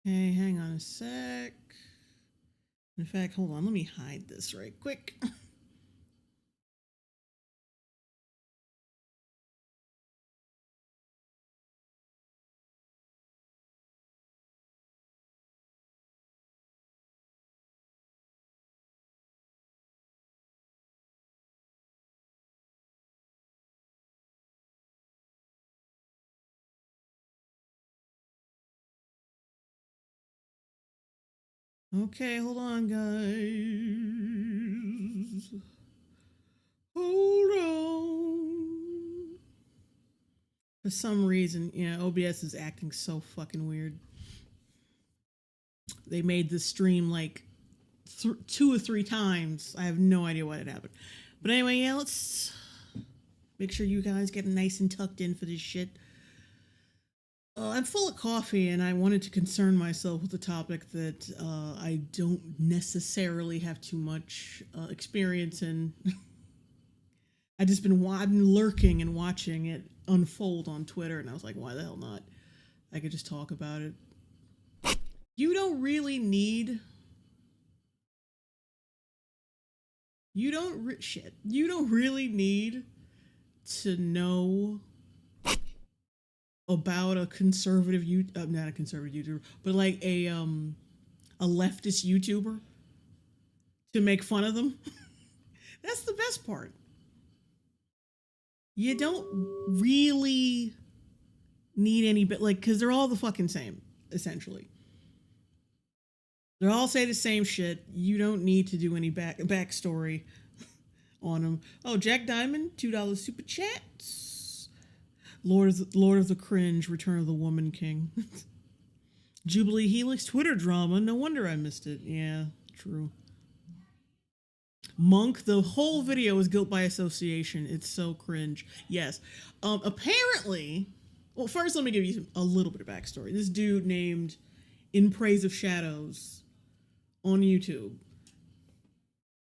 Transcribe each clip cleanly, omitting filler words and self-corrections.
Okay, hang on a sec. In fact, hold on, let me hide this right quick. Okay, hold on, guys. Hold on. For some reason, OBS is acting so fucking weird. They made the stream like 2 or 3 times. I have no idea what had happened. But anyway, yeah, let's make sure you guys get nice and tucked in for this shit. I'm full of coffee, and I wanted to concern myself with a topic that I don't necessarily have too much experience in. I've been lurking and watching it unfold on Twitter, and I was like, why the hell not? I could just talk about it. You don't really need. You don't really need to know about a conservative not a conservative YouTuber, but like a leftist YouTuber to make fun of them. That's the best part. You don't really need any bit like because they're all the fucking same essentially. They all say the same shit. You don't need to do any backstory on them. Oh, Jack Diamond, $2 super chats. Lord of the Cringe, Return of the Woman King. Jubilee Helix Twitter drama. No wonder I missed it. Yeah, true. Monk, the whole video is guilt by association. It's so cringe. Yes. Apparently, well, first let me give you a little bit of backstory. This dude named In Praise of Shadows on YouTube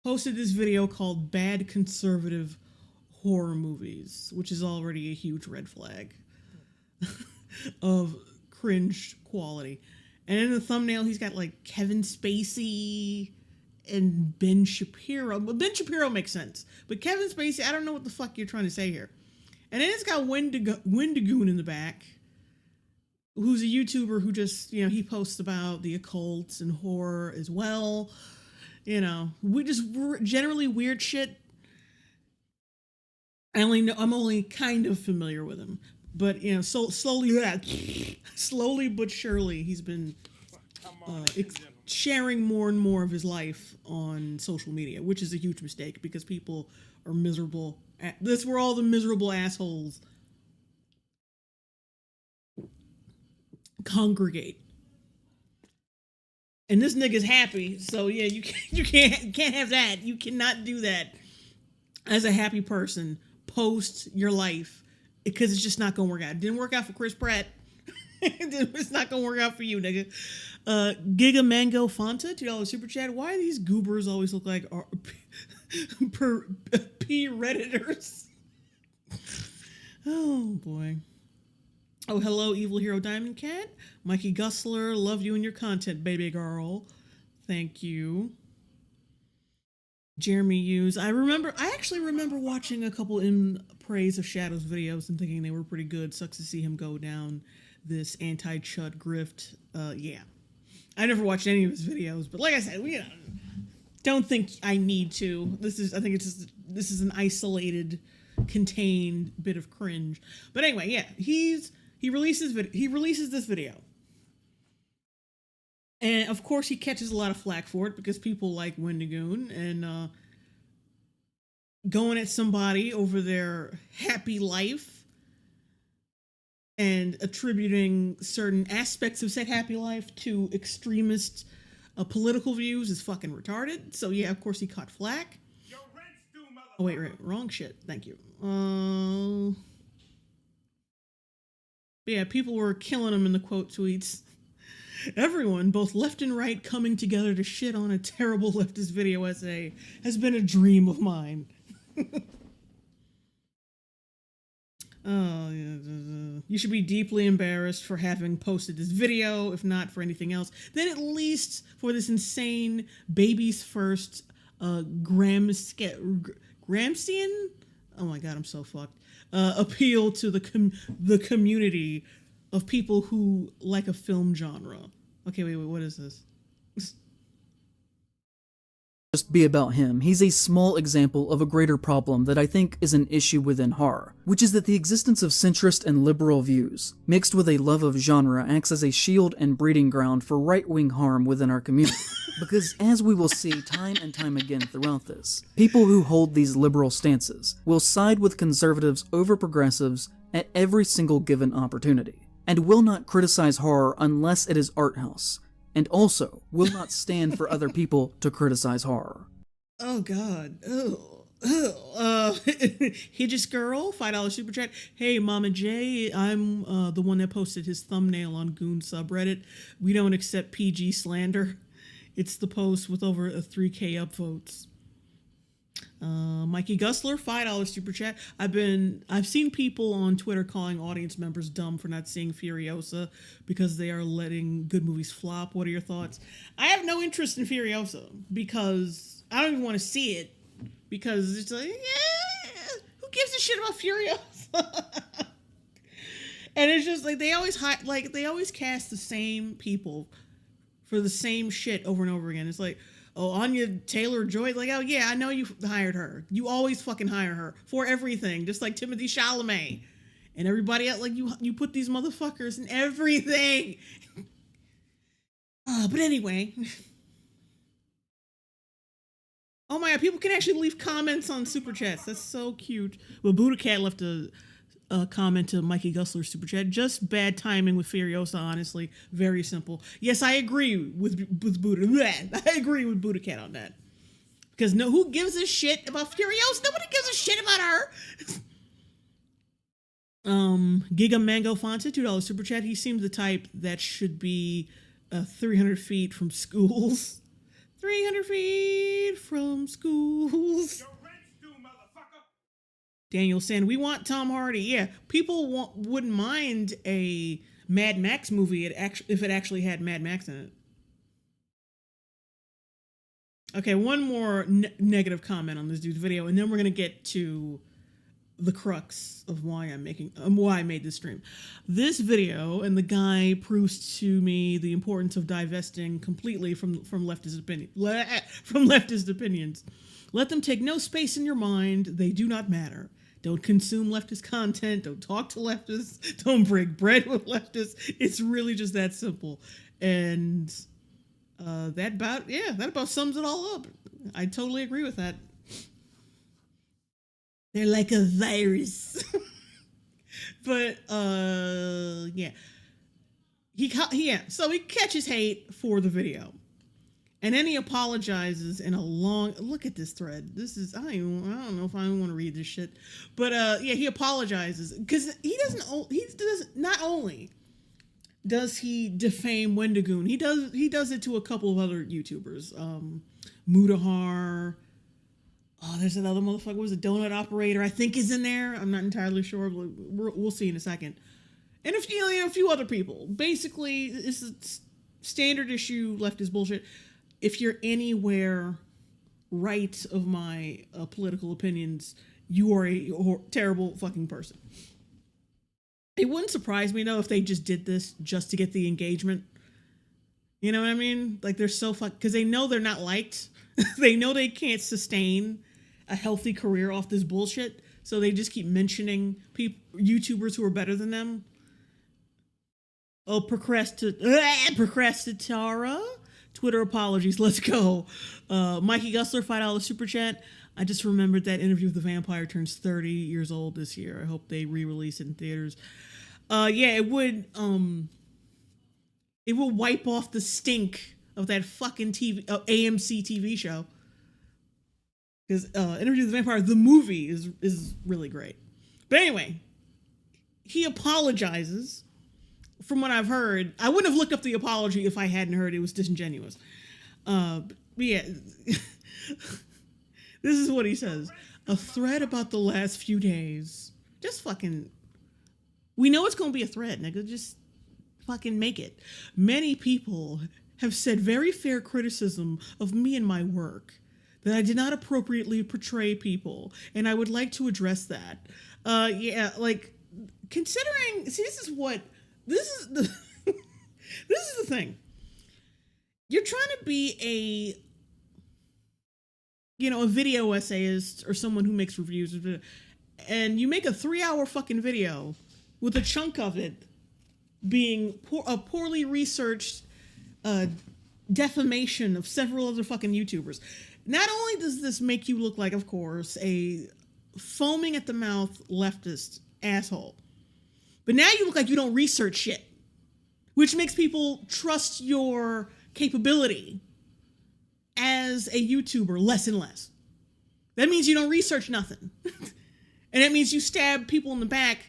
posted this video called Bad Conservative Horror Movies, which is already a huge red flag of cringe quality. And in the thumbnail, he's got like Kevin Spacey and Ben Shapiro. But Ben Shapiro makes sense. But Kevin Spacey, I don't know what the fuck you're trying to say here. And then it's got Wendigoon in the back, who's a YouTuber who just, he posts about the occult and horror as well. We just generally weird shit. I'm only kind of familiar with him, but so slowly but surely, he's been sharing more and more of his life on social media, which is a huge mistake because people are miserable. That's where all the miserable assholes congregate. And this nigga's happy, so yeah, you can't have that. You cannot do that as a happy person. Post your life because it's just not gonna work out. It didn't work out for Chris Pratt. It's not gonna work out for you, nigga. Giga Mango Fanta, $2 super chat. Why do these goobers always look like P Redditors? Oh boy. Oh, hello, Evil Hero Diamond Cat. Mikey Gussler, love you and your content, baby girl. Thank you. Jeremy Hughes. I actually remember watching a couple In Praise of Shadows videos and thinking they were pretty good. Sucks to see him go down this anti-chud grift. Yeah. I never watched any of his videos, but like I said, don't think I need to. This is an isolated, contained bit of cringe. But anyway, yeah, he releases this video. And of course, he catches a lot of flack for it because people like Wendigoon and going at somebody over their happy life and attributing certain aspects of said happy life to extremist political views is fucking retarded. So yeah, of course he caught flack. Oh wait, wrong shit. Thank you. But yeah, people were killing him in the quote tweets. Everyone, both left and right, coming together to shit on a terrible leftist video essay has been a dream of mine. Oh, yeah. You should be deeply embarrassed for having posted this video, if not for anything else. Then at least for this insane baby's first Gramscian? Oh my god, I'm so fucked. Appeal to the community of people who like a film genre. Okay, wait, what is this? Just be about him. He's a small example of a greater problem that I think is an issue within horror, which is that the existence of centrist and liberal views, mixed with a love of genre, acts as a shield and breeding ground for right-wing harm within our community. Because as we will see time and time again throughout this, people who hold these liberal stances will side with conservatives over progressives at every single given opportunity, and will not criticize horror unless it is art house, and also will not stand for other people to criticize horror. Oh god. Hideous Girl, $5 super chat. Hey, Mama J, I'm the one that posted his thumbnail on Goon subreddit. We don't accept PG slander. It's the post with over 3K upvotes. Mikey Gusler, $5 super chat. I've seen people on Twitter calling audience members dumb for not seeing Furiosa because they are letting good movies flop. What are your thoughts? I have no interest in Furiosa because I don't even want to see it because it's like, yeah, who gives a shit about Furiosa? And it's just like they always cast the same people for the same shit over and over again. It's like, oh, Anya Taylor-Joy, like, oh yeah, I know you hired her. You always fucking hire her for everything, just like Timothée Chalamet and everybody else. Like you put these motherfuckers in everything. But anyway, oh my god, people can actually leave comments on super chats. That's so cute. Well, Buddha Cat left a comment to Mikey Gusler's super chat. Just bad timing with Furiosa, honestly. Very simple. Yes, I agree with Buddha. I agree with Buddha Cat on that. Because who gives a shit about Furiosa? Nobody gives a shit about her. Giga Mango Fonta, $2 super chat. He seems the type that should be 300 feet from schools. 300 feet from schools. Daniel saying, we want Tom Hardy. Yeah, people wouldn't mind a Mad Max movie if it actually had Mad Max in it. Okay, one more negative comment on this dude's video, and then we're going to get to the crux of why I made this stream. This video, and the guy proves to me the importance of divesting completely from leftist opinions. Let them take no space in your mind. They do not matter. Don't consume leftist content. Don't talk to leftists. Don't break bread with leftists. It's really just that simple. And that about sums it all up. I totally agree with that. They're like a virus. But yeah. So he catches hate for the video. And then he apologizes in a long, look at this thread. This is, I don't know if I want to read this shit. But yeah, he apologizes because he not only does he defame Wendigoon, he does it to a couple of other YouTubers. Mudahar. Oh, there's another motherfucker. Was a donut operator, I think, is in there. I'm not entirely sure. But we'll see in a second. And a few other people. Basically, it's a standard issue leftist bullshit. If you're anywhere right of my political opinions, you are a terrible fucking person. It wouldn't surprise me, though, if they just did this just to get the engagement. You know what I mean? Like, they're so because they know they're not liked. They know they can't sustain a healthy career off this bullshit. So they just keep mentioning YouTubers who are better than them. Oh, Procrastitara. Twitter apologies. Let's go. Mikey Gusler, $5 super chat. I just remembered that Interview with the Vampire turns 30 years old this year. I hope they re-release it in theaters. Yeah, it would wipe off the stink of that fucking AMC TV show. Because Interview with the Vampire, the movie, is really great. But anyway, he apologizes. From what I've heard, I wouldn't have looked up the apology if I hadn't heard it was disingenuous. But yeah, this is what he says. A thread about the last few days. Just fucking We know it's going to be a threat, nigga. Just fucking make it. Many people have said very fair criticism of me and my work, that I did not appropriately portray people, and I would like to address that. Yeah, like, considering, see, this is the, this is the thing. You're trying to be a video essayist or someone who makes reviews, and you make a 3-hour fucking video with a chunk of it being a poorly researched defamation of several other fucking YouTubers. Not only does this make you look like, of course, a foaming at the mouth leftist asshole, but now you look like you don't research shit, which makes people trust your capability as a YouTuber less and less. That means you don't research nothing. And that means you stab people in the back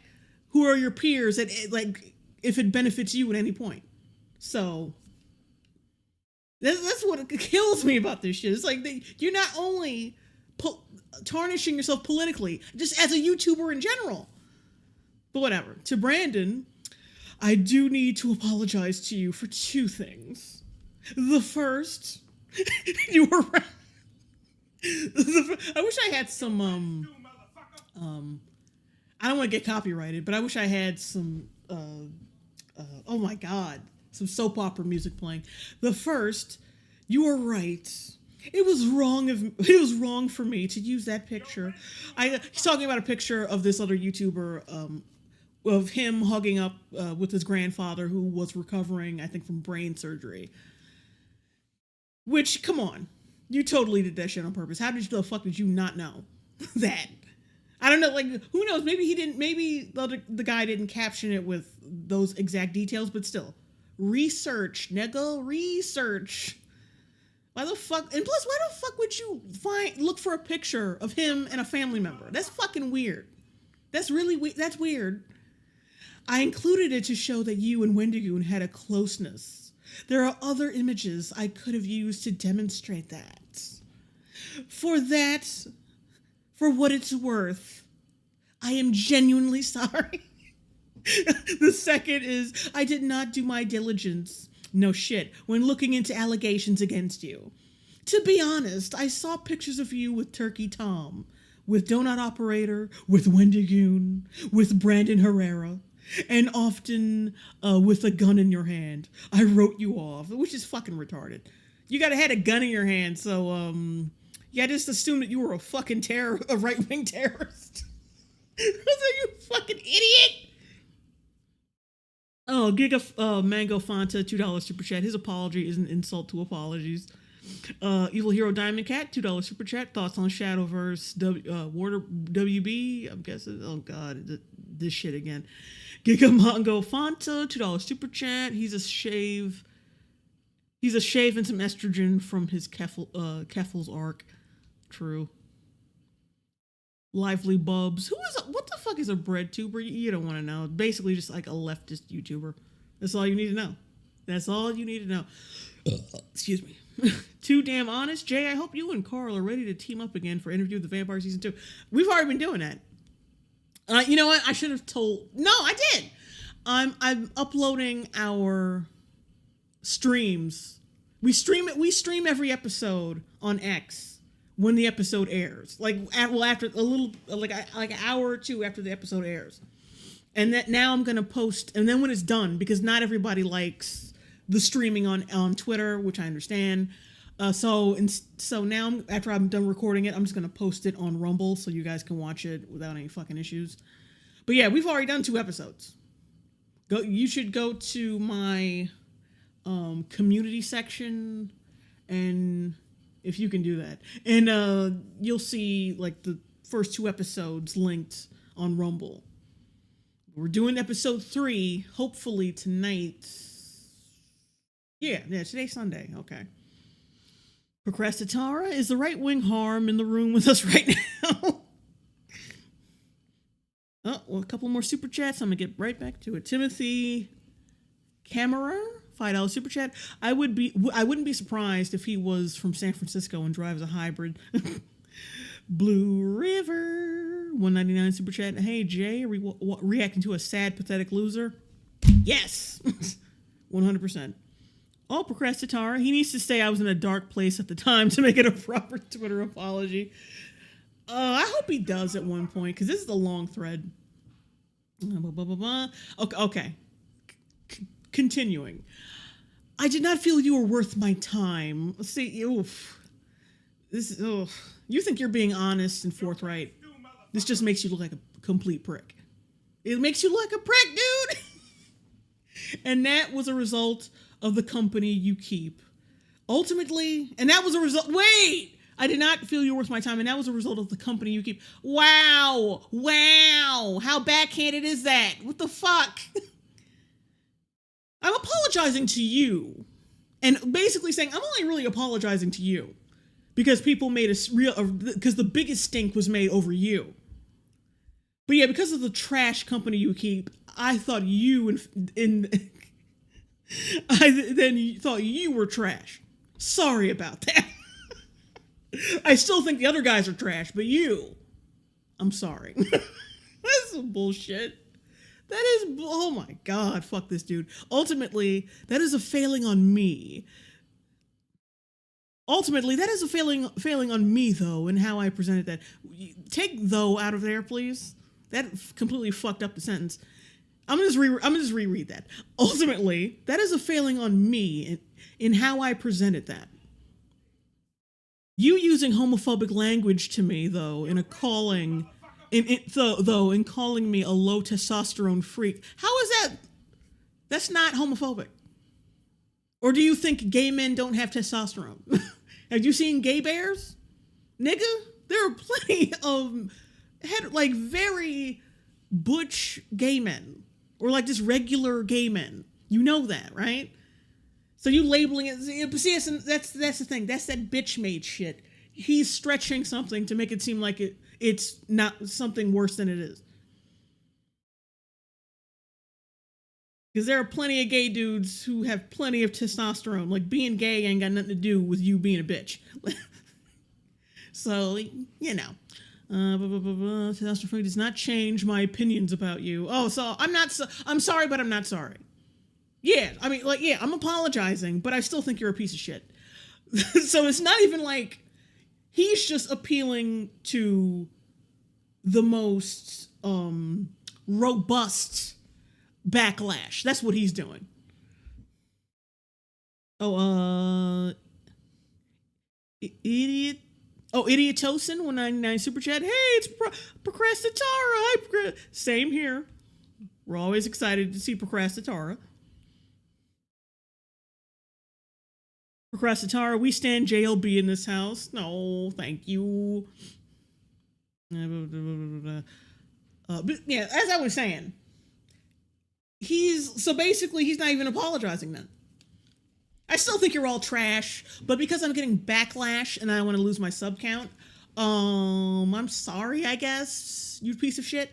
who are your peers like if it benefits you at any point. So that's what kills me about this shit. It's like you're not only tarnishing yourself politically, just as a YouTuber in general. But whatever. To Brandon, I do need to apologize to you for 2 things. The first, you were right. I wish I had some I don't want to get copyrighted, but I wish I had some oh my god, some soap opera music playing. The first, you were right. It was wrong for me to use that picture. He's talking about a picture of this other YouTuber, of him hugging up with his grandfather who was recovering, I think, from brain surgery. Which, come on, you totally did that shit on purpose. How the fuck did you not know that? I don't know, like, who knows? Maybe he didn't, maybe the guy didn't caption it with those exact details, but still. Research, nigga, research. Why the fuck, and plus, why the fuck would you look for a picture of him and a family member? That's fucking weird. That's really that's weird. I included it to show that you and Wendigoon had a closeness. There are other images I could have used to demonstrate that. For what it's worth, I am genuinely sorry. The second is, I did not do my diligence, no shit, when looking into allegations against you. To be honest, I saw pictures of you with Turkey Tom, with Donut Operator, with Wendigoon, with Brandon Herrera, and often with a gun in your hand. I wrote you off, which is fucking retarded. You gotta had a gun in your hand, so yeah, I just assumed that you were a fucking a right-wing terrorist. I was like, you fucking idiot. Oh, Giga Mango Fanta, $2 super chat. His apology is an insult to apologies. Evil Hero Diamond Cat, $2 super chat. Thoughts on Shadowverse, Warder WB. I'm guessing. Oh god, this shit again. Giga Mango Fanta, $2 super chat. He's a shave and some estrogen from his Keffel's arc. True. Lively Bubs. What the fuck is a Breadtuber? You don't want to know. Basically just like a leftist YouTuber. That's all you need to know. That's all you need to know. Excuse me. Too damn honest. Jay, I hope you and Carl are ready to team up again for Interview with the Vampire Season 2. We've already been doing that. You know what? I should have told. No, I did. I'm uploading our streams. We stream every episode on X when the episode airs. After a little, like an hour or two after the episode airs. And that now I'm gonna post, and then when it's done, because not everybody likes the streaming on Twitter, which I understand. So now after I'm done recording it, I'm just gonna post it on Rumble so you guys can watch it without any fucking issues. But yeah, we've already done 2 episodes. You should go to my community section, and if you can do that, and you'll see like the first 2 episodes linked on Rumble. We're doing episode 3, hopefully tonight. Yeah, today's Sunday. Okay. Procrastinatara, is the right-wing harm in the room with us right now? Oh, well, a couple more super chats. I'm gonna get right back to it. Timothy Camera, $5 super chat. I wouldn't be surprised if he was from San Francisco and drives a hybrid. Blue River, 199 super chat. Hey Jay, are we reacting to a sad, pathetic loser? Yes, 100%. Oh, Procrastitara, he needs to say I was in a dark place at the time to make it a proper Twitter apology. I hope he does at one point, because this is a long thread. Okay. Continuing. I did not feel you were worth my time. Let's see. Oof. You think you're being honest and forthright. This just makes you look like a complete prick. It makes you look like a prick, dude. And that was a result of the company you keep. Ultimately, and that was a result. Wait! I did not feel you were worth my time, and that was a result of the company you keep. Wow! How backhanded is that? What the fuck? I'm apologizing to you, and basically saying I'm only really apologizing to you because people made because the biggest stink was made over you. But yeah, because of the trash company you keep, I thought you then thought you were trash. Sorry about that. I still think the other guys are trash, but you, I'm sorry. That's some bullshit. That is, oh my God, fuck this dude. Ultimately, that is a failing on me. Ultimately, that is a failing on me, though, in how I presented that. Take though out of there, please. That completely fucked up the sentence. I'm gonna just reread that. Ultimately, that is a failing on me in how I presented that. You using homophobic language to me, though, in calling me a low testosterone freak. How is that? That's not homophobic. Or do you think gay men don't have testosterone? Have you seen gay bears? Nigga, there are plenty of very butch gay men. Or like just regular gay men. You know that, right? So you labeling it, see, that's the thing. That's that bitch made shit. He's stretching something to make it seem like it's not something worse than it is. Because there are plenty of gay dudes who have plenty of testosterone. Like, being gay ain't got nothing to do with you being a bitch. So, you know. Testosterone does not change my opinions about you. Oh, so I'm sorry, but I'm not sorry. Yeah, I mean, I'm apologizing, but I still think you're a piece of shit. So it's not even like he's just appealing to the most robust backlash. That's what he's doing. Oh, idiot. Oh, Idiotosin 199 super chat. Hey, it's Procrastitara. Hi, same here. We're always excited to see Procrastitara. Procrastitara, we stand JLB in this house. No, thank you. But yeah, as I was saying, he's not even apologizing then. I still think you're all trash, but because I'm getting backlash and I want to lose my sub count, I'm sorry, I guess, you piece of shit.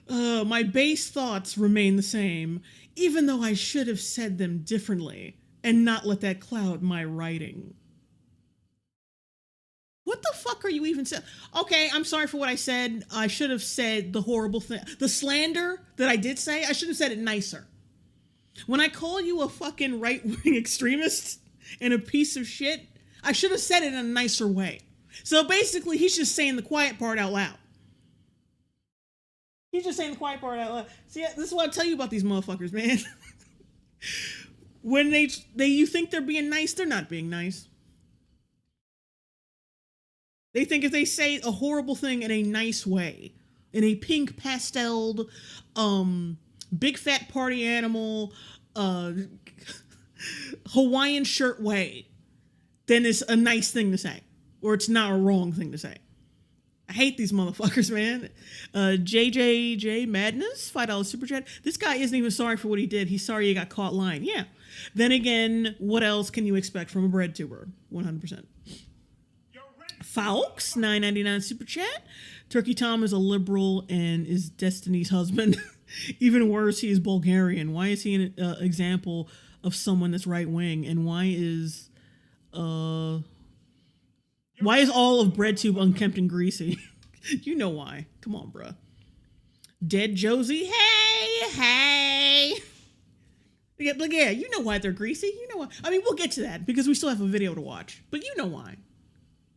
My base thoughts remain the same, even though I should have said them differently and not let that cloud my writing. What the fuck are you even saying? Okay, I'm sorry for what I said. I should have said the horrible thing. The slander that I did say, I should have said it nicer. When I call you a fucking right-wing extremist and a piece of shit, I should have said it in a nicer way. So basically, he's just saying the quiet part out loud. He's just saying the quiet part out loud. See, this is what I tell you about these motherfuckers, man. When you think they're being nice, they're not being nice. They think if they say a horrible thing in a nice way, in a pink pasteled, big fat party animal, Hawaiian shirt way, then it's a nice thing to say. Or it's not a wrong thing to say. I hate these motherfuckers, man. JJJ Madness, $5 super chat. This guy isn't even sorry for what he did. He's sorry he got caught lying. Yeah. Then again, what else can you expect from a Breadtuber? 100%. Faux, $9.99 super chat. Turkey Tom is a liberal and is Destiny's husband. Even worse, he is Bulgarian. Why is he an example of someone that's right-wing? And why is Why is all of Breadtube unkempt and greasy? You know why. Come on, bruh. Dead Josie. Hey. Like, yeah, you know why they're greasy. You know why. I mean, we'll get to that because we still have a video to watch. But you know why.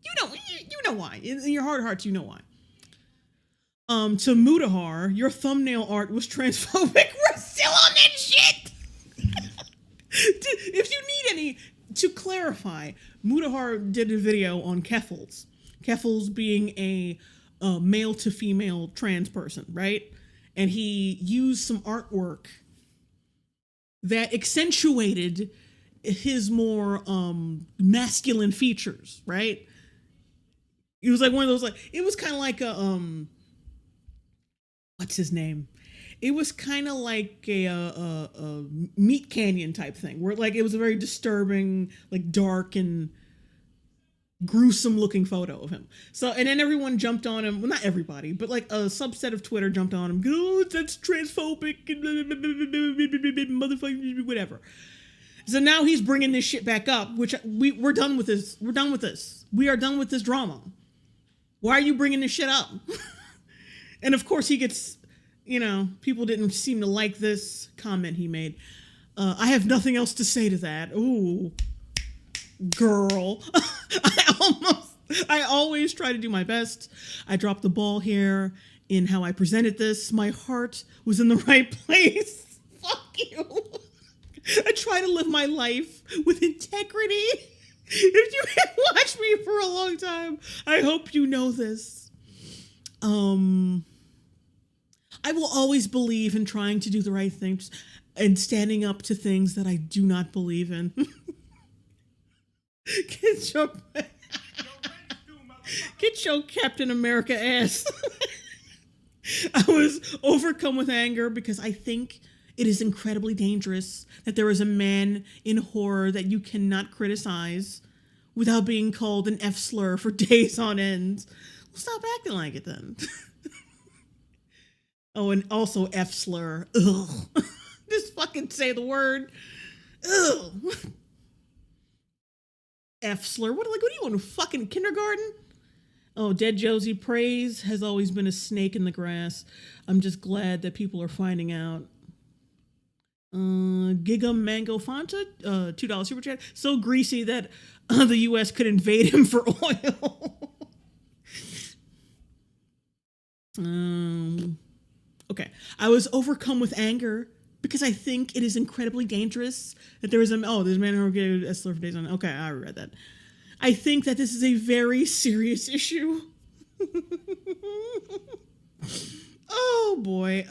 You know why. In your heart of hearts, you know why. To Mutahar, your thumbnail art was transphobic. We're still on that shit. If you need any, to clarify, Mutahar did a video on Keffels. Keffels being a male to female trans person, right? And he used some artwork that accentuated his more masculine features, right? It was like one of those, like, it was kind of like a what's his name? It was kind of like a Meat Canyon type thing, where like it was a very disturbing, like dark and gruesome looking photo of him. So, and then everyone jumped on him. Well, not everybody, but like a subset of Twitter jumped on him. Oh, that's transphobic and motherfucking whatever. So now he's bringing this shit back up, which we're done with this. We're done with this. We are done with this drama. Why are you bringing this shit up? And of course he gets, you know, people didn't seem to like this comment he made. I have nothing else to say to that. Ooh, girl. I always try to do my best. I dropped the ball here in how I presented this. My heart was in the right place. Fuck you. I try to live my life with integrity. If you have watched me for a long time, I hope you know this. I will always believe in trying to do the right things and standing up to things that I do not believe in. Get your Captain America ass. I was overcome with anger because I think it is incredibly dangerous that there is a man in horror that you cannot criticize without being called an F slur for days on end. Well, stop acting like it then. Oh, and also F slur. Ugh. Just fucking say the word. Ugh. F slur. What do you want, fucking kindergarten? Oh, Dead Josie, praise has always been a snake in the grass. I'm just glad that people are finding out. Giga Mango Fanta, $2 super chat. So greasy that the U.S. could invade him for oil. Okay. I was overcome with anger because I think it is incredibly dangerous that there is there's a man who gave a slur for days on. Okay, I read that. I think that this is a very serious issue. Oh boy.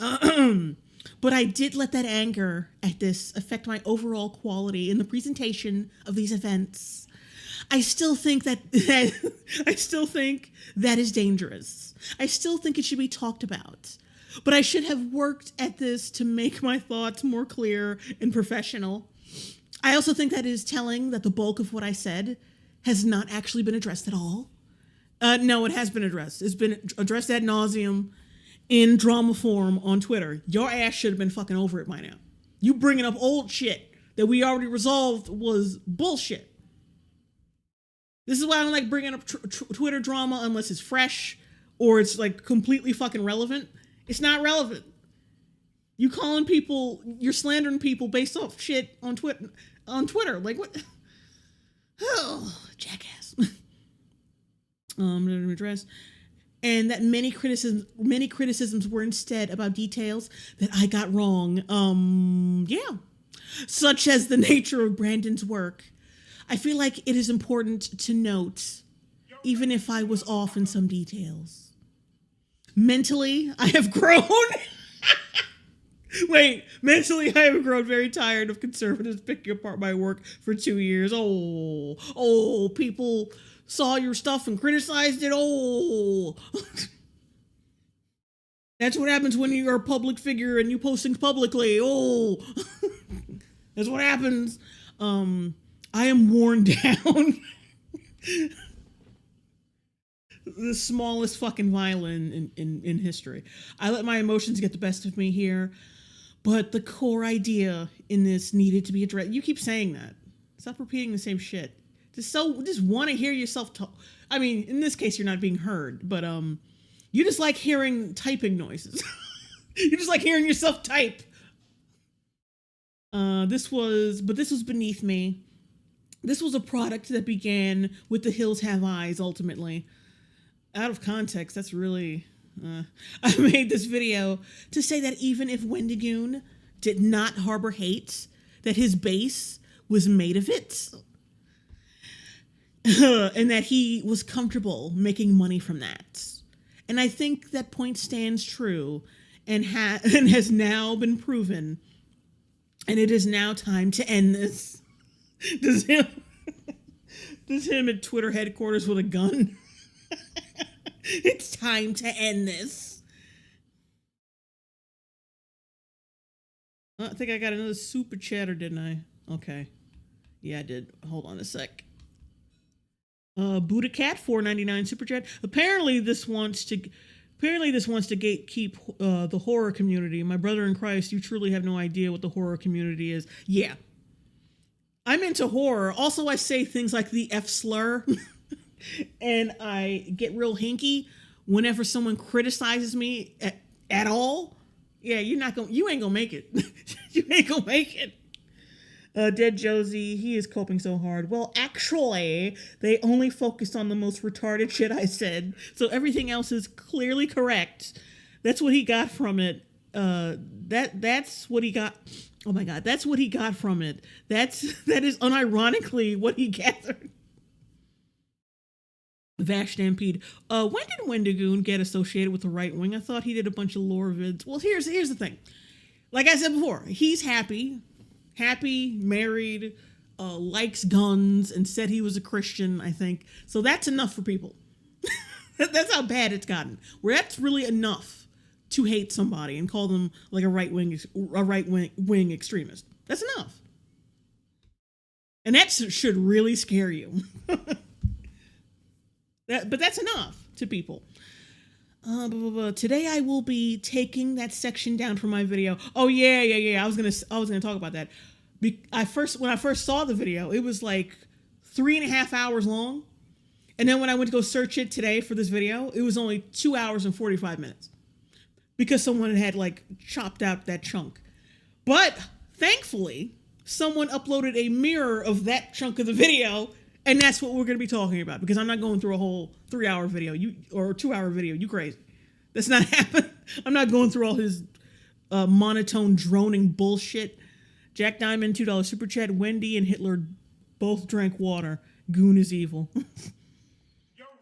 But I did let that anger at this affect my overall quality in the presentation of these events. I still think that is dangerous. I still think it should be talked about. But I should have worked at this to make my thoughts more clear and professional. I also think that it is telling that the bulk of what I said has not actually been addressed at all. No, it has been addressed. It's been addressed ad nauseum in drama form on Twitter. Your ass should have been fucking over it by now. You bringing up old shit that we already resolved was bullshit. This is why I don't like bringing up Twitter drama unless it's fresh or it's like completely fucking relevant. It's not relevant. You calling people, you're slandering people based off shit on Twitter. Like what? Oh, jackass. Address. And that many criticisms were instead about details that I got wrong. Yeah. Such as the nature of Brandon's work. I feel like it is important to note, even if I was off in some details. Mentally, I have grown. Mentally, I have grown very tired of conservatives picking apart my work for 2 years. Oh, people saw your stuff and criticized it. Oh. That's what happens when you're a public figure and you post things publicly. Oh. That's what happens. I am worn down. The smallest fucking violin in history. I let my emotions get the best of me here, but the core idea in this needed to be addressed. You keep saying that. Stop repeating the same shit. Just want to hear yourself talk. I mean, in this case, you're not being heard, but you just like hearing typing noises. You just like hearing yourself type. This was beneath me. This was a product that began with The Hills Have Eyes, ultimately. Out of context, that's really... I made this video to say that even if Wendigoon did not harbor hate, that his base was made of it. And that he was comfortable making money from that. And I think that point stands true and has now been proven. And it is now time to end this. Does him at Twitter headquarters with a gun? It's time to end this. I think I got another super chat, or didn't I? Okay. Yeah, I did. Hold on a sec. Buddha Cat 4.99 super chat. Apparently this wants to gatekeep the horror community. My brother in Christ, you truly have no idea what the horror community is. Yeah. I'm into horror. Also, I say things like the F slur. And I get real hinky whenever someone criticizes me at all. Yeah, you ain't gonna make it. You ain't gonna make it. Dead Josie, he is coping so hard. Well, actually, they only focused on the most retarded shit I said, so everything else is clearly correct. That's what he got from it. That's what he got. Oh my God, that's what he got from it. That is unironically what he gathered. Vash Stampede. When did Wendigoon get associated with the right wing? I thought he did a bunch of lore vids. Well, here's the thing. Like I said before, he's happy, married, likes guns, and said he was a Christian, I think. So that's enough for people. That's how bad it's gotten. Where that's really enough to hate somebody and call them like a right wing extremist. That's enough. And that should really scare you. But that's enough to people. Today I will be taking that section down from my video. Oh yeah. I was gonna talk about that. When I first saw the video, it was like 3.5 hours long, and then when I went to go search it today for this video, it was only 2 hours and 45 minutes because someone had like chopped out that chunk. But thankfully, someone uploaded a mirror of that chunk of the video. And that's what we're going to be talking about, because I'm not going through a whole 3-hour video or 2-hour video. You crazy. That's not happening. I'm not going through all his monotone droning bullshit. Jack Diamond, $2 super chat. Wendy and Hitler both drank water. Goon is evil.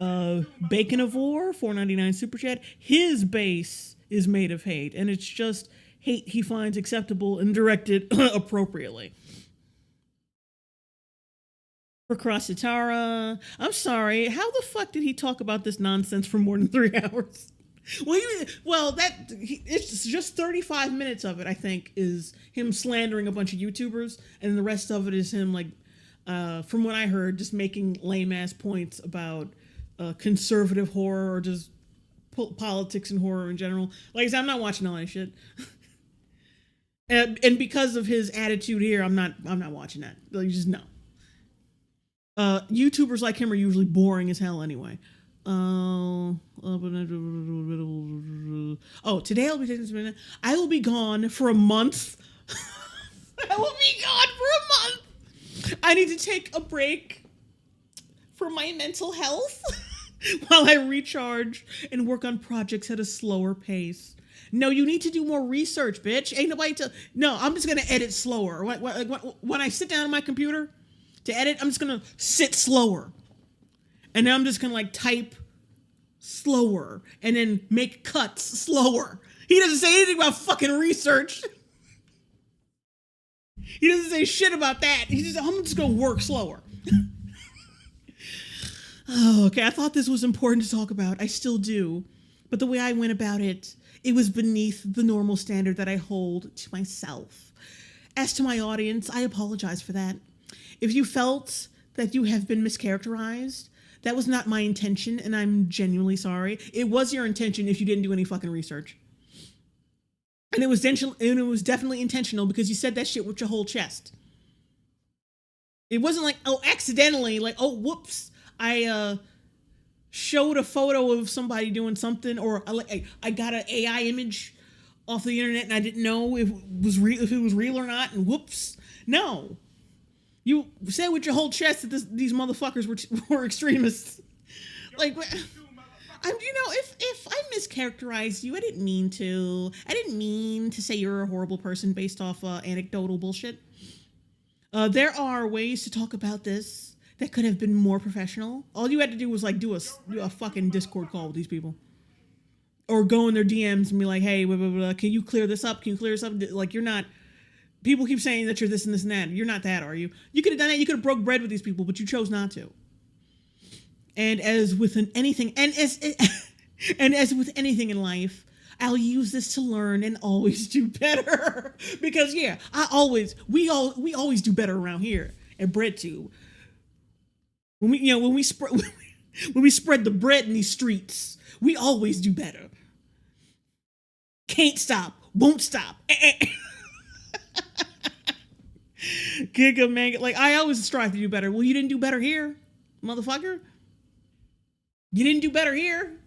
Baconivore, $4.99 super chat. His base is made of hate, and it's just hate he finds acceptable and directed appropriately. For Crossitara, I'm sorry. How the fuck did he talk about this nonsense for more than 3 hours? It's just 35 minutes of it, I think, is him slandering a bunch of YouTubers, and the rest of it is him, like, from what I heard, just making lame-ass points about conservative horror or just politics and horror in general. Like I said, I'm not watching all that shit. And because of his attitude here, I'm not watching that. Like, just no. YouTubers like him are usually boring as hell anyway. Today I'll be taking this minute. I will be gone for a month. I will be gone for a month. I need to take a break for my mental health while I recharge and work on projects at a slower pace. No, you need to do more research, bitch. Ain't nobody No, I'm just gonna edit slower. When I sit down on my computer to edit, I'm just gonna sit slower. And then I'm just gonna like type slower and then make cuts slower. He doesn't say anything about fucking research. He doesn't say shit about that. I'm just gonna work slower. Oh, okay, I thought this was important to talk about. I still do. But the way I went about it, it was beneath the normal standard that I hold to myself. As to my audience, I apologize for that. If you felt that you have been mischaracterized, that was not my intention, and I'm genuinely sorry. It was your intention if you didn't do any fucking research. And it was definitely intentional because you said that shit with your whole chest. It wasn't like, oh, accidentally, like, oh, whoops, I showed a photo of somebody doing something, or I got an AI image off the internet and I didn't know if it was real or not, and whoops. No. You said with your whole chest that these motherfuckers were extremists. Like, if I mischaracterized you, I didn't mean to. I didn't mean to say you're a horrible person based off anecdotal bullshit. There are ways to talk about this that could have been more professional. All you had to do was like do a fucking Discord call with these people, or go in their DMs and be like, hey, blah, blah, blah, can you clear this up? Can you clear this up? Like, you're not. People keep saying that you're this and this and that. You're not that, are you? You could have done that. You could have broke bread with these people, but you chose not to. And as with anything, and as with anything in life, I'll use this to learn and always do better. Because yeah, we always do better around here at Breadtuber. When we spread the bread in these streets, we always do better. Can't stop, won't stop. Giga manga, like, I always strive to do better. Well, you didn't do better here, motherfucker. You didn't do better here.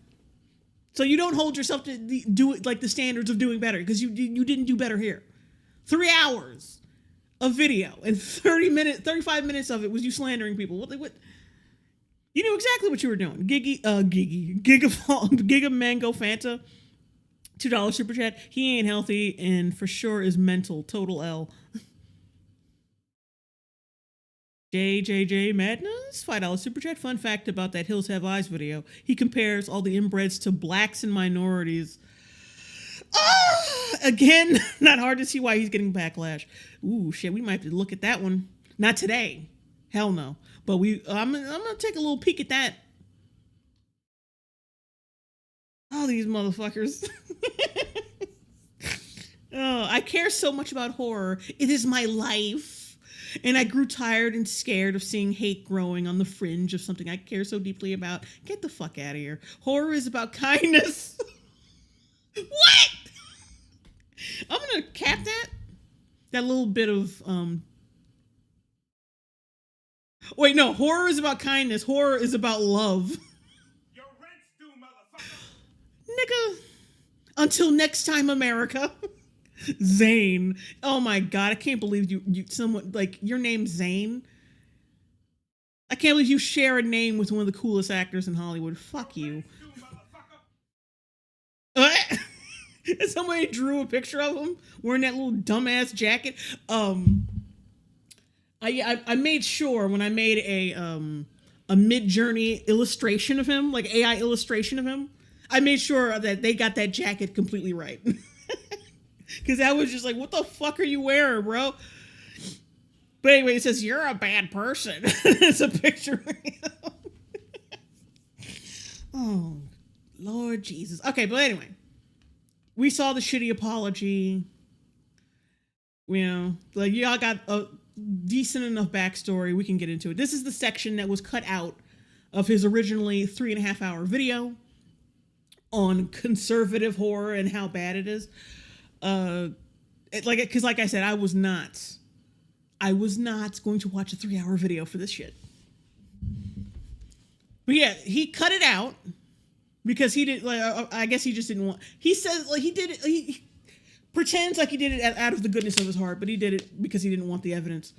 So you don't hold yourself to do it like the standards of doing better, because you didn't do better here. 3 hours of video and 35 minutes of it was you slandering people. What? You knew exactly what you were doing. Giga Mango Fanta, $2 super chat. He ain't healthy and for sure is mental. Total L. JJJ Madness, $5 super chat. Fun fact about that Hills Have Eyes video. He compares all the inbreds to blacks and minorities. Again, not hard to see why he's getting backlash. Ooh, shit, we might have to look at that one. Not today. Hell no. But I'm gonna take a little peek at that. Oh, these motherfuckers. Oh, I care so much about horror. It is my life. And I grew tired and scared of seeing hate growing on the fringe of something I care so deeply about. Get the fuck out of here. Horror is about kindness. What? I'm gonna cap that little bit of wait, no, horror is about kindness. Horror is about love. Your rent's due, motherfucker. Nigga. Until next time, America. Zane. Oh my god, I can't believe you someone like your name's Zane. I can't believe you share a name with one of the coolest actors in Hollywood. Fuck you. And somebody drew a picture of him wearing that little dumbass jacket. I made sure when I made a Mid-Journey illustration of him, like AI illustration of him, I made sure that they got that jacket completely right. Because I was just like, what the fuck are you wearing, bro? But anyway, it says, you're a bad person. It's a picture of him. Oh, Lord Jesus. Okay, but anyway. We saw the shitty apology. You know, like, y'all got a decent enough backstory. We can get into it. This is the section that was cut out of his originally 3.5 hour video on conservative horror and how bad it is. Because like I said, I was not going to watch a 3 hour video for this shit. But yeah, he cut it out because he did, like, I guess he just didn't want, he says, like, he did it, he pretends like he did it out of the goodness of his heart, but he did it because he didn't want the evidence.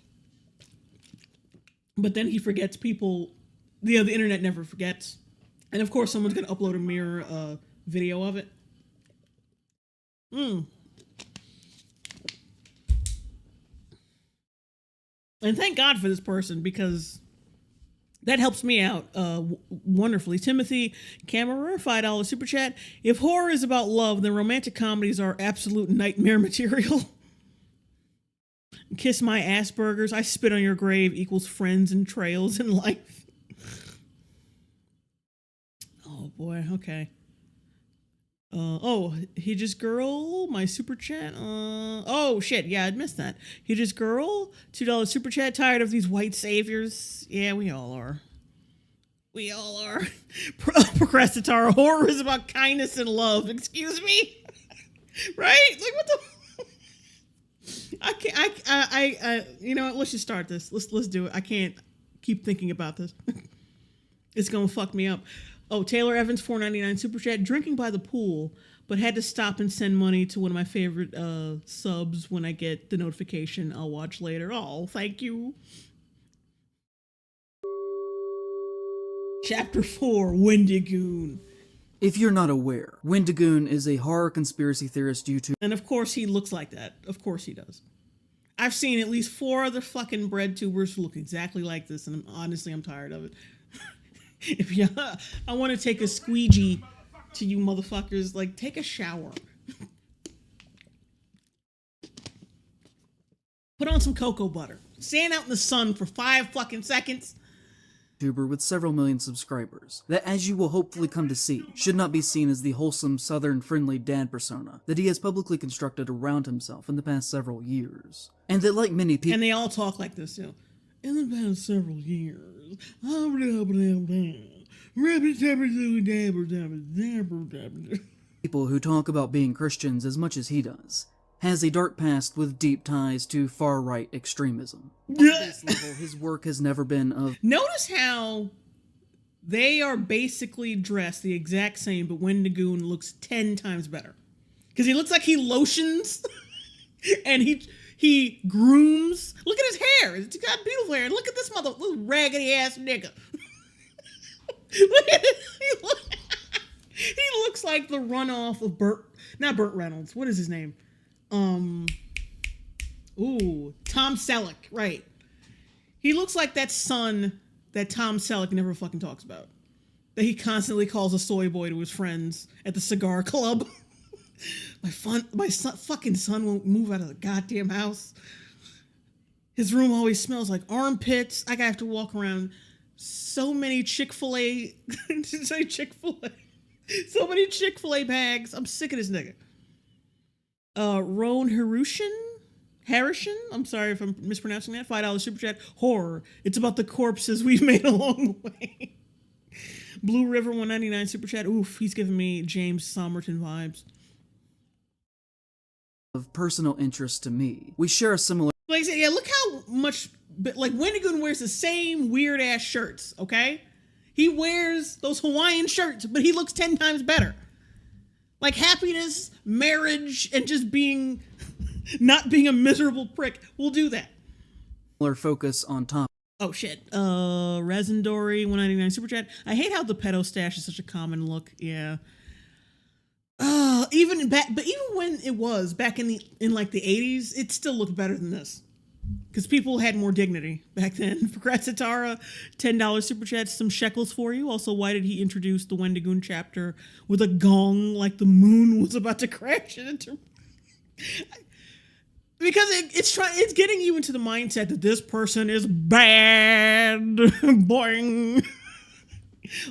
But then he forgets people, the internet never forgets. And of course someone's going to upload a mirror video of it. And thank God for this person, because that helps me out wonderfully. Timothy Cameron, $5 super chat. If horror is about love, then romantic comedies are absolute nightmare material. Kiss my Asperger's, I spit on your grave equals friends and trails in life. Oh boy, okay. Oh, he just girl, my super chat. Oh shit, yeah, I'd missed that. He just girl, $2 super chat. Tired of these white saviors? Yeah, we all are. We all are. Procrastinator, horror is about kindness and love. Excuse me, right? Like, what the? I can't. You know what? Let's just start this. Let's do it. I can't keep thinking about this. It's gonna fuck me up. Oh, Taylor Evans, $4.99 super chat. Drinking by the pool, but had to stop and send money to one of my favorite subs when I get the notification. I'll watch later. Oh, thank you. Chapter 4, Wendigoon. If you're not aware, Wendigoon is a horror conspiracy theorist YouTuber. And of course he looks like that. Of course he does. I've seen at least 4 other fucking Breadtubers who look exactly like this, and honestly, I'm tired of it. If you, I want to take a squeegee to you motherfuckers. Like, take a shower. Put on some cocoa butter. Stand out in the sun for 5 fucking seconds. With several million subscribers, that, as you will hopefully come to see, should not be seen as the wholesome, southern-friendly dad persona that he has publicly constructed around himself in the past several years. And that, like many people— And they all talk like this, too. In the past several years, people who talk about being Christians as much as he does, has a dark past with deep ties to far-right extremism. On this level, his work has never been of— Notice how they are basically dressed the exact same, but Wendigoon looks 10 times better. Because he looks like he lotions, and he grooms. Look at his hair. He's got beautiful hair. Look at this little raggedy-ass nigga. Look at it. He looks like the runoff of not Burt Reynolds. What is his name? Tom Selleck, right. He looks like that son that Tom Selleck never fucking talks about. That he constantly calls a soy boy to his friends at the cigar club. My fucking son won't move out of the goddamn house. His room always smells like armpits. I have to walk around so many Chick-fil-A, say Chick-fil-A, so many Chick-fil-A bags. I'm sick of this nigga. Roan Harrison, I'm sorry if I'm mispronouncing that, $5 super chat. Horror. It's about the corpses we've made along the way. Blue River, $1.99 super chat. Oof, he's giving me James Somerton vibes. Of personal interest to me. We share a similar— Like I said, yeah, look how much, like Wendigoon wears the same weird ass shirts, okay? He wears those Hawaiian shirts, but he looks 10 times better. Like happiness, marriage, and just not being a miserable prick will do that. focus on top. Oh shit. Resendori, $1.99 super chat. I hate how the pedo stash is such a common look. Yeah. Even when it was back in like the 80s, it still looked better than this. Because people had more dignity back then. For Kratsatara, $10 super chat, some shekels for you. Also, why did he introduce the Wendigoon chapter with a gong like the moon was about to crash into? Because it's getting you into the mindset that this person is bad. Boing.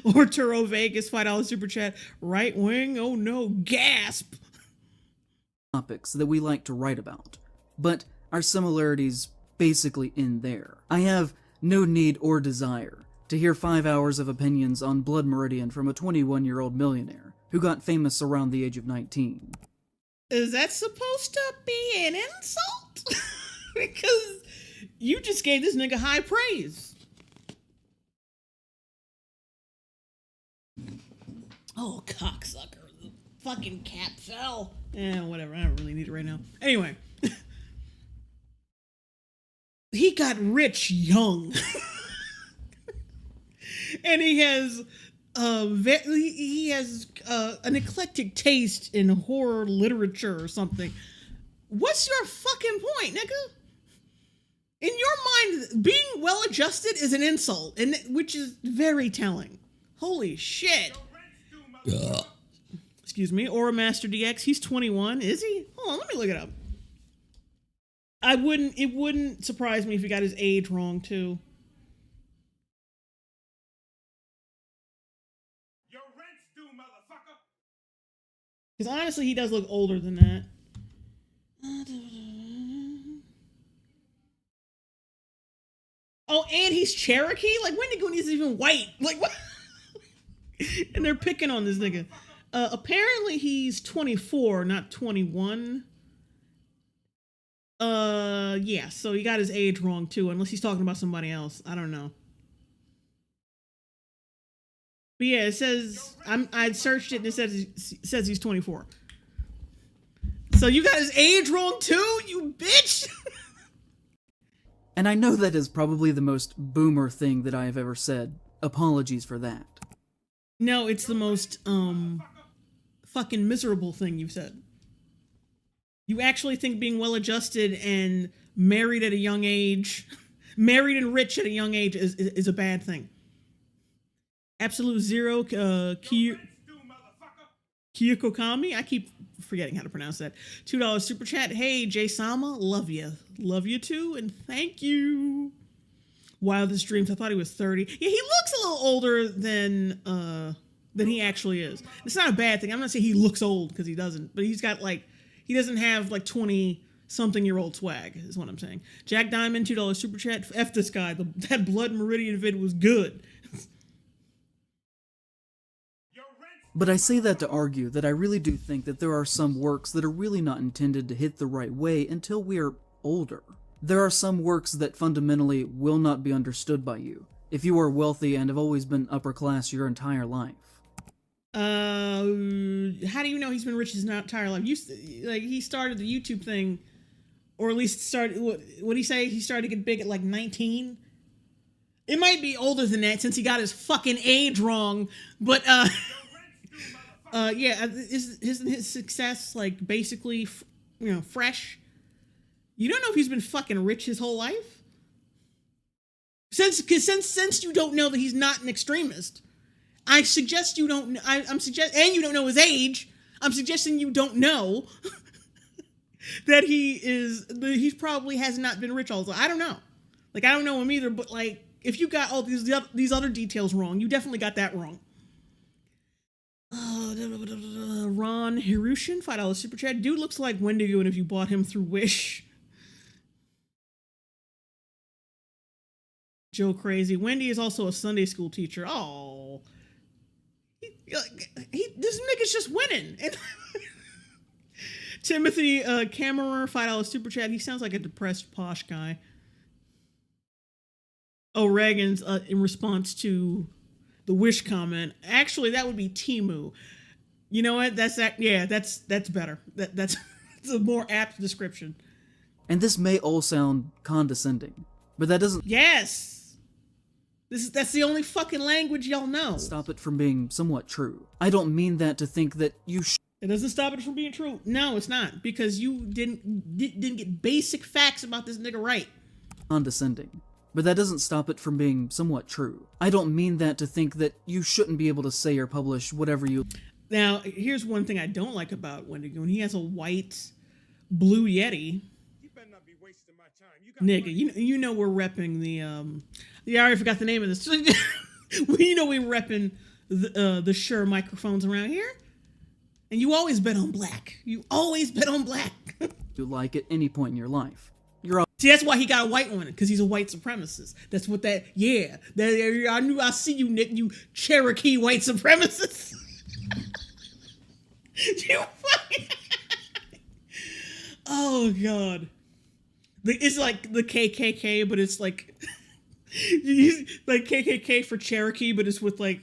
Or Turo Vegas, $5 super chat. Right wing? Oh no, gasp. Topics that we like to write about. But our similarities basically end there. I have no need or desire to hear 5 hours of opinions on Blood Meridian from a 21-year-old millionaire who got famous around the age of 19. Is that supposed to be an insult? Because you just gave this nigga high praise. Oh, cocksucker. The fucking cap fell. Whatever. I don't really need it right now. Anyway. He got rich young. And he has an eclectic taste in horror literature or something. What's your fucking point, nigga? In your mind, being well-adjusted is an insult, which is very telling. Holy shit. Excuse me. Aura Master DX, he's 21. Is he? Hold on, let me look it up. It wouldn't surprise me if he got his age wrong, too. Your rent's due, motherfucker. Because honestly, he does look older than that. Oh, and he's Cherokee? Like, Wendigoon isn't even white. Like, what? And they're picking on this nigga. Apparently, he's 24, not 21. Yeah, so he got his age wrong too, unless he's talking about somebody else. I don't know. But yeah, it says I searched it and it says he's 24. So you got his age wrong too, you bitch. And I know that is probably the most boomer thing that I have ever said. Apologies for that. No, it's the most fucking miserable thing you've said. You actually think being well-adjusted and married at a young age, married and rich at a young age is a bad thing. Absolute Zero, Kiyokokami, I keep forgetting how to pronounce that. $2 super chat. Hey, Jay Sama, love you. Love you too, and thank you. Wildest Dreams, I thought he was 30. Yeah, he looks a little older than he actually is. It's not a bad thing. I'm not saying he looks old, because he doesn't, but he's got like, he doesn't have like 20-something-year-old swag, is what I'm saying. Jack Diamond, $2 super chat. F this guy. That Blood Meridian vid was good. But I say that to argue that I really do think that there are some works that are really not intended to hit the right way until we are older. There are some works that fundamentally will not be understood by you, if you are wealthy and have always been upper class your entire life. How do you know he's been rich his entire life? He started the YouTube thing, or at least started, what did he say? He started to get big at like 19? It might be older than that since he got his fucking age wrong, but, yeah, isn't his success like basically, fresh? You don't know if he's been fucking rich his whole life? Since you don't know that he's not an extremist, I suggest you don't. And you don't know his age. I'm suggesting you don't know that he probably has not been rich all the time. I don't know. Like, I don't know him either. But like, if you got all these other details wrong, you definitely got that wrong. Ron Hirushin, $5 super chat. Dude looks like Wendigo, and if you bought him through Wish. Joe Crazy. Wendy is also a Sunday school teacher. Oh. This nigga's just winning. And Timothy Kammerer, $5 super chat. He sounds like a depressed posh guy. Oh, Reagan's in response to the Wish comment. Actually, that would be Timu. You know what? That's better. That's a more apt description. And this may all sound condescending, but that doesn't... Yes! That's the only fucking language y'all know. Stop it from being somewhat true. I don't mean that to think that you It doesn't stop it from being true. No, it's not. Because you didn't get basic facts about this nigga right. Condescending. But that doesn't stop it from being somewhat true. I don't mean that to think that you shouldn't be able to say or publish whatever you... Now, here's one thing I don't like about Wendigo. He has a white Blue Yeti. You better not be wasting my time. Nigga, you know we're repping the I already forgot the name of this. You know we're repping the Shure microphones around here. And you always bet on black. You always bet on black. you like at any point in your life. See, that's why he got a white one, because he's a white supremacist. That's what that, yeah. I see you, Nick, you Cherokee white supremacist. You fucking... Oh, God. It's like the KKK, but it's like... like KKK for Cherokee, but it's with like...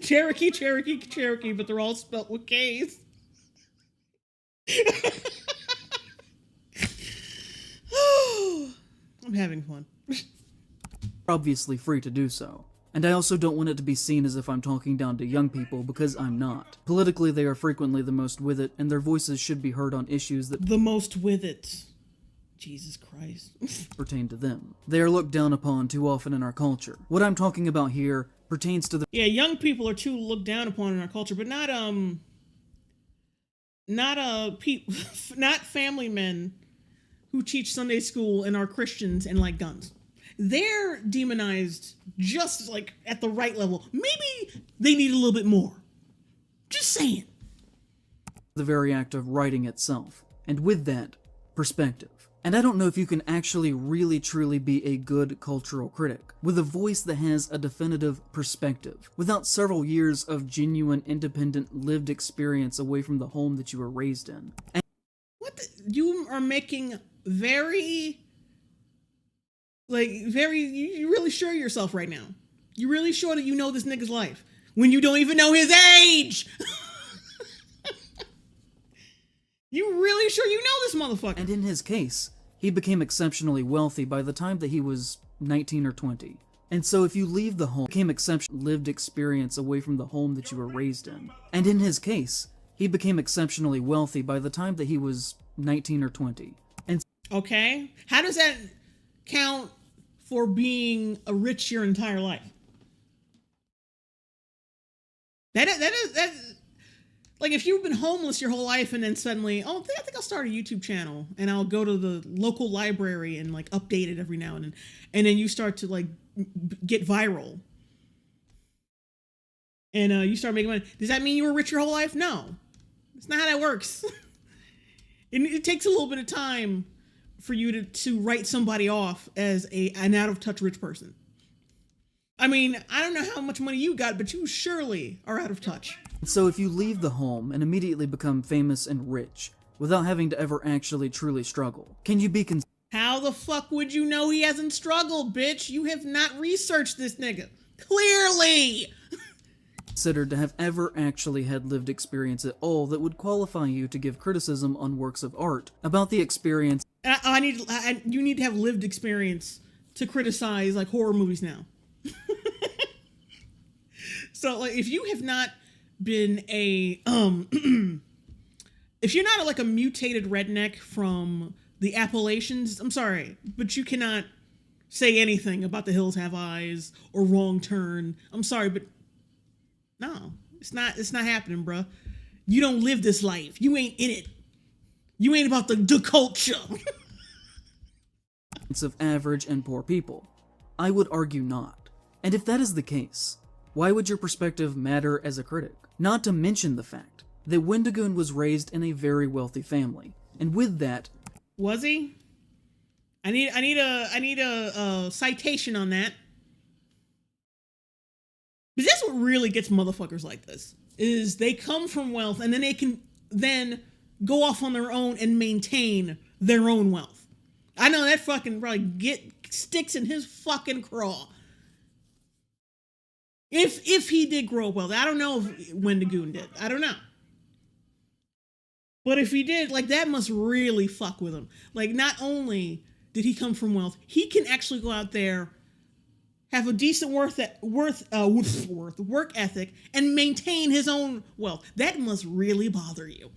Cherokee, but they're all spelt with K's. I'm having fun. Obviously free to do so. And I also don't want it to be seen as if I'm talking down to young people, because I'm not. Politically, they are frequently the most with it, and their voices should be heard on issues that the most with it. Jesus Christ. pertain to them. They are looked down upon too often in our culture. What I'm talking about here pertains to the... Yeah, young people are too looked down upon in our culture, but not family men who teach Sunday school and are Christians and like guns. They're demonized just like at the right level. Maybe they need a little bit more. Just saying. The very act of writing itself. And with that, perspective. And I don't know if you can actually really truly be a good cultural critic with a voice that has a definitive perspective, without several years of genuine, independent, lived experience away from the home that you were raised in. What the... you are making very, you really sure of yourself right now. You really sure that you know this nigga's life when you don't even know his age. You really sure you know this motherfucker. And in his case, he became exceptionally wealthy by the time that he was 19 or 20. And so if you leave the home, became lived experience away from the home that you were raised in. And in his case, he became exceptionally wealthy by the time that he was 19 or 20. And okay, how does that count for being rich your entire life? That like if you've been homeless your whole life and then suddenly, I think I'll start a YouTube channel and I'll go to the local library and like update it every now and then you start to like get viral and you start making money. Does that mean you were rich your whole life? No, it's not how that works. It takes a little bit of time for you to write somebody off as an out of touch rich person. I mean, I don't know how much money you got, but you surely are out of touch. so if you leave the home and immediately become famous and rich without having to ever actually truly struggle, can you be How the fuck would you know he hasn't struggled, bitch? You have not researched this nigga. Clearly! considered to have ever actually had lived experience at all that would qualify you to give criticism on works of art about the experience? You need to have lived experience to criticize like horror movies now. So like if you have not been if you're not like a mutated redneck from the Appalachians, I'm sorry, but you cannot say anything about The Hills Have Eyes or Wrong Turn. I'm sorry, but no, it's not happening, bruh. You don't live this life. You ain't in it. You ain't about the culture. Of average and poor people? I would argue not. And if that is the case, why would your perspective matter as a critic? Not to mention the fact that Wendigoon was raised in a very wealthy family, and with that, was he? I need a citation on that. But that's what really gets motherfuckers like this, is they come from wealth and then they can then go off on their own and maintain their own wealth. I know that fucking probably sticks in his fucking craw. If he did grow up wealthy. I don't know if Wendigoon did. I don't know. But if he did, like, that must really fuck with him. Like, not only did he come from wealth, he can actually go out there, have a decent work ethic, and maintain his own wealth. That must really bother you.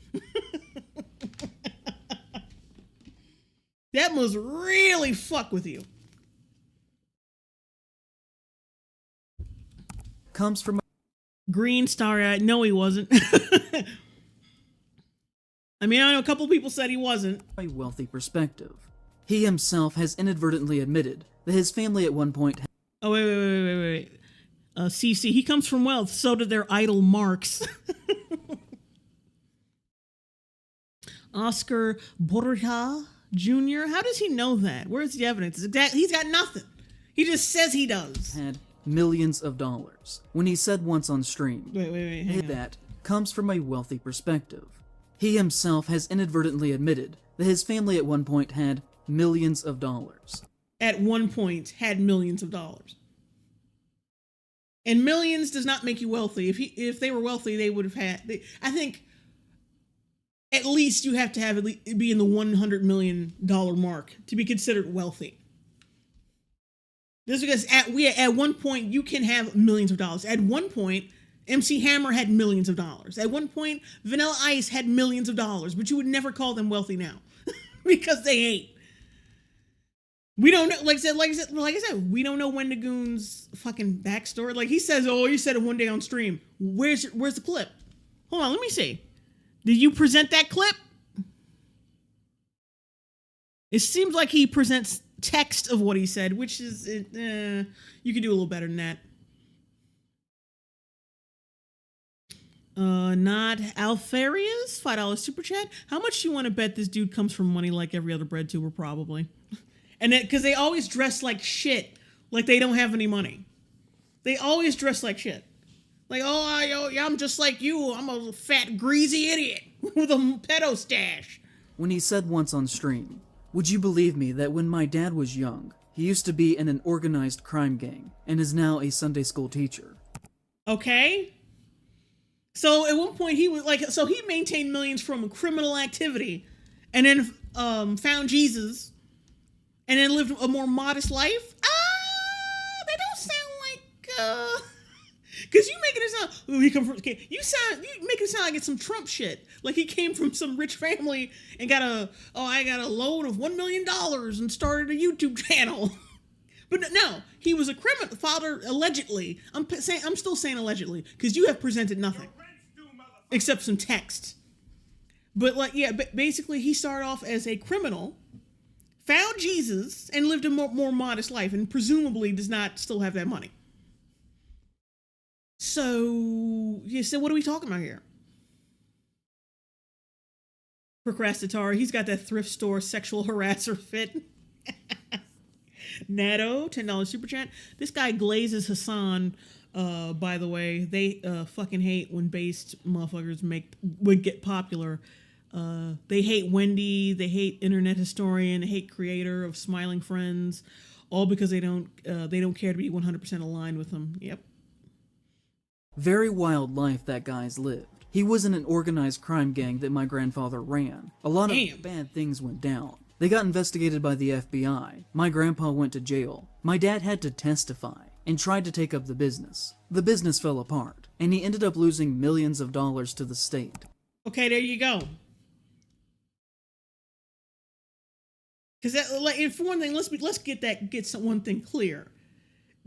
That must really fuck with you. comes from Green Star. No, he wasn't. I mean, I know a couple people said he wasn't. A wealthy perspective. He himself has inadvertently admitted that his family at one point... Oh, wait. CC, he comes from wealth. So did their idol Marx. Oscar Borja Jr. How does he know that? Where's the evidence? He's got nothing. He just says he does. Had millions of dollars. When he said once on stream... Wait. Hang on. That comes from a wealthy perspective. He himself has inadvertently admitted that his family at one point had millions of dollars. At one point had millions of dollars. And millions does not make you wealthy. If they were wealthy, they would have had... I think at least you have to be in the $100 million mark to be considered wealthy. This is because at one point you can have millions of dollars. At one point, MC Hammer had millions of dollars. At one point, Vanilla Ice had millions of dollars, but you would never call them wealthy now because they ain't. We don't know, like I said, we don't know Wendigoon's fucking backstory. Like he says, oh, you said it one day on stream. Where's the clip? Hold on, let me see. Did you present that clip? It seems like he presents text of what he said, which is, you could do a little better than that. Not Alfarius, $5 super chat. How much do you want to bet this dude comes from money like every other Breadtuber? Probably. And because they always dress like shit, like they don't have any money. They always dress like shit. Like, I'm just like you. I'm a fat, greasy idiot with a pedo stash. when he said once on stream, "Would you believe me that when my dad was young, he used to be in an organized crime gang and is now a Sunday school teacher?" Okay. So at one point he was like, so he maintained millions from criminal activity, and then found Jesus, and then lived a more modest life. They don't sound like because you making it sound. Ooh, he come from. You make it sound like it's some Trump shit. Like he came from some rich family and I got a loan of $1 million and started a YouTube channel. But no, he was a criminal father allegedly. I'm still saying allegedly because you have presented nothing except some text. But like, yeah, basically he started off as a criminal, found Jesus, and lived a more modest life, and presumably does not still have that money. So, yeah, so what are we talking about here? Procrastinator, he's got that thrift store sexual harasser fit. Nato, $10 super chat. This guy Glazes Hassan, by the way, they fucking hate when based motherfuckers would get popular. They hate Wendy, they hate internet historian, they hate creator of Smiling Friends, all because they don't care to be 100% aligned with them. Yep. Very wild life that guy's lived. He was in an organized crime gang that my grandfather ran. A lot of bad things went down. They got investigated by the FBI. My grandpa went to jail. My dad had to testify and tried to take up the business. The business fell apart, and he ended up losing millions of dollars to the state. Okay, there you go. Because that, like, for one thing, let's get one thing clear.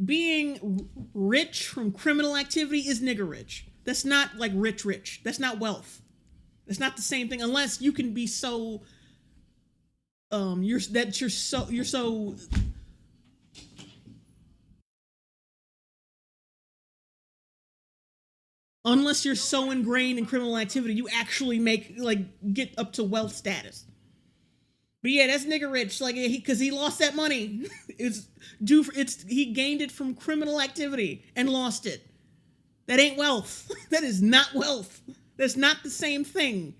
Being rich from criminal activity is nigger rich. That's not like rich. That's not wealth. That's not the same thing unless you can be so you're so unless you're so ingrained in criminal activity you actually get up to wealth status. But yeah, that's nigger rich, like because he lost that money. He gained it from criminal activity and lost it. That ain't wealth. That is not wealth. That's not the same thing.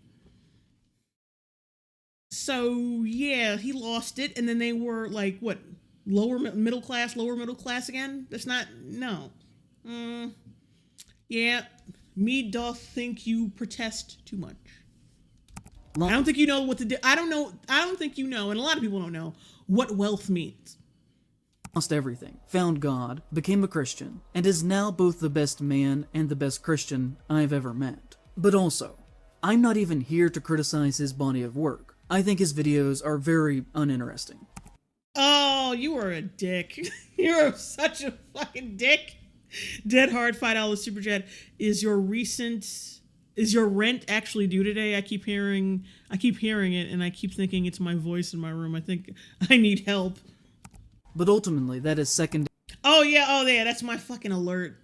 So yeah, he lost it, and then they were like what, lower middle class again. That's not no. Yeah, me doth think you protest too much. I don't think you know what to do. I don't think you know, and a lot of people don't know what wealth means. Lost everything, found God, became a Christian, and is now both the best man and the best Christian I've ever met. But also, I'm not even here to criticize his body of work. I think his videos are very uninteresting. Oh, you are a dick. You're such a fucking dick. Dead Hard $5 super chat. Is your rent actually due today? I keep hearing it, and I keep thinking it's my voice in my room. I think I need help. But ultimately, that is secondary. Oh yeah, that's my fucking alert.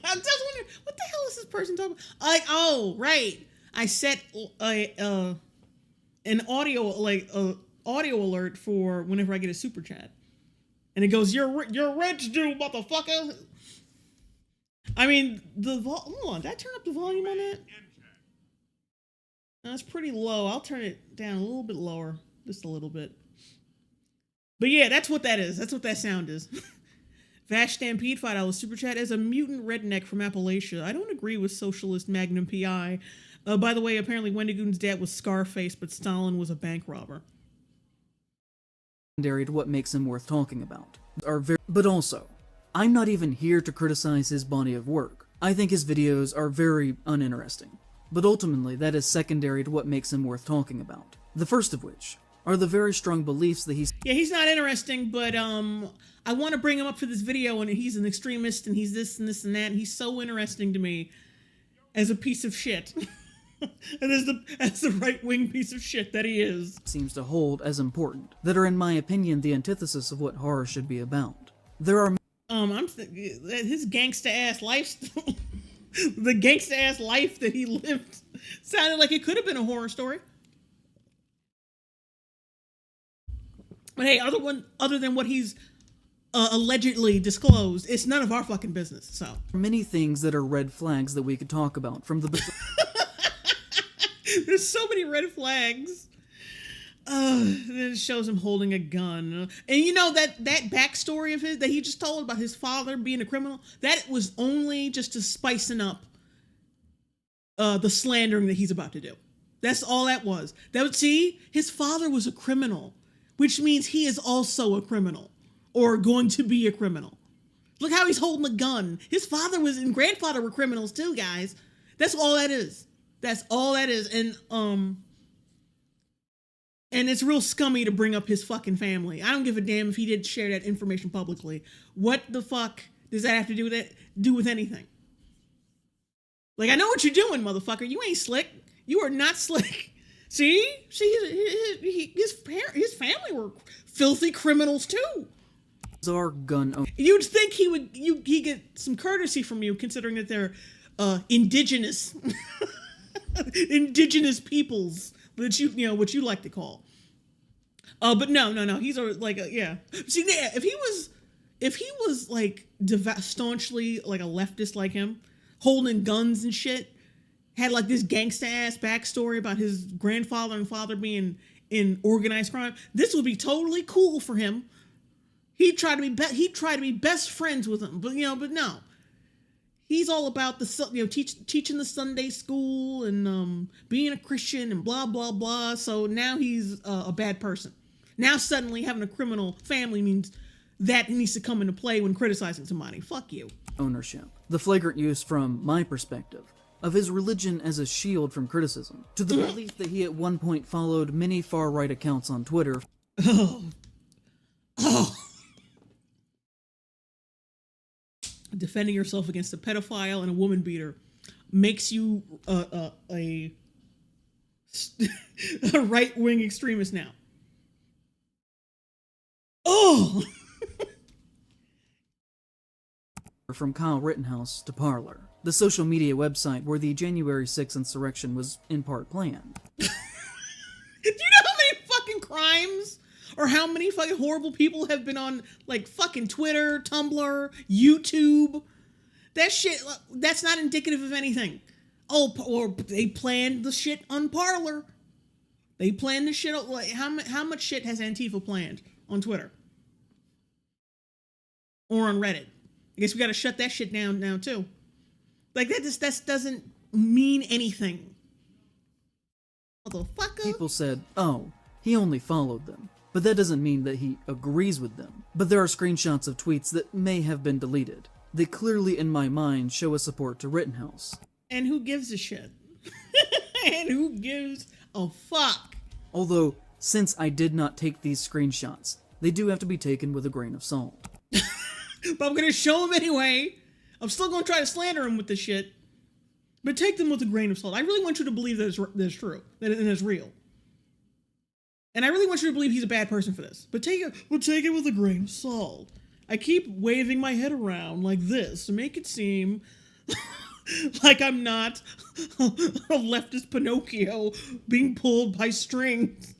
I'm just wondering, what the hell is this person talking about? Right. I set an audio alert for whenever I get a super chat, and it goes, "Your rent's due, motherfucker." I mean, hold on, did I turn up the volume on that? That's pretty low. I'll turn it down a little bit lower, just a little bit. But yeah, that's what that is. That's what that sound is. Vash Stampede $5 super chat. As a mutant redneck from Appalachia, I don't agree with socialist Magnum PI. By the way, apparently Wendigoon's dad was Scarface, but Stalin was a bank robber. Secondary to what makes him worth talking about. But also, I'm not even here to criticize his body of work. I think his videos are very uninteresting. But ultimately, that is secondary to what makes him worth talking about. The first of which are the very strong beliefs that he's... Yeah, he's not interesting, but I want to bring him up for this video, and he's an extremist, and he's this and this and that, and he's so interesting to me as a piece of shit. And as the right-wing piece of shit that he is. Seems to hold as important, that are in my opinion the antithesis of what horror should be about. There are... his gangsta-ass lifestyle... the gangsta-ass life that he lived sounded like it could have been a horror story. But hey, other than what he's allegedly disclosed, it's none of our fucking business. So many things that are red flags that we could talk about from the... There's so many red flags. Then it shows him holding a gun. And you know that backstory of his that he just told about his father being a criminal, that was only just to spicing up the slandering that he's about to do. That's all that was. See, his father was a criminal, which means he is also a criminal or going to be a criminal. Look how he's holding a gun. His father and grandfather were criminals too, guys. That's all that is. That's all that is. And it's real scummy to bring up his fucking family. I don't give a damn if he did share that information publicly. What the fuck does that have to do with anything? Like, I know what you're doing, motherfucker. You ain't slick. You are not slick. See, his family were filthy criminals too. Our gun. You'd think he get some courtesy from you, considering that they're indigenous peoples that what you like to call. But no. He's yeah. See, yeah, if he was like staunchly like a leftist like him, holding guns and shit, had like this gangsta ass backstory about his grandfather and father being in organized crime, this would be totally cool for him. He'd try to be best friends with him, but no. He's all about teaching the Sunday school and being a Christian and blah blah blah. So now he's a bad person. Now suddenly having a criminal family means that needs to come into play when criticizing somebody. Fuck you. Ownership. The flagrant use, from my perspective, of his religion as a shield from criticism, to the belief that he at one point followed many far-right accounts on Twitter. Oh. Defending yourself against a pedophile and a woman beater makes you a right-wing extremist now. Oh! From Kyle Rittenhouse to Parler, the social media website where the January 6th insurrection was in part planned. Do you know how many fucking crimes or how many fucking horrible people have been on like fucking Twitter, Tumblr, YouTube? That shit, that's not indicative of anything. Oh, or they planned the shit on Parler. They planned the shit. Like, how much shit has Antifa planned on Twitter or on Reddit? I guess we got to shut that shit down now too. Like that doesn't mean anything. Motherfucker. People said, "Oh, he only followed them," but that doesn't mean that he agrees with them. But there are screenshots of tweets that may have been deleted. They clearly, in my mind, show a support to Rittenhouse. And who gives a shit? And who gives a fuck? Although, since I did not take these screenshots, they do have to be taken with a grain of salt. But I'm gonna show him anyway. I'm still gonna try to slander him with this shit. But take them with a grain of salt. I really want you to believe that it's true. That it's real. And I really want you to believe he's a bad person for this. But take it with a grain of salt. I keep waving my head around like this to make it seem like I'm not a leftist Pinocchio being pulled by strings.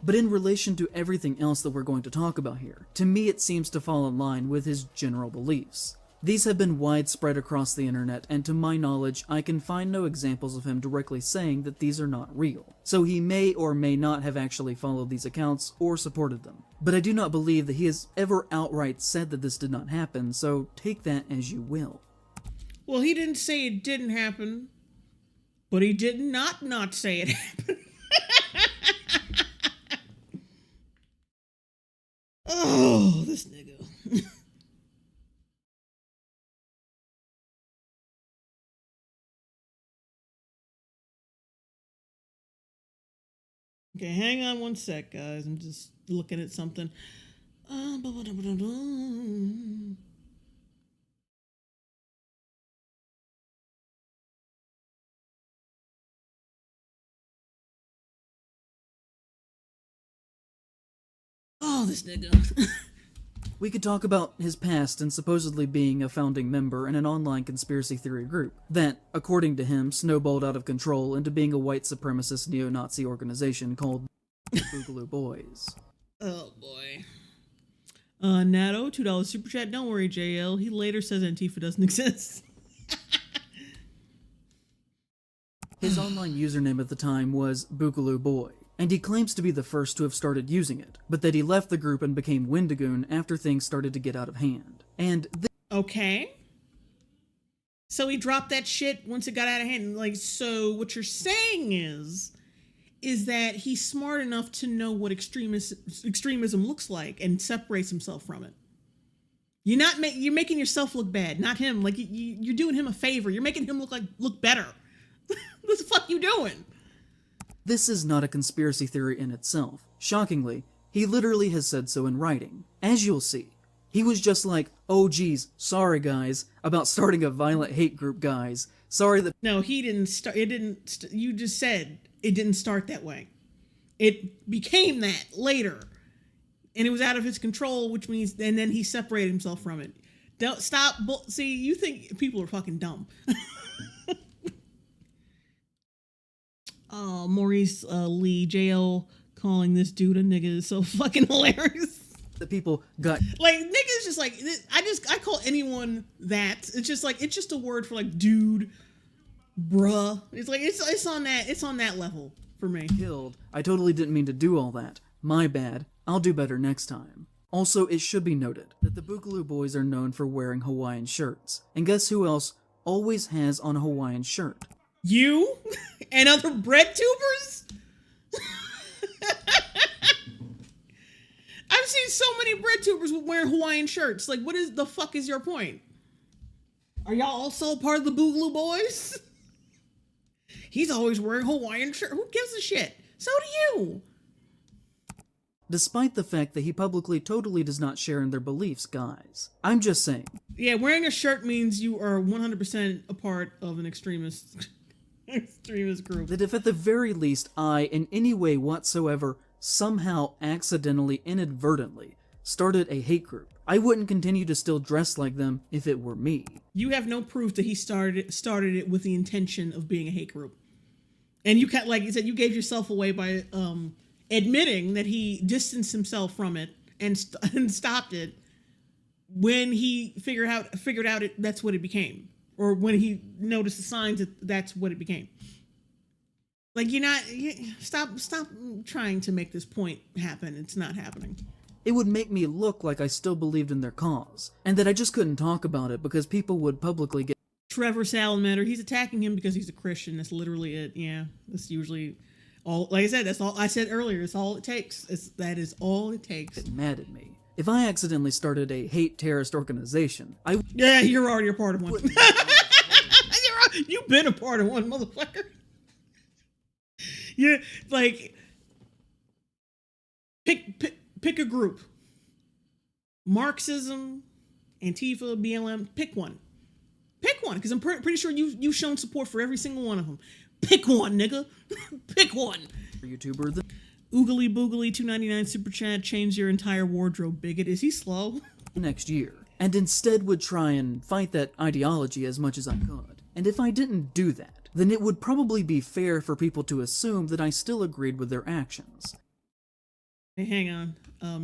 But in relation to everything else that we're going to talk about here, to me it seems to fall in line with his general beliefs. These have been widespread across the internet, and to my knowledge, I can find no examples of him directly saying that these are not real. So he may or may not have actually followed these accounts or supported them. But I do not believe that he has ever outright said that this did not happen, so take that as you will. Well, he didn't say it didn't happen, but he did not say it happened. Oh, this nigga. Okay, hang on one sec, guys. I'm just looking at something. Oh, this nigga. We could talk about his past and supposedly being a founding member in an online conspiracy theory group that, according to him, snowballed out of control into being a white supremacist neo-Nazi organization called Boogaloo Boys. Oh boy. Nato, $2 super chat. Don't worry, JL. He later says Antifa doesn't exist. His online username at the time was boogaloo boy, and he claims to be the first to have started using it, but that he left the group and became Wendigoon after things started to get out of hand. And Okay. So he dropped that shit once it got out of hand. Like, so what you're saying is that he's smart enough to know what extremism looks like and separates himself from it. You're making yourself look bad, not him. Like you're doing him a favor. You're making him look better. What the fuck you doing? This is not a conspiracy theory in itself. Shockingly, he literally has said so in writing. As you'll see, he was just like, oh geez, sorry guys, about starting a violent hate group, guys. Sorry that— No, he didn't start. It didn't. You just said it didn't start that way. It became that later, and it was out of his control, which means, and then he separated himself from it. Don't stop. See, you think people are fucking dumb. Oh, Maurice Lee, JL calling this dude a nigga is so fucking hilarious. the people got— Like, nigga is just like, I call anyone that. It's just like, it's just a word for like dude, bruh. It's like, it's on that level for me. killed. I totally didn't mean to do all that. My bad. I'll do better next time. Also, it should be noted that the Boogaloo Boys are known for wearing Hawaiian shirts. And guess who else always has on a Hawaiian shirt? You and other Breadtubers? I've seen so many Breadtubers wearing Hawaiian shirts. Like, what is the fuck is your point? Are y'all also part of the Boogaloo Boys? He's always wearing Hawaiian shirt. Who gives a shit? So do you. Despite the fact that he publicly totally does not share in their beliefs, guys. I'm just saying. Yeah, wearing a shirt means you are 100% a part of an extremist group. That if at the very least I, in any way whatsoever, somehow accidentally, inadvertently, started a hate group, I wouldn't continue to still dress like them if it were me. You have no proof that he started it with the intention of being a hate group. And you can't, like you said, you gave yourself away by admitting that he distanced himself from it and stopped it when he figured out that's what it became, or when he noticed the signs that that's what it became. Like, stop trying to make this point happen. It's not happening. It would make me look like I still believed in their cause, and that I just couldn't talk about it because people would publicly get— Trevor Salamander, he's attacking him because he's a Christian. That's literally it. Yeah, that's usually all. Like I said, that's all I said earlier. It's all it takes. That is all it takes. mad at me. If I accidentally started a hate terrorist organization, Yeah, you're already a part of one. You've been a part of one, motherfucker. Yeah, like pick a group. Marxism, Antifa, BLM. Pick one. Pick one, because I'm pretty sure you've shown support for every single one of them. Pick one, nigga. Pick one. YouTuber the Oogly Boogly 299 super chat, change your entire wardrobe, bigot. Is he slow? next year, and instead would try and fight that ideology as much as I could. And if I didn't do that, then it would probably be fair for people to assume that I still agreed with their actions. Hey, hang on.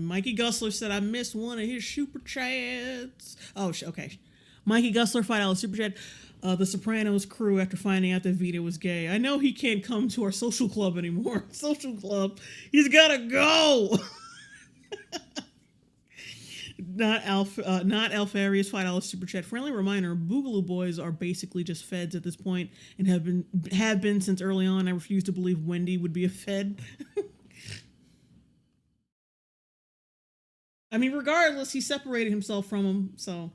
Mikey Gusler said I missed one of his super chats. Oh, okay. Mikey Gusler, $5 super chat. The Sopranos crew after finding out that Vito was gay. I know he can't come to our social club anymore. Social club. He's gotta go. Not Alfarius, $5 super chat. Friendly reminder: Boogaloo Boys are basically just feds at this point, and have been since early on. I refuse to believe Wendy would be a fed. I mean, regardless, he separated himself from them, so.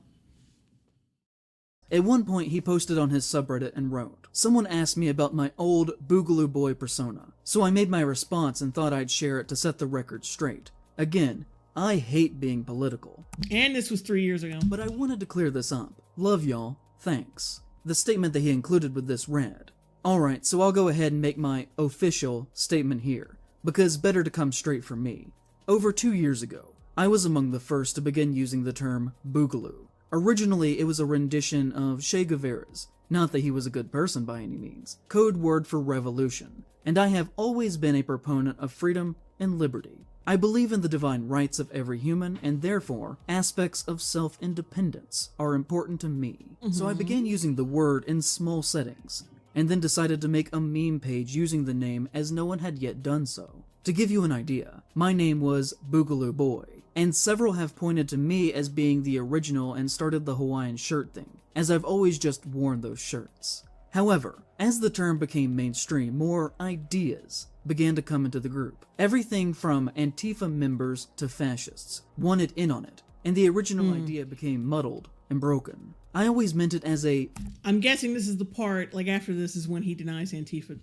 At one point, he posted on his subreddit and wrote, "Someone asked me about my old Boogaloo Boy persona, so I made my response and thought I'd share it to set the record straight. Again, I hate being political. And this was 3 years ago. But I wanted to clear this up. Love y'all. Thanks." The statement that he included with this read, "Alright, so I'll go ahead and make my official statement here, because better to come straight from me. Over 2 years ago, I was among the first to begin using the term Boogaloo. Originally, it was a rendition of Che Guevara's, not that he was a good person by any means, code word for revolution, and I have always been a proponent of freedom and liberty. I believe in the divine rights of every human, and therefore, aspects of self-independence are important to me. So I began using the word in small settings, and then decided to make a meme page using the name as no one had yet done so. To give you an idea, my name was Boogaloo Boy, and several have pointed to me as being the original and started the Hawaiian shirt thing, as I've always just worn those shirts. However, as the term became mainstream, more ideas began to come into the group. Everything from Antifa members to fascists wanted in on it, and the original idea became muddled and broken. I always meant it as a... I'm guessing this is the part, like after this is when he denies Antifa's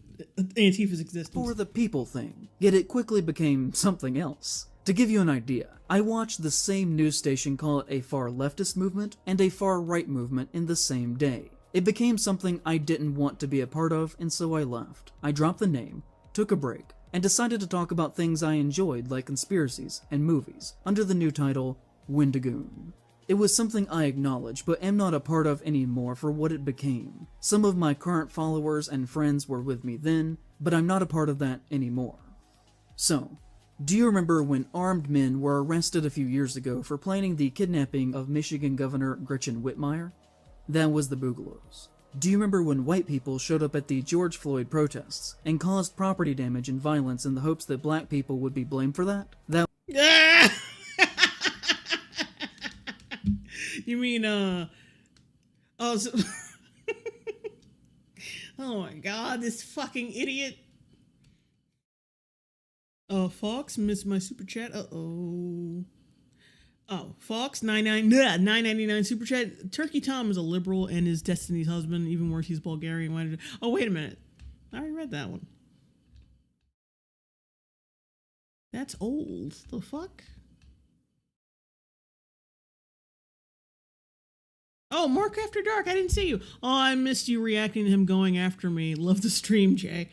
existence. For the people thing, yet it quickly became something else. To give you an idea, I watched the same news station call it a far leftist movement and a far right movement in the same day. It became something I didn't want to be a part of, and so I left. I dropped the name, took a break, and decided to talk about things I enjoyed like conspiracies and movies, under the new title, Wendigoon. It was something I acknowledge, but am not a part of anymore for what it became. Some of my current followers and friends were with me then, but I'm not a part of that anymore. So, do you remember when armed men were arrested a few years ago for planning the kidnapping of Michigan Governor Gretchen Whitmire? That was the Boogaloos. Do you remember when white people showed up at the George Floyd protests and caused property damage and violence in the hopes that black people would be blamed for that? You mean, oh, so oh my god, this fucking idiot. Fox missed my super chat. Uh-oh. Oh, Fox, $9.99 super chat. Turkey Tom is a liberal and is Destiny's husband. Even worse, he's Bulgarian. Oh, wait a minute. I already read that one. That's old. The fuck? Oh, Mark After Dark. I didn't see you. Oh, I missed you reacting to him going after me. Love the stream, Jay.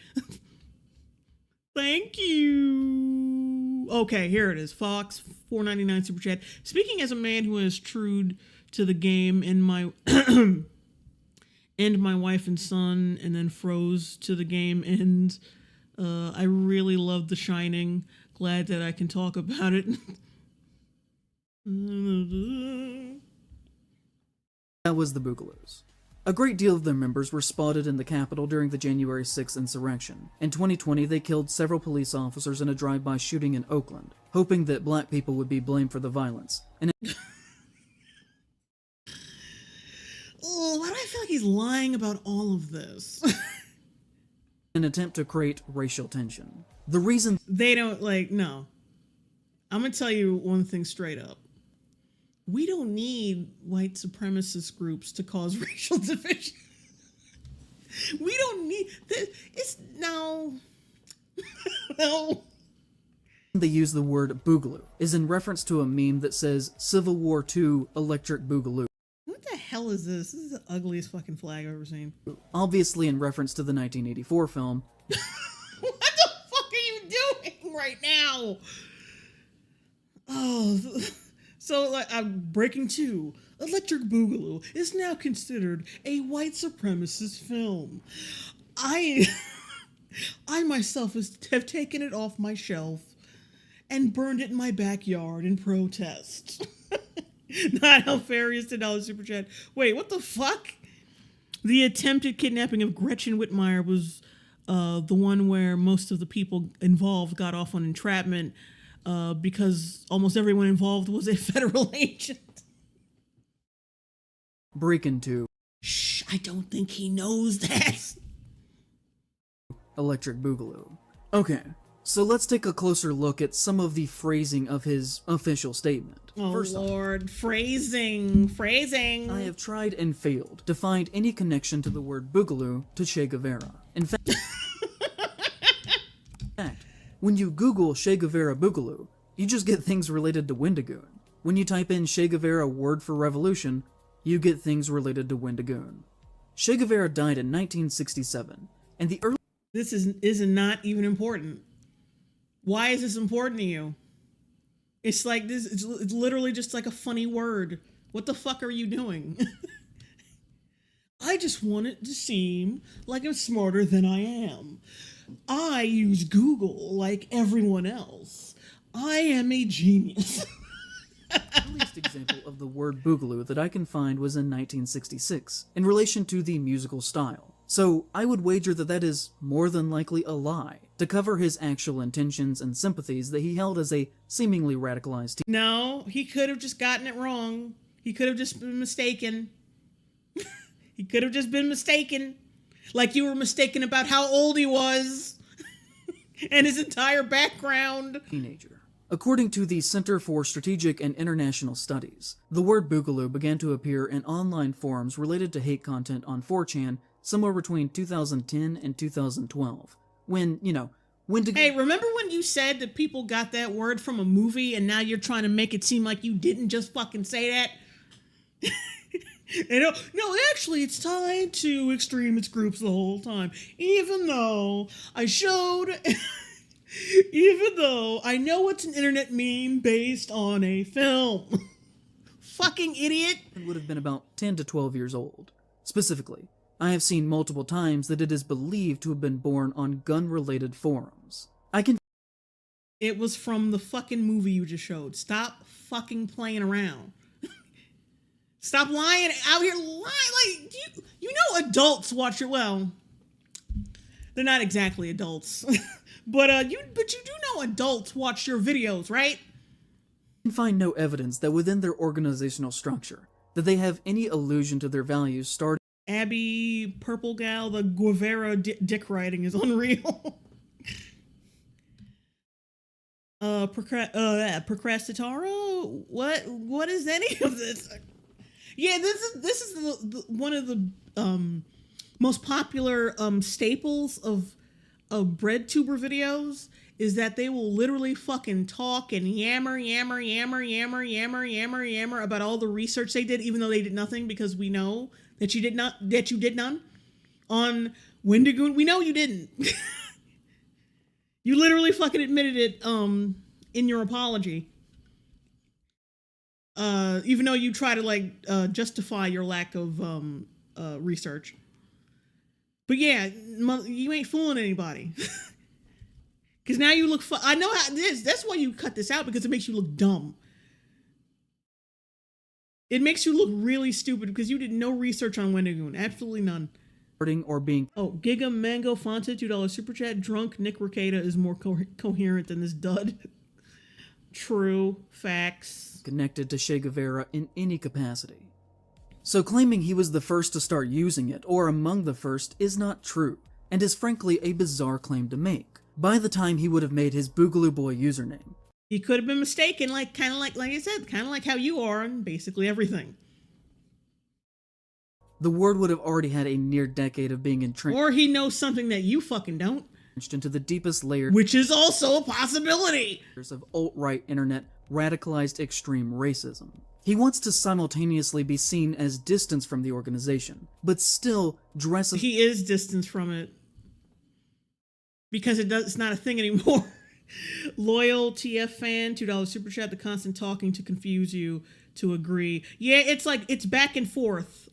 Thank you. Okay, here it is. Fox, $4.99 super chat. Speaking as a man who has trued to the game and my and my wife and son, and then froze to the game, and I really love The Shining. Glad that I can talk about it. That was the Boogaloos. A great deal of their members were spotted in the Capitol during the January 6th insurrection. In 2020, they killed several police officers in a drive-by shooting in Oakland, hoping that black people would be blamed for the violence. Oh, why do I feel like he's lying about all of this? An attempt to create racial tension. The reason they don't, no. I'm gonna tell you one thing straight up. We don't need white supremacist groups to cause racial division. We don't need this. It's no. No. They use the word boogaloo is in reference to a meme that says Civil War II Electric Boogaloo. What the hell is this? This is the ugliest fucking flag I've ever seen. Obviously in reference to the 1984 film. What the fuck are you doing right now? Oh, so breaking 2. Electric Boogaloo is now considered a white supremacist film. I myself have taken it off my shelf and burned it in my backyard in protest. Not Alfarius $10 super chat. Wait, what the fuck? The attempted kidnapping of Gretchen Whitmire was the one where most of the people involved got off on entrapment because almost everyone involved was a federal agent. Breaking 2. Shh, I don't think he knows that. Electric Boogaloo. Okay, so let's take a closer look at some of the phrasing of his official statement. Oh, First Lord, phrasing. I have tried and failed to find any connection to the word boogaloo to Che Guevara. In fact, when you Google Che Guevara Boogaloo, you just get things related to Wendigoon. When you type in Che Guevara word for revolution, you get things related to Wendigoon. Che Guevara died in 1967, and the early... This is not even important. Why is this important to you? It's like this. It's literally just like a funny word. What the fuck are you doing? I just want it to seem like I'm smarter than I am. I use Google like everyone else. I am a genius. The earliest example of the word boogaloo that I can find was in 1966, in relation to the musical style. So I would wager that that is more than likely a lie, to cover his actual intentions and sympathies that he held as a seemingly radicalized teen. No, he could have just gotten it wrong. He could have just been mistaken. He could have just been mistaken. Like you were mistaken about how old he was and his entire background. Teenager. According to the Center for Strategic and International Studies, the word boogaloo began to appear in online forums related to hate content on 4chan somewhere between 2010 and 2012. When, Wendigo... Hey, remember when you said that people got that word from a movie and now you're trying to make it seem like you didn't just fucking say that? No, actually, it's tied to extremist groups the whole time. Even though I know it's an internet meme based on a film. Fucking idiot. It would have been about 10 to 12 years old. Specifically, I have seen multiple times that it is believed to have been born on gun-related forums. It was from the fucking movie you just showed. Stop fucking playing around. Stop lying out here. Like, you know adults watch your... Well, they're not exactly adults. But you do know adults watch your videos, right? I can find no evidence that within their organizational structure, that they have any allusion to their values starting... Abby Purple Gal, the Guevara dick writing is unreal. Procrastinataro? What is any of this? Yeah, this is the one of the most popular staples of Breadtuber videos, is that they will literally fucking talk and yammer about all the research they did, even though they did nothing, because we know that you did none on Wendigoon. We know you didn't. You literally fucking admitted it in your apology. Even though you try to justify your lack of research. But yeah, you ain't fooling anybody. Because now you look... I know how this... That's why you cut this out, because it makes you look dumb. It makes you look really stupid, because you did no research on Wendigoon. Absolutely none. or being... Oh, Giga Mango Fonta, $2 super chat. Drunk Nick Ricada is more coherent than this dud. True. Facts. connected to Che Guevara in any capacity. So claiming he was the first to start using it, or among the first, is not true, and is frankly a bizarre claim to make, by the time he would have made his Boogaloo Boy username. He could have been mistaken, like I said, kind of like how you are on basically everything. The word would have already had a near decade of being entrenched. Or he knows something that you fucking don't. Into the deepest layers, which is also a possibility, of alt-right internet radicalized extreme racism. He wants to simultaneously be seen as distant from the organization, but still dresses... He is distant from it. Because it's not a thing anymore. Loyal TF fan, $2 super chat, the constant talking to confuse you, to agree. Yeah, it's like, it's back and forth.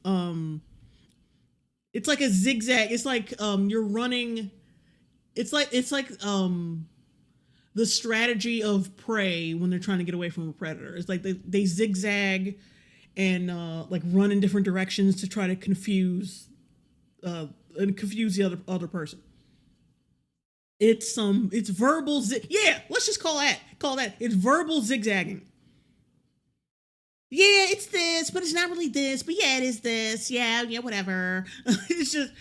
It's like a zigzag. It's like you're running... It's like the strategy of prey when they're trying to get away from a predator. It's like they zigzag and like run in different directions to try to confuse the other person. It's verbal let's just call that it's verbal zigzagging. Yeah, it's this, but it's not really this, but yeah, it is this. Yeah, whatever. It's just,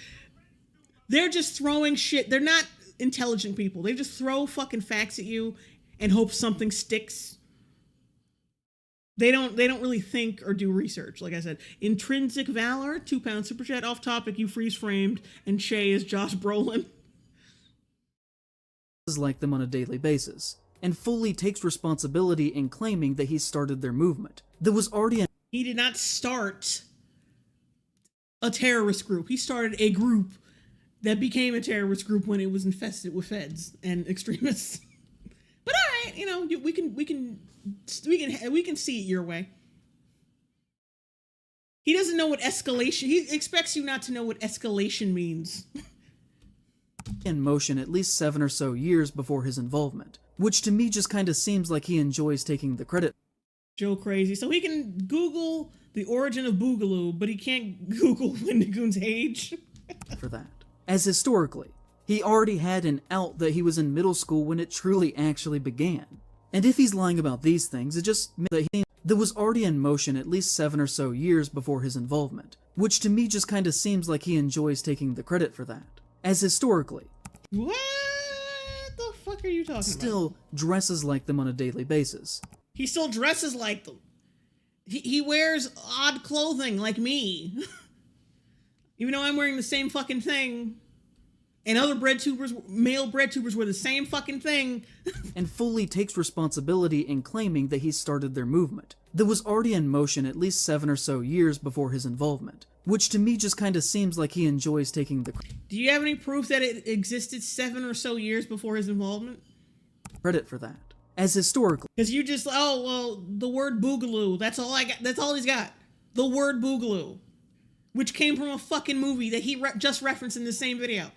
they're just throwing shit. They're not intelligent people. They just throw fucking facts at you and hope something sticks. They don't really think or do research. Like I said, intrinsic valor, £2 super chat, off topic, you freeze framed, and Shay is Josh Brolin. Like them on a daily basis, and fully takes responsibility in claiming that he started their movement. That was already He did not start a terrorist group. He started a group that became a terrorist group when it was infested with feds and extremists. But all right, we can see it your way. He doesn't know what escalation. He expects you not to know what escalation means. in motion at least 7 or so years before his involvement, which to me just kinda seems like he enjoys taking the credit. Joe crazy. So he can Google the origin of Boogaloo, but he can't Google Wendigoon's age. for that. As historically, he already had an out that he was in middle school when it truly actually began. And if he's lying about these things, it just means that was already in motion at least 7 or so years before his involvement, which to me just kinda seems like he enjoys taking the credit for that. As historically, What the fuck are you talking about? Still dresses like them on a daily basis. He still dresses like them. He wears odd clothing like me. Even though I'm wearing the same fucking thing. And other male breadtubers wear the same fucking thing. And fully takes responsibility in claiming that he started their movement, that was already in motion at least 7 or so years before his involvement, which to me just kinda seems like he enjoys taking the Do you have any proof that it existed 7 or so years before his involvement? credit for that. As historically, Because you just, oh, well, the word boogaloo, that's all I got. That's all he's got. The word boogaloo. Which came from a fucking movie that he just referenced in the same video.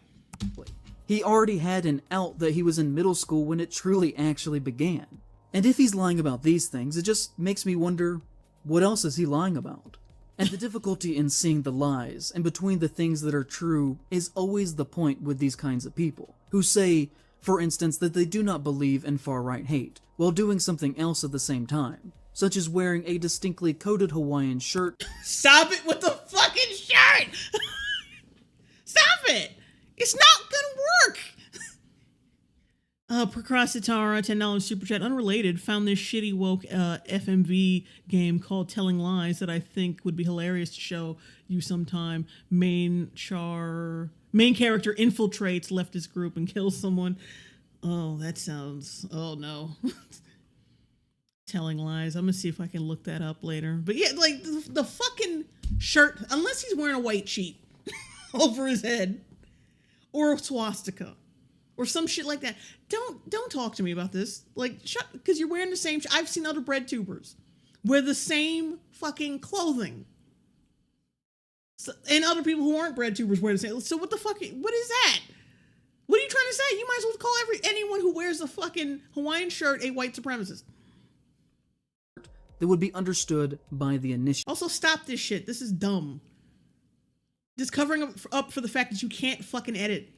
he already had an out that he was in middle school when it truly actually began. And if he's lying about these things, it just makes me wonder, what else is he lying about? And the difficulty in seeing the lies and between the things that are true is always the point with these kinds of people, who say, for instance, that they do not believe in far-right hate, while doing something else at the same time, such as wearing a distinctly coded Hawaiian shirt. Stop it with the fucking shirt! Stop it! It's not gonna work! Procrastitara, $10 super chat, unrelated, found this shitty woke FMV game called Telling Lies that I think would be hilarious to show you sometime. Main character infiltrates leftist group and kills someone. Oh, that sounds, oh no. Telling Lies. I'm gonna see if I can look that up later. But yeah, like the fucking shirt, unless he's wearing a white sheet over his head or a swastika or some shit like that. Don't talk to me about this. Like, shut, because you're wearing the same. I've seen other breadtubers wear the same fucking clothing. So, and other people who aren't breadtubers wear the same. So what the fuck? What is that? What are you trying to say? You might as well call anyone who wears a fucking Hawaiian shirt a white supremacist. That would be understood by the initiative. Also, stop this shit. This is dumb. Just covering up for the fact that you can't fucking edit.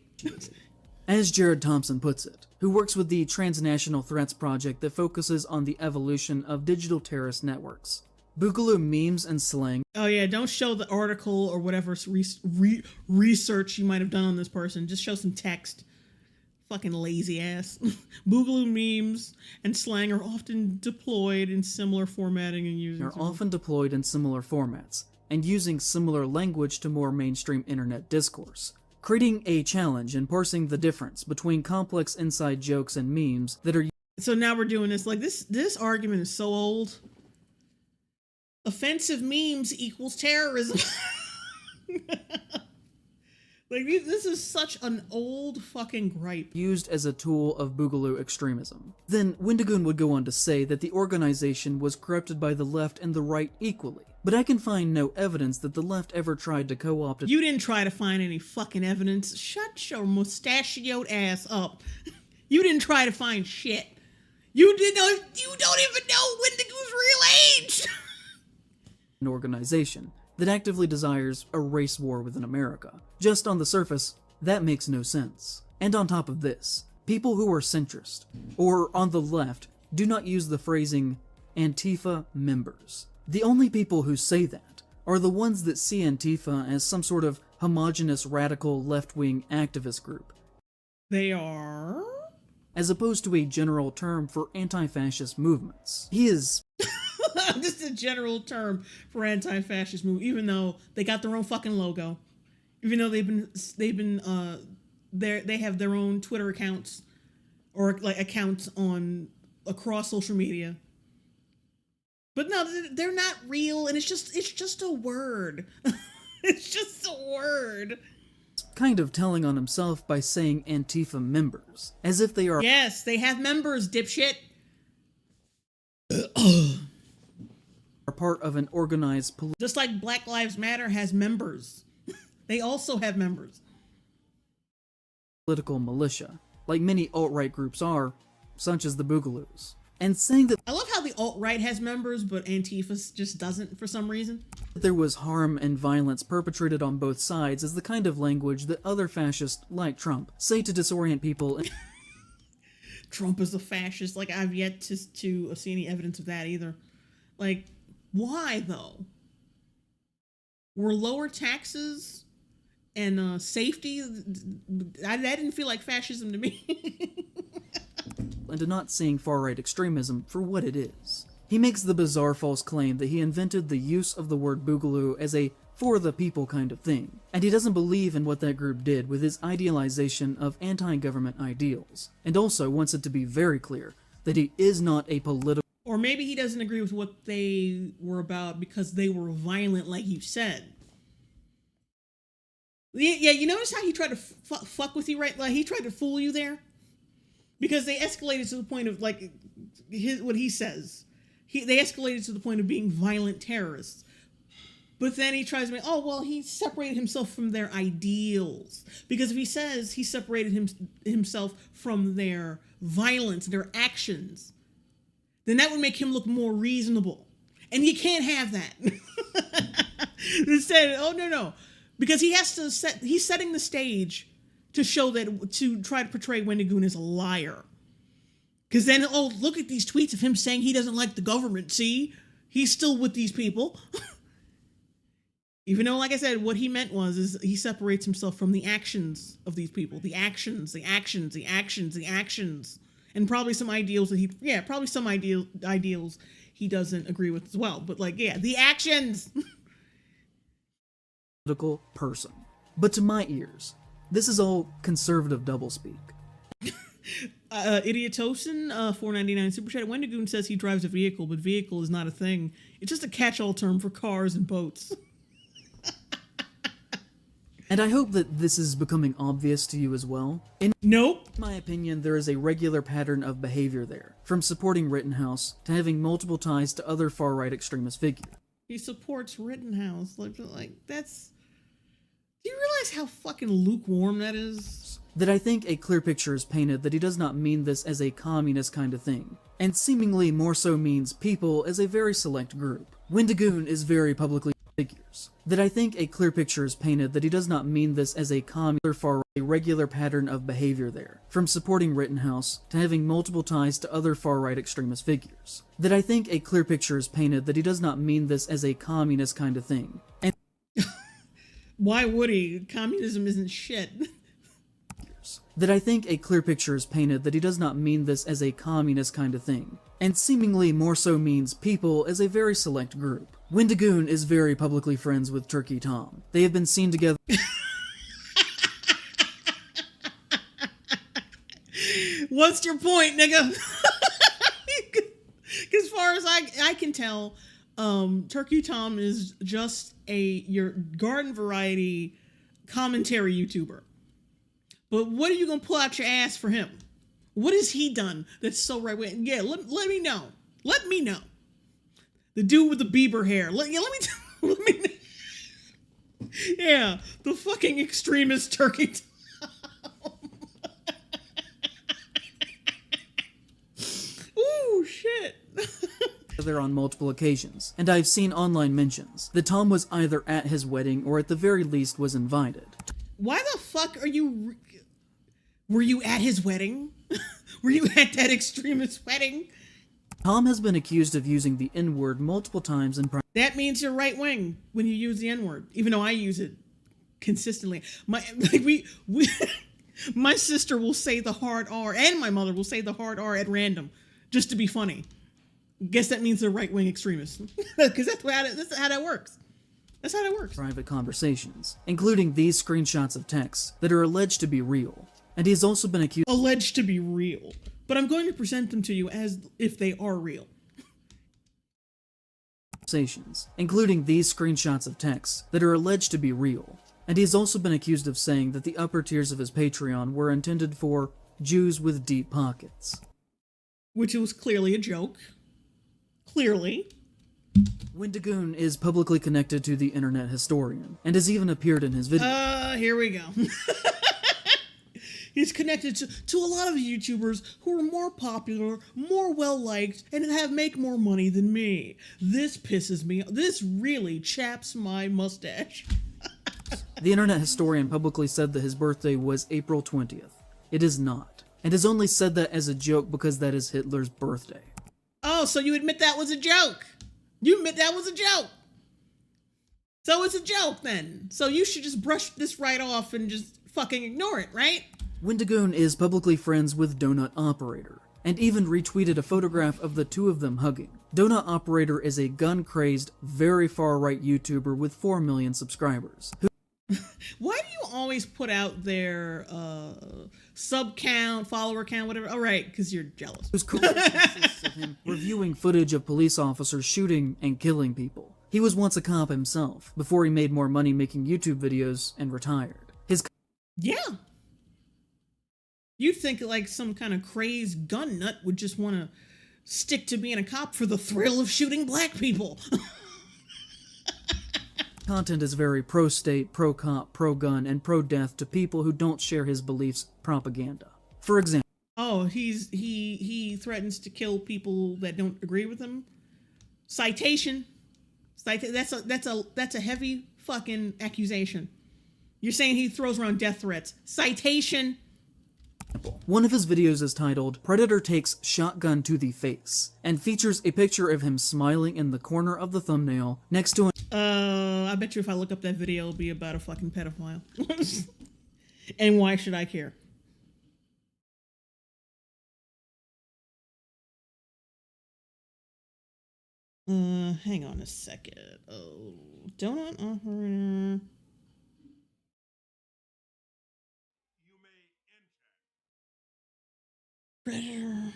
As Jared Thompson puts it, who works with the Transnational Threats Project that focuses on the evolution of digital terrorist networks. Boogaloo memes and slang. Oh yeah, don't show the article or whatever research you might have done on this person. Just show some text. Fucking lazy ass. Boogaloo memes and slang are often deployed in similar formatting and using. Are often deployed in similar formats and using similar language to more mainstream internet discourse, creating a challenge in parsing the difference between complex inside jokes and memes that are. So now we're doing this. Like this argument is so old. Offensive memes equals terrorism. Like, this is such an old fucking gripe. Used as a tool of boogaloo extremism. Then Wendigoon would go on to say that the organization was corrupted by the left and the right equally. But I can find no evidence that the left ever tried to co-opt it. You didn't try to find any fucking evidence. Shut your mustachioed ass up. You didn't try to find shit. You don't even know Wendigoon's real age. An organization that actively desires a race war within America. Just on the surface, that makes no sense. And on top of this, people who are centrist, or on the left, do not use the phrasing Antifa members. The only people who say that are the ones that see Antifa as some sort of homogenous radical left-wing activist group. They are? As opposed to a general term for anti-fascist movements. He is This is a general term for anti-fascist movement, even though they got their own fucking logo. Even though they have their own Twitter accounts or like accounts on across social media. But no, they're not real, and it's just a word. It's just a word. kind of telling on himself by saying Antifa members, as if they are. Yes, they have members, dipshit. Are part of an organized Just like Black Lives Matter has members. They also have members. Political militia, like many alt-right groups are, such as the Boogaloos. and saying that I love how the alt-right has members, but Antifa just doesn't for some reason. there was harm and violence perpetrated on both sides is the kind of language that other fascists, like Trump, say to disorient people. Trump is a fascist. Like, I've yet to see any evidence of that either. Like, why though? Were lower taxes and safety? That didn't feel like fascism to me. and to not seeing far-right extremism for what it is. He makes the bizarre false claim that he invented the use of the word boogaloo as a for-the-people kind of thing, and he doesn't believe in what that group did with his idealization of anti-government ideals, and also wants it to be very clear that he is not a political. Or maybe he doesn't agree with what they were about because they were violent, like you said. Yeah, you notice how he tried to fuck with you, right? Like, he tried to fool you there? Because they escalated to the point of, like, what he says. They escalated to the point of being violent terrorists. But then he tries to make, oh, well, he separated himself from their ideals. Because if he says he separated himself from their violence, their actions, then that would make him look more reasonable. And you can't have that. Instead, oh, no. Because he's setting the stage to show that, to try to portray Wendigoon as a liar. Because then, oh, look at these tweets of him saying he doesn't like the government. See? He's still with these people. Even though, like I said, what he meant is he separates himself from the actions of these people. The actions. And probably some ideals that ideals he doesn't agree with as well. But, like, yeah, the actions. Political person. But to my ears, this is all conservative doublespeak. Idiotosin, $4.99 super chat. Wendigoon says he drives a vehicle, but vehicle is not a thing. It's just a catch-all term for cars and boats. And I hope that this is becoming obvious to you as well. In Nope. my opinion, there is a regular pattern of behavior there, from supporting Rittenhouse to having multiple ties to other far-right extremist figures. He supports Rittenhouse. Like that's... Do you realize how fucking lukewarm that is? That I think a clear picture is painted that he does not mean this as a communist kind of thing, and seemingly more so means people as a very select group. Wendigoon is very publicly figures. That I think a clear picture is painted that he does not mean this as a regular pattern of behavior there, from supporting Rittenhouse to having multiple ties to other far-right extremist figures. That I think a clear picture is painted that he does not mean this as a communist kind of thing. And why would he? Communism isn't shit. That I think a clear picture is painted that he does not mean this as a communist kind of thing, and seemingly more so means people as a very select group. Wendigoon is very publicly friends with Turkey Tom. They have been seen together. What's your point, nigga? As far as I can tell, Turkey Tom is just your garden variety commentary YouTuber. But what are you gonna pull out your ass for him? What has he done that's so right wing? Yeah, let me know. Let me know. The dude with the Bieber hair. Let me know. Yeah, the fucking extremist Turkey Tom. Ooh, shit. Together on multiple occasions, and I've seen online mentions that Tom was either at his wedding or at the very least was invited. Why the fuck are you... Were you at his wedding? Were you at that extremist wedding? Tom has been accused of using the N-word multiple times in That means you're right wing when you use the N-word, even though I use it consistently. My sister will say the hard R, and my mother will say the hard R at random, just to be funny. Guess that means they're right-wing extremists, because that's how that works. That's how that works. Private conversations, including these screenshots of texts that are alleged to be real. And he has also been accused alleged to be real, but I'm going to present them to you as if they are real. Conversations, including these screenshots of texts that are alleged to be real. And he has also been accused of saying that the upper tiers of his Patreon were intended for Jews with deep pockets. Which was clearly a joke. Clearly. Wendigoon is publicly connected to the internet historian, and has even appeared in his video. Here we go. He's connected to a lot of YouTubers who are more popular, more well-liked, and make more money than me. This pisses me. This really chaps my mustache. The internet historian publicly said that his birthday was April 20th. It is not, and has only said that as a joke because that is Hitler's birthday. Oh, so you admit that was a joke? You admit that was a joke? So it's a joke then. So you should just brush this right off and just fucking ignore it, right? Wendigoon is publicly friends with Donut Operator, and even retweeted a photograph of the two of them hugging. Donut Operator is a gun-crazed, very far-right YouTuber with 4 million subscribers. Why do you always put out their sub count, follower count, whatever? All right, because you're jealous. Whose career consists of him reviewing footage of police officers shooting and killing people. He was once a cop himself, before he made more money making YouTube videos and retired. Yeah. You'd think like some kind of crazed gun nut would just want to stick to being a cop for the thrill of shooting black people. Content is very pro-state, pro-cop, pro-gun, and pro-death to people who don't share his beliefs propaganda. For example... Oh, he threatens to kill people that don't agree with him? Citation. That's a heavy fucking accusation. You're saying he throws around death threats. Citation. One of his videos is titled, Predator Takes Shotgun to the Face, and features a picture of him smiling in the corner of the thumbnail next to an... I bet you if I look up that video, it'll be about a fucking pedophile. And why should I care? Hang on a second. Oh, donut operator. Predator.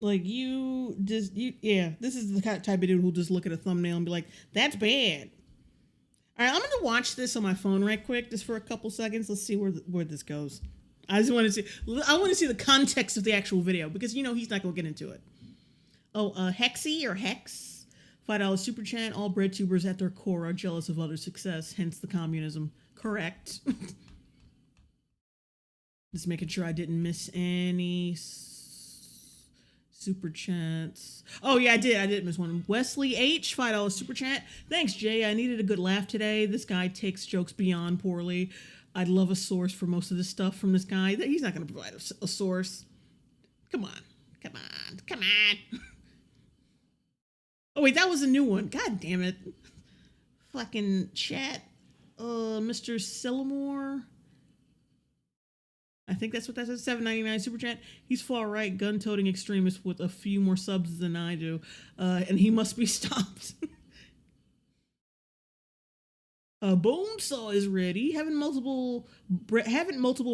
Like this is the type of dude who'll just look at a thumbnail and be like, that's bad. All right, I'm gonna watch this on my phone right quick, just for a couple seconds. Let's see where this goes. I want to see the context of the actual video, because you know he's not gonna get into it. Oh, Hexy or Hex, $5 super chat. All breadtubers at their core are jealous of others' success, hence the communism. Correct. Just making sure I didn't miss any super chats. Oh yeah, I did miss one. Wesley H, $5 super chat. Thanks, Jay. I needed a good laugh today. This guy takes jokes beyond poorly. I'd love a source for most of this stuff from this guy. He's not going to provide a source. Come on. Oh wait, that was a new one. God damn it. Fucking chat. Mr. Sillamore. I think that's what that says. $7.99 super chat. He's far right, gun-toting extremist with a few more subs than I do, and he must be stopped. Bonesaw is ready. Haven't multiple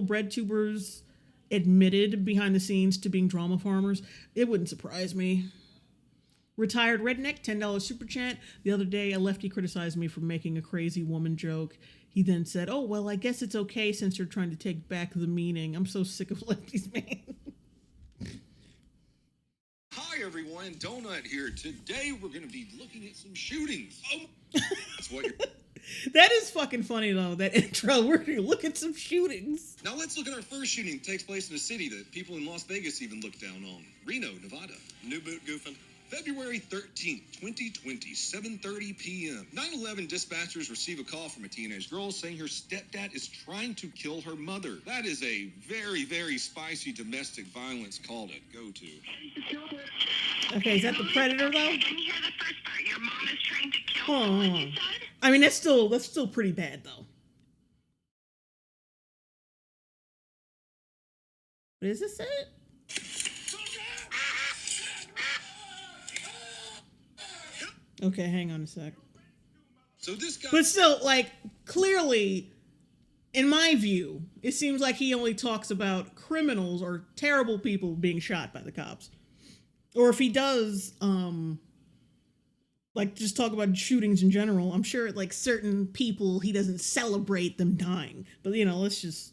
breadtubers admitted behind the scenes to being drama farmers? It wouldn't surprise me. Retired Redneck, $10 super chat. The other day, a lefty criticized me for making a crazy woman joke. He then said, oh, well, I guess it's okay since you're trying to take back the meaning. I'm so sick of lefties, man. Hi, everyone. Donut here. Today, we're going to be looking at some shootings. Oh, that's what you're... That is fucking funny, though, that intro. We're going to look at some shootings. Now, let's look at our first shooting. It takes place in a city that people in Las Vegas even look down on. Reno, Nevada. New boot goofing. February 13th, 2020, 7:30 p.m. 9/11 dispatchers receive a call from a teenage girl saying her stepdad is trying to kill her mother. That is a very, very spicy domestic violence call to go to. Okay, is that the Predator, though? Can you hear the first part? Your mom is trying to kill Hold on. someone, you said? I mean, that's still pretty bad, though. But is this it? Okay, hang on a sec. So this guy... But still, like, clearly, in my view, it seems like he only talks about criminals or terrible people being shot by the cops. Or if he does, like, just talk about shootings in general, I'm sure, like, certain people, he doesn't celebrate them dying. But, you know, let's just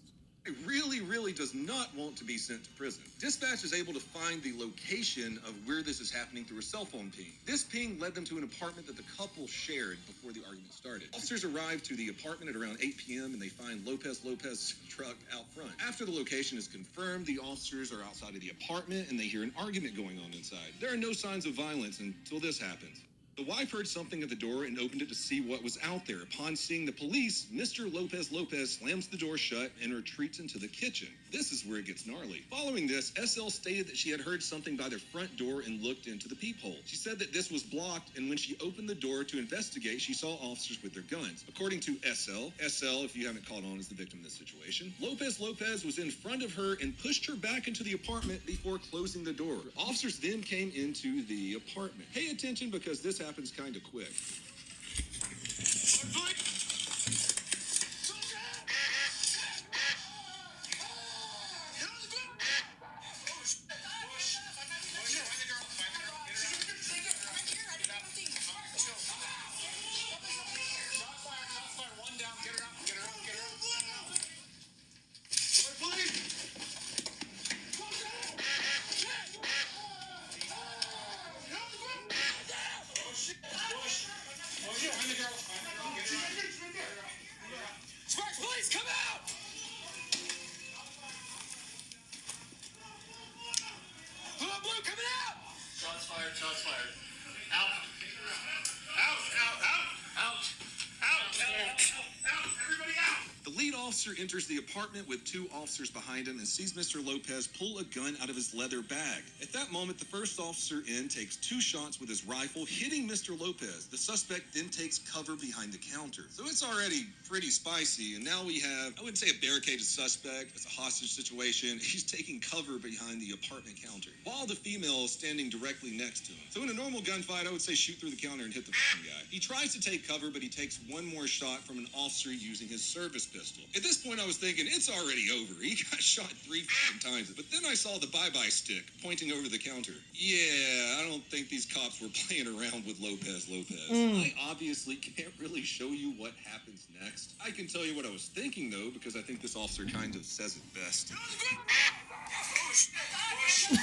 really does not want to be sent to prison. Dispatch is able to find the location of where this is happening through a cell phone ping. This ping led them to an apartment that the couple shared before the argument started. Officers arrive to the apartment at around 8 p.m. and they find Lopez's truck out front. After the location is confirmed, the officers are outside of the apartment and they hear an argument going on inside. There are no signs of violence until this happens. The wife heard something at the door and opened it to see what was out there. Upon seeing the police, Mr. Lopez slams the door shut and retreats into the kitchen. This is where it gets gnarly. Following this, SL stated that she had heard something by their front door and looked into the peephole. She said that this was blocked, and when she opened the door to investigate, she saw officers with their guns. According to SL, if you haven't caught on, is the victim in this situation. Lopez was in front of her and pushed her back into the apartment before closing the door. Officers then came into the apartment. Pay attention because this happens kind of quick. Please come out! Blue coming out! Shots fired. Out. Everybody out! The lead officer enters the apartment with two officers behind him and sees Mr. Lopez pull a gun out of his leather bag. At that moment, the first officer in takes two shots with his rifle, hitting Mr. Lopez. The suspect then takes cover behind the counter. So it's already pretty spicy, and now we have, I wouldn't say a barricaded suspect, it's a hostage situation. He's taking cover behind the apartment counter, while the female is standing directly next to him. So in a normal gunfight, I would say shoot through the counter and hit the guy. He tries to take cover, but he takes one more shot from an officer using his service pistol. At this point, I was thinking, it's already over. He got shot 3 times. But then I saw the bye-bye stick pointing over the counter. Yeah, I don't think these cops were playing around with Lopez. I obviously can't really show you what happens next. I can tell you what I was thinking, though, because I think this officer kind of says it best.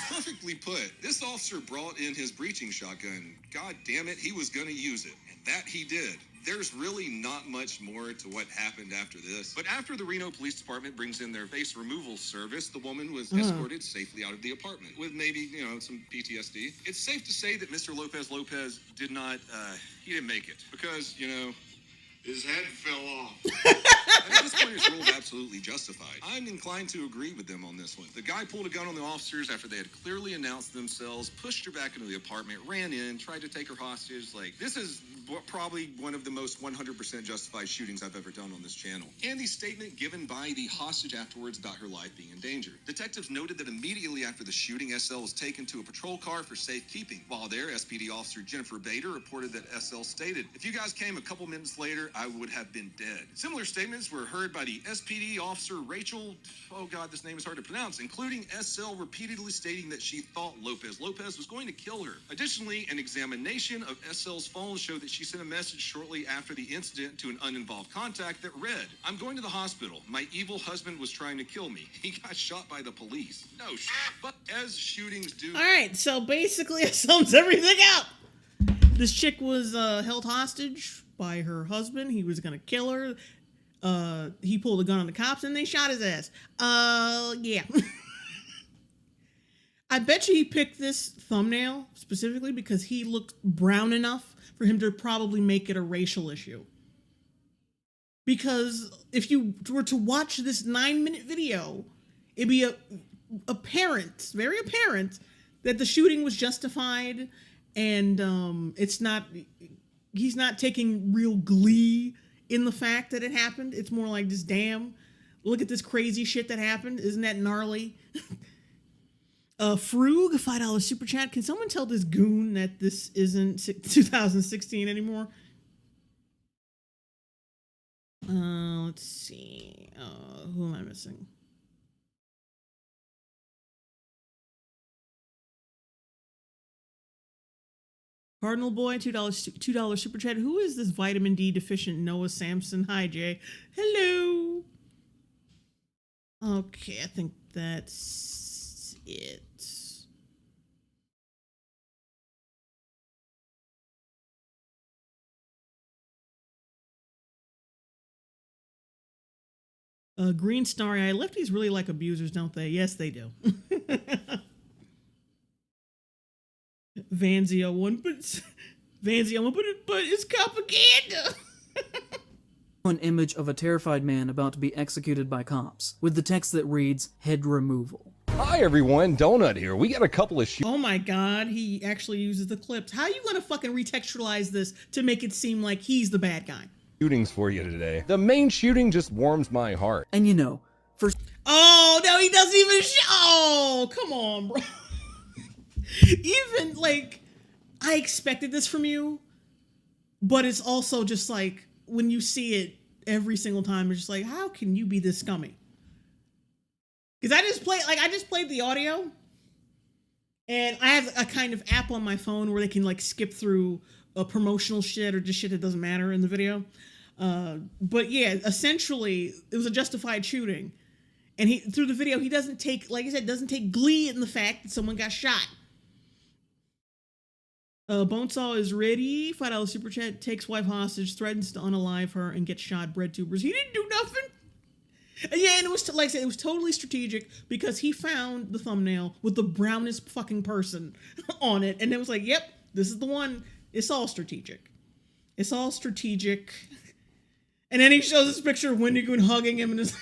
Perfectly put. This officer brought in his breaching shotgun. God damn it, he was going to use it. And that he did. There's really not much more to what happened after this. But after the Reno Police Department brings in their face removal service, the woman was escorted safely out of the apartment with maybe, some PTSD. It's safe to say that Mr. Lopez did not, he didn't make it. Because, his head fell off. And at this point, it's ruled absolutely justified. I'm inclined to agree with them on this one. The guy pulled a gun on the officers after they had clearly announced themselves, pushed her back into the apartment, ran in, tried to take her hostage. This is probably one of the most 100% justified shootings I've ever done on this channel. And the statement given by the hostage afterwards about her life being in danger. Detectives noted that immediately after the shooting, SL was taken to a patrol car for safekeeping. While there, SPD officer Jennifer Bader reported that SL stated, "If you guys came a couple minutes later, I would have been dead." Similar statements were heard by the SPD officer Rachel, this name is hard to pronounce, including SL repeatedly stating that she thought Lopez was going to kill her. Additionally, an examination of SL's phone showed that she sent a message shortly after the incident to an uninvolved contact that read, "I'm going to the hospital. My evil husband was trying to kill me. He got shot by the police." No shit. But as shootings do... Alright, so basically it sums everything up. This chick was held hostage by her husband. He was gonna kill her. He pulled a gun on the cops and they shot his ass. Yeah. I bet you he picked this thumbnail specifically because he looked brown enough for him to probably make it a racial issue. Because if you were to watch this 9-minute video, it'd be very apparent that the shooting was justified, and he's not taking real glee in the fact that it happened. It's more like, just damn, look at this crazy shit that happened. Isn't that gnarly? Frug, $5 super chat. Can someone tell this goon that this isn't 2016 anymore? Let's see. Who am I missing? Cardinal Boy, $2 super chat. Who is this vitamin D deficient Noah Samson? Hi, Jay. Hello. Okay, I think that's it. Green Starry Eye. Lefties really like abusers, don't they? Yes, they do. Vanzio one, but it's propaganda. An image of a terrified man about to be executed by cops, with the text that reads, "Head removal." Hi everyone, Donut here. We got a couple of Oh my god, he actually uses the clips. How are you gonna fucking retextualize this to make it seem like he's the bad guy? shootings for you today. The main shooting just warms my heart. And you know, for Oh, no, he doesn't even oh, come on, bro. Even, like, I expected this from you, but it's also just like, when you see it every single time, it's just like, how can you be this scummy? Because I just played the audio, and I have a kind of app on my phone where they can, like, skip through promotional shit or just shit that doesn't matter in the video. But yeah, essentially, it was a justified shooting. And he, through the video, he doesn't take, like I said, doesn't take glee in the fact that someone got shot. Bonesaw is ready. $5 super chat. Takes wife hostage. Threatens to unalive her and gets shot. Breadtubers. He didn't do nothing. Yeah, and it was, like I said, it was totally strategic because he found the thumbnail with the brownest fucking person on it. And it was like, yep, this is the one. It's all strategic. It's all strategic. And then he shows this picture of Wendigoon hugging him and his...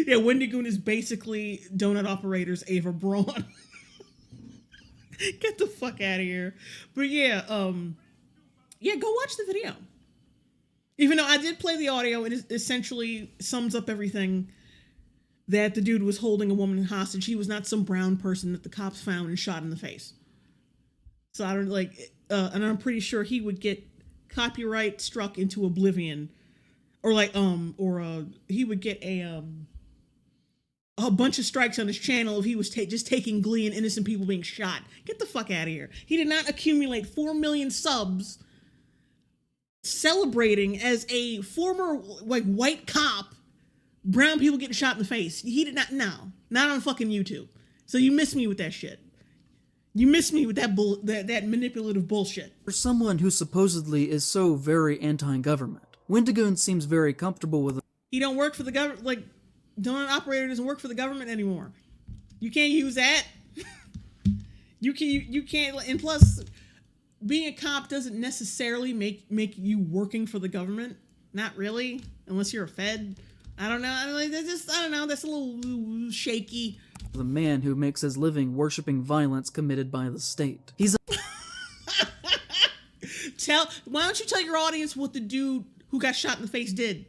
Yeah, Wendigoon is basically Donut Operator's Ava Braun. Get the fuck out of here. But yeah, yeah, go watch the video. Even though I did play the audio, it essentially sums up everything that the dude was holding a woman hostage. He was not some brown person that the cops found and shot in the face. So I don't like, and I'm pretty sure he would get copyright struck into oblivion, or like, he would get a bunch of strikes on his channel if he was just taking glee in innocent people being shot. Get the fuck out of here. He did not accumulate 4 million subs celebrating as a former, like, white cop, brown people getting shot in the face. He did not, no. Not on fucking YouTube. So you miss me with that shit. You miss me with that manipulative bullshit. For someone who supposedly is so very anti-government, Wendigoon seems very comfortable with it. He don't work for the government, like, Donut Operator doesn't work for the government anymore. You can't use that. You can't, and plus, being a cop doesn't necessarily make you working for the government. Not really, unless you're a Fed. I don't know. I don't know. That's a little shaky. The man who makes his living worshipping violence committed by the state. He's a Why don't you tell your audience what the dude who got shot in the face did?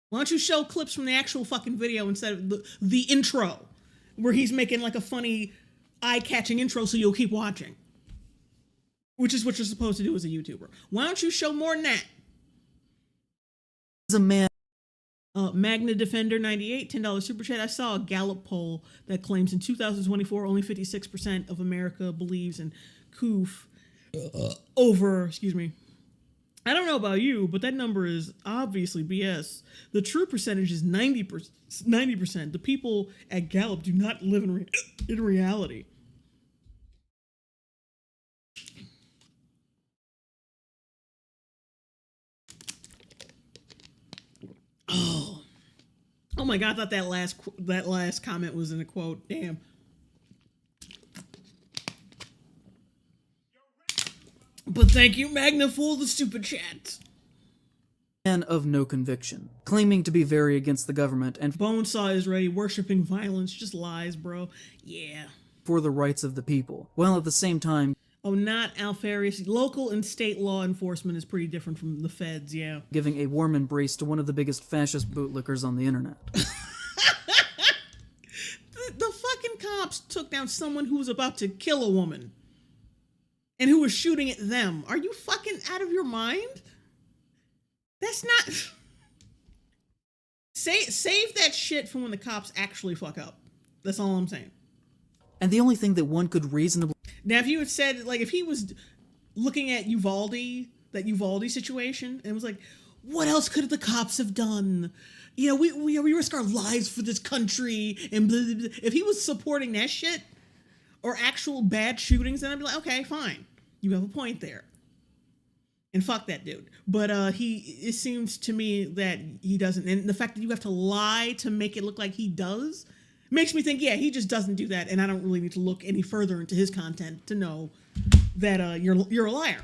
Why don't you show clips from the actual fucking video instead of the intro, where he's making like a funny, eye-catching intro so you'll keep watching. Which is what you're supposed to do as a YouTuber. Why don't you show more than that? He's a man. Magna Defender 98, $10 super chat. I saw a Gallup poll that claims in 2024 only 56% of America believes in COOF over, excuse me. I don't know about you, but that number is obviously BS. The true percentage is 90%. The people at Gallup do not live in reality. Oh my god, I thought that last comment was in a quote. Damn. But thank you, Magna, for the stupid chat. Man of no conviction, claiming to be very against the government and Bonesaw is ready, worshipping violence, just lies, bro. Yeah. for the rights of the people, while at the same time Oh, not Alfarius. Local and state law enforcement is pretty different from the feds, yeah. giving a warm embrace to one of the biggest fascist bootlickers on the internet. The fucking cops took down someone who was about to kill a woman. And who was shooting at them. Are you fucking out of your mind? That's not... Save that shit for when the cops actually fuck up. That's all I'm saying. And the only thing that one could reasonably... Now, if you had said, like, if he was looking at Uvalde, that Uvalde situation, and was like, what else could the cops have done? You know, we risk our lives for this country and blah, blah, blah. If he was supporting that shit or actual bad shootings, then I'd be like, okay, fine. You have a point there. And fuck that dude. But it seems to me that he doesn't. And the fact that you have to lie to make it look like he does makes me think, yeah, he just doesn't do that. And I don't really need to look any further into his content to know that you're a liar.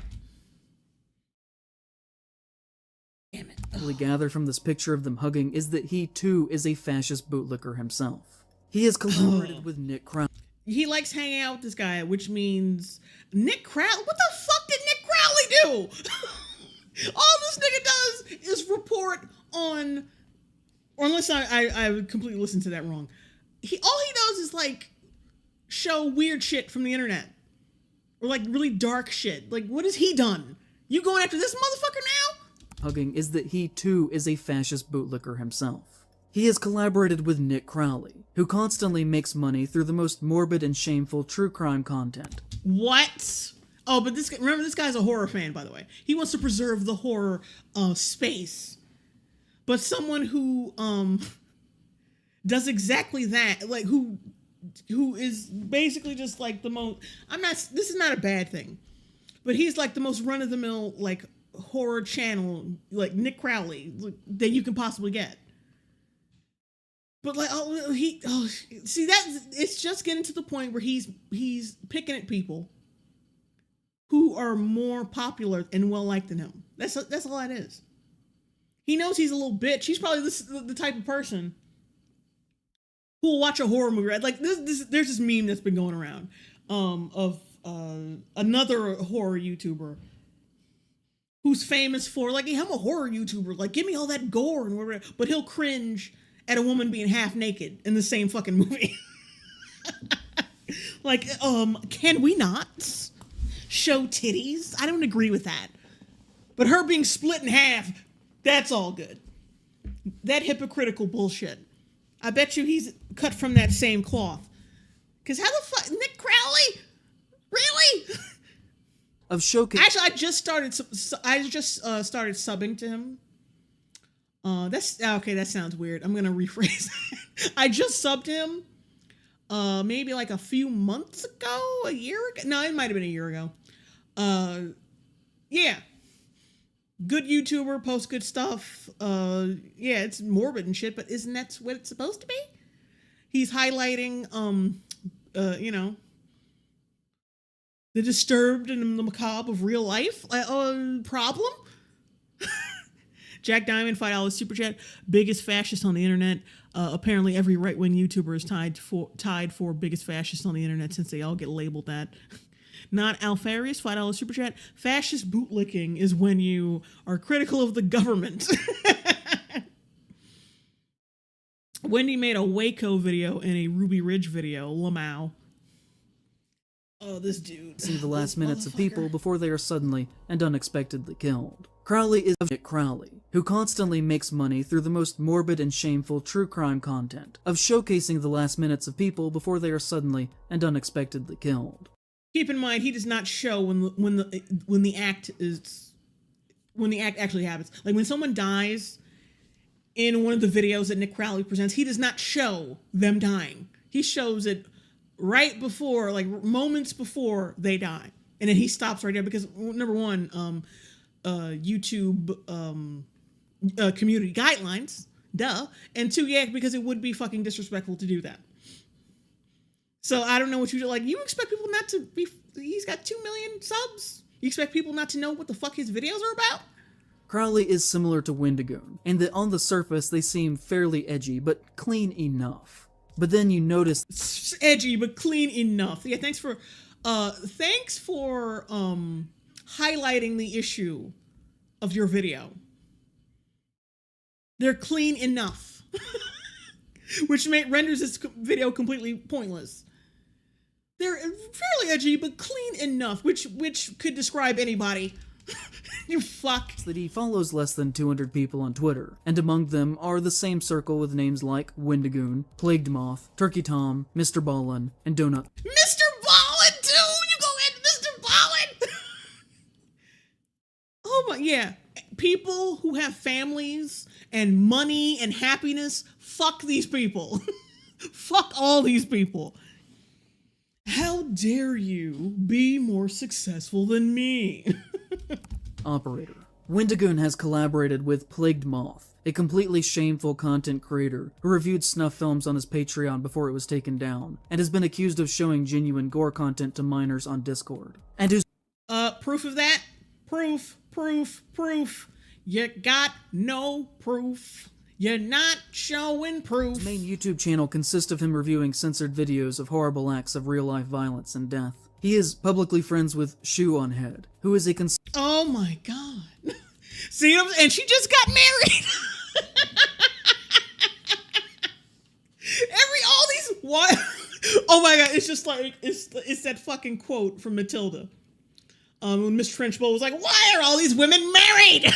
Damn it. What we gather from this picture of them hugging is that he too is a fascist bootlicker himself. He has collaborated with Nick Crowley. He likes hanging out with this guy, which means Nick Crowley. What the fuck did Nick Crowley do? All this nigga does is report on, or unless I completely listened to that wrong. All he does is like show weird shit from the internet, or like really dark shit. Like, what has he done? You going after this motherfucker now? Hugging is that he too is a fascist bootlicker himself. He has collaborated with Nick Crowley, who constantly makes money through the most morbid and shameful true crime content. What? Oh, but remember, this guy's a horror fan, by the way. He wants to preserve the horror space. But someone who does exactly that, like who is basically just like the most, this is not a bad thing, but he's like the most run-of-the-mill like horror channel, like Nick Crowley, that you can possibly get. But like, see that it's just getting to the point where he's picking at people who are more popular and well liked than him. That's all that is. He knows he's a little bitch. He's probably the type of person who will watch a horror movie. Like there's this meme that's been going around of another horror YouTuber who's famous for like, hey, I'm a horror YouTuber. Like, give me all that gore and whatever. But he'll cringe at a woman being half naked in the same fucking movie. Like, can we not show titties? I don't agree with that. But her being split in half, that's all good. That hypocritical bullshit. I bet you he's cut from that same cloth. Because how the fuck, Nick Crowley? Really? Of showcase. Actually, I just started subbing to him. That's okay. That sounds weird. I'm gonna rephrase that. I just subbed him, maybe like a few months ago, a year ago. No, it might have been a year ago. Yeah, good YouTuber, posts good stuff. Yeah, it's morbid and shit, but isn't that what it's supposed to be? He's highlighting, you know, the disturbed and the macabre of real life. Problem. Jack Diamond, $5 super chat. Biggest fascist on the internet. Apparently, every right-wing YouTuber is tied for biggest fascist on the internet since they all get labeled that. Not Alfarius, $5 super chat. Fascist bootlicking is when you are critical of the government. Wendy made a Waco video and a Ruby Ridge video. Lamau. Oh, this dude. See the last minutes of people before they are suddenly and unexpectedly killed. Crowley is Nick Crowley, who constantly makes money through the most morbid and shameful true crime content of showcasing the last minutes of people before they are suddenly and unexpectedly killed. Keep in mind, he does not show when the act actually happens. Like when someone dies in one of the videos that Nick Crowley presents, he does not show them dying. He shows it right before, like moments before they die, and then he stops right there because number one, YouTube community guidelines, duh, and two, yeah, because it would be fucking disrespectful to do that. So I don't know what you do. Like, you expect people not to be, he's got 2 million subs. You expect people not to know what the fuck his videos are about? Crowley is similar to Wendigoon, in that on the surface they seem fairly edgy, but clean enough. But then you notice... It's edgy, but clean enough. Yeah, thanks for highlighting the issue of your video. They're clean enough. Which renders this video completely pointless. They're fairly edgy, but clean enough, which could describe anybody. You fuck. That he follows less than 200 people on Twitter, and among them are the same circle with names like Wendigoon, Plagued Moth, Turkey Tom, Mr. Ballin, and Donut. Mr. Ballin, too! You go ahead, Mr. Ballin! Oh my, yeah. people who have families and money and happiness, fuck these people. Fuck all these people. How dare you be more successful than me? Operator. Wendigoon has collaborated with Plagued Moth, a completely shameful content creator who reviewed snuff films on his Patreon before it was taken down, and has been accused of showing genuine gore content to minors on Discord. And who's Proof of that? Proof. You got no proof. You're not showing proof. his main YouTube channel consists of him reviewing censored videos of horrible acts of real-life violence and death. He is publicly friends with Shoe on Head, who is a Oh my god. See, and she just got married. All these, what? Oh my god, it's just like, it's that fucking quote from Matilda. When Miss Trenchbull was like, why are all these women married?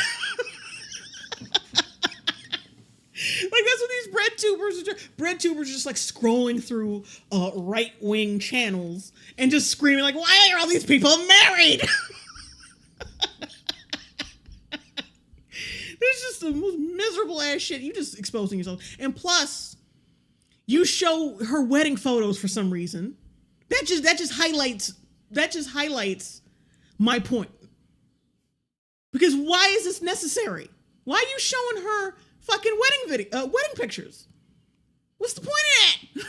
Like, that's what these Breadtubers are doing. Breadtubers are just like scrolling through right-wing channels and just screaming like, why are all these people married? There's just the most miserable ass shit. You just exposing yourself. And plus, you show her wedding photos for some reason. That just highlights my point. Because why is this necessary? Why are you showing her fucking wedding pictures? What's the point of that?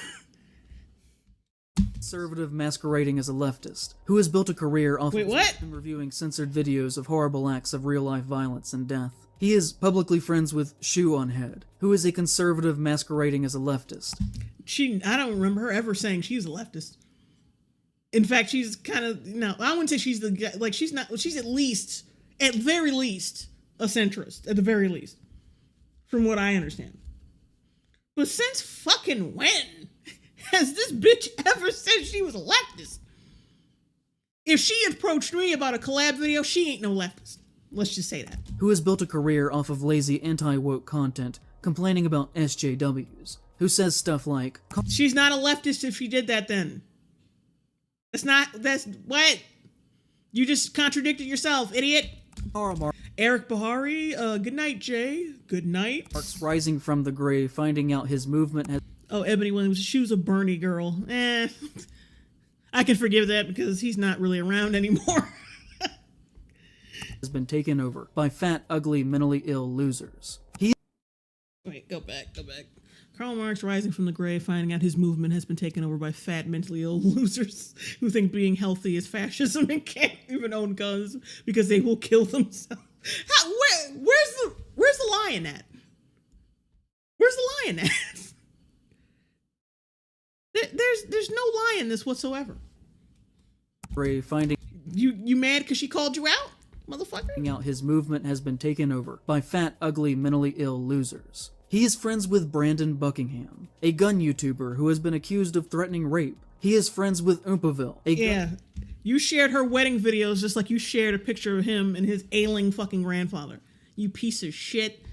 conservative masquerading as a leftist, who has built a career off of what? reviewing censored videos of horrible acts of real-life violence and death. He is publicly friends with Shoe on Head, who is a conservative masquerading as a leftist. I don't remember her ever saying she's a leftist. In fact, she's kind of, no, I wouldn't say she's the, like, she's at very least, a centrist, at the very least, from what I understand. But since fucking when has this bitch ever said she was a leftist? If she approached me about a collab video, she ain't no leftist. Let's just say that. Who has built a career off of lazy anti-woke content, complaining about SJWs, who says stuff like, she's not a leftist if she did that then. That's what? You just contradicted yourself, idiot. Eric Bahari, good night, Jay. Good night. Mark's rising from the grave, finding out his movement has... Oh, Ebony Williams, she was a Bernie girl. I can forgive that because he's not really around anymore. has been taken over by fat, ugly, mentally ill losers. Wait, go back. Karl Marx rising from the grave, finding out his movement has been taken over by fat, mentally ill losers who think being healthy is fascism and can't even own guns because they will kill themselves. Where's the lie in that? Where's the lie in that? There's no lie in this whatsoever. Finding you mad because she called you out, motherfucker? Out his movement has been taken over by fat, ugly, mentally ill losers. He is friends with Brandon Buckingham, a gun YouTuber who has been accused of threatening rape. He is friends with Oompaville, you shared her wedding videos just like you shared a picture of him and his ailing fucking grandfather. You piece of shit.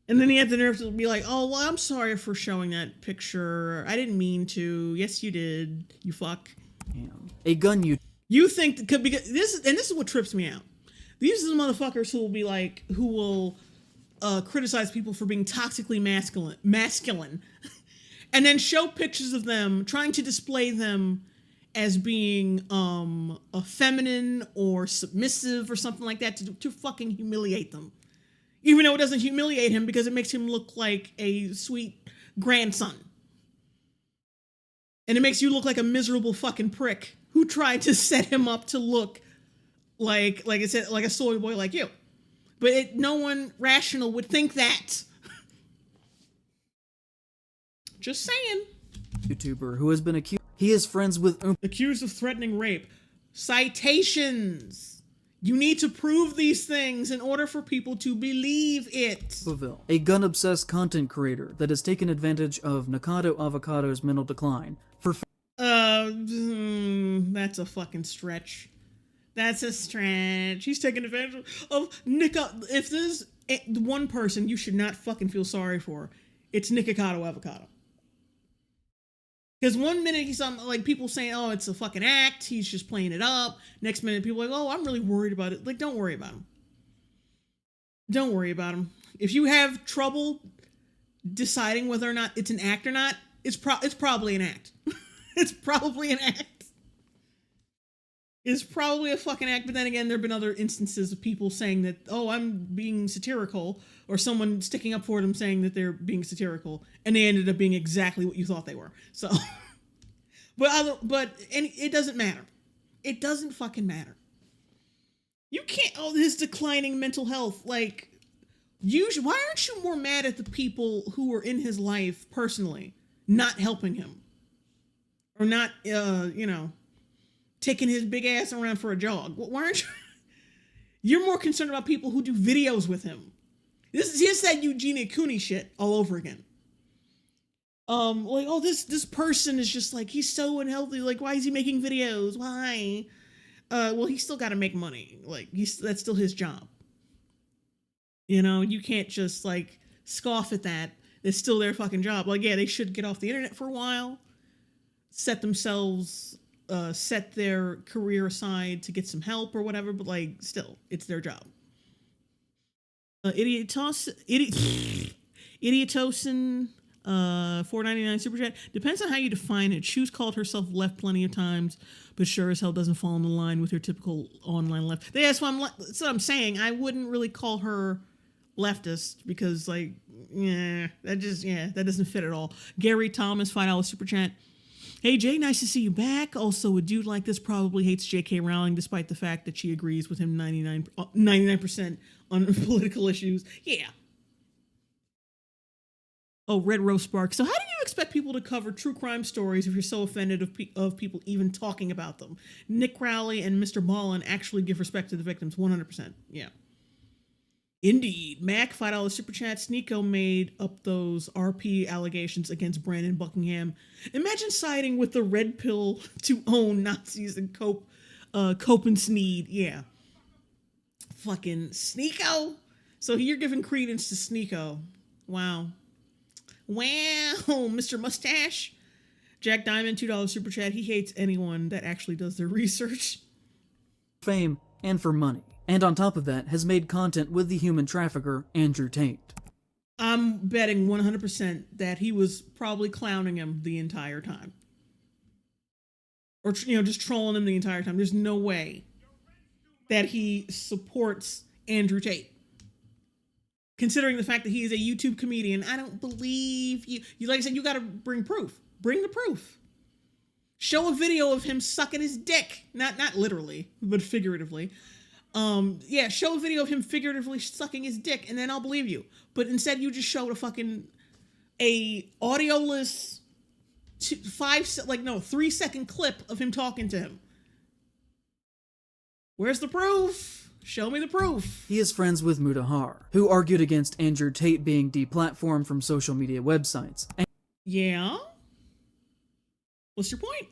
And then he had the nerve to be like, oh, well, I'm sorry for showing that picture. I didn't mean to. Yes, you did. You fuck. A gun YouTuber. You think, because this is what trips me out. These are the motherfuckers who will be like, who will criticize people for being toxically masculine, and then show pictures of them trying to display them as being feminine or submissive or something like that to fucking humiliate them. Even though it doesn't humiliate him because it makes him look like a sweet grandson. And it makes you look like a miserable fucking prick who tried to set him up to look like I said, like a soy boy like you. But no one rational would think that. Just saying. YouTuber who has been accused. He is friends with accused of threatening rape. Citations. You need to prove these things in order for people to believe it. A gun-obsessed content creator that has taken advantage of Nikado Avocado's mental decline for that's a fucking stretch. That's a stretch. He's taking advantage of Nikado. If there's one person you should not fucking feel sorry for, it's Nikado Avocado. Because one minute he's on, like, people saying, oh, it's a fucking act, he's just playing it up. Next minute people are like, oh, I'm really worried about it. Like, don't worry about him. Don't worry about him. If you have trouble deciding whether or not it's an act or not, it's probably an act. It's probably an act. It's probably a fucking act, but then again, there have been other instances of people saying that, oh, I'm being satirical, or someone sticking up for them saying that they're being satirical, and they ended up being exactly what you thought they were. So, but it doesn't matter. It doesn't fucking matter. You can't, oh, his declining mental health, like, why aren't you more mad at the people who are in his life personally, not helping him? Or not, taking his big ass around for a jog. Why aren't you? You're more concerned about people who do videos with him. This is that Eugenia Cooney shit all over again. Like, oh, this person is just like, he's so unhealthy. Like, why is he making videos? Why? Well, he's still got to make money. Like, that's still his job. You know, you can't just like scoff at that. It's still their fucking job. Like, yeah, they should get off the internet for a while, set their career aside to get some help or whatever, but like, still, it's their job. Idiotosin, $4.99 super chat. Depends on how you define it. Shoes called herself left plenty of times, but sure as hell doesn't fall in the line with your typical online left. That's what I'm saying. I wouldn't really call her leftist because, like, that doesn't fit at all. Gary Thomas, $5 super chat. Hey Jay, nice to see you back. Also, a dude like this probably hates J.K. Rowling despite the fact that she agrees with him 99% on political issues. Yeah. Oh, Red Rose Spark. So how do you expect people to cover true crime stories if you're so offended of people even talking about them? Nick Crowley and Mr. Ballin actually give respect to the victims 100%. Yeah. Indeed. Mac, $5 super chat. Sneeko made up those RP allegations against Brandon Buckingham. Imagine siding with the red pill to own Nazis and Cope and Sneed. Yeah. Fucking Sneeko. So you're giving credence to Sneeko. Wow. Mr. Mustache. Jack Diamond, $2 super chat. He hates anyone that actually does their research. Fame and for money. And on top of that, has made content with the human trafficker, Andrew Tate. I'm betting 100% that he was probably clowning him the entire time. Or, just trolling him the entire time. There's no way that he supports Andrew Tate. Considering the fact that he is a YouTube comedian, I don't believe you. Like I said, you gotta bring proof. Bring the proof. Show a video of him sucking his dick. Not literally, but figuratively. Show a video of him figuratively sucking his dick, and then I'll believe you. But instead, you just showed a audioless 3-second clip of him talking to him. Where's the proof? Show me the proof. He is friends with Mutahar, who argued against Andrew Tate being deplatformed from social media websites. Yeah? What's your point?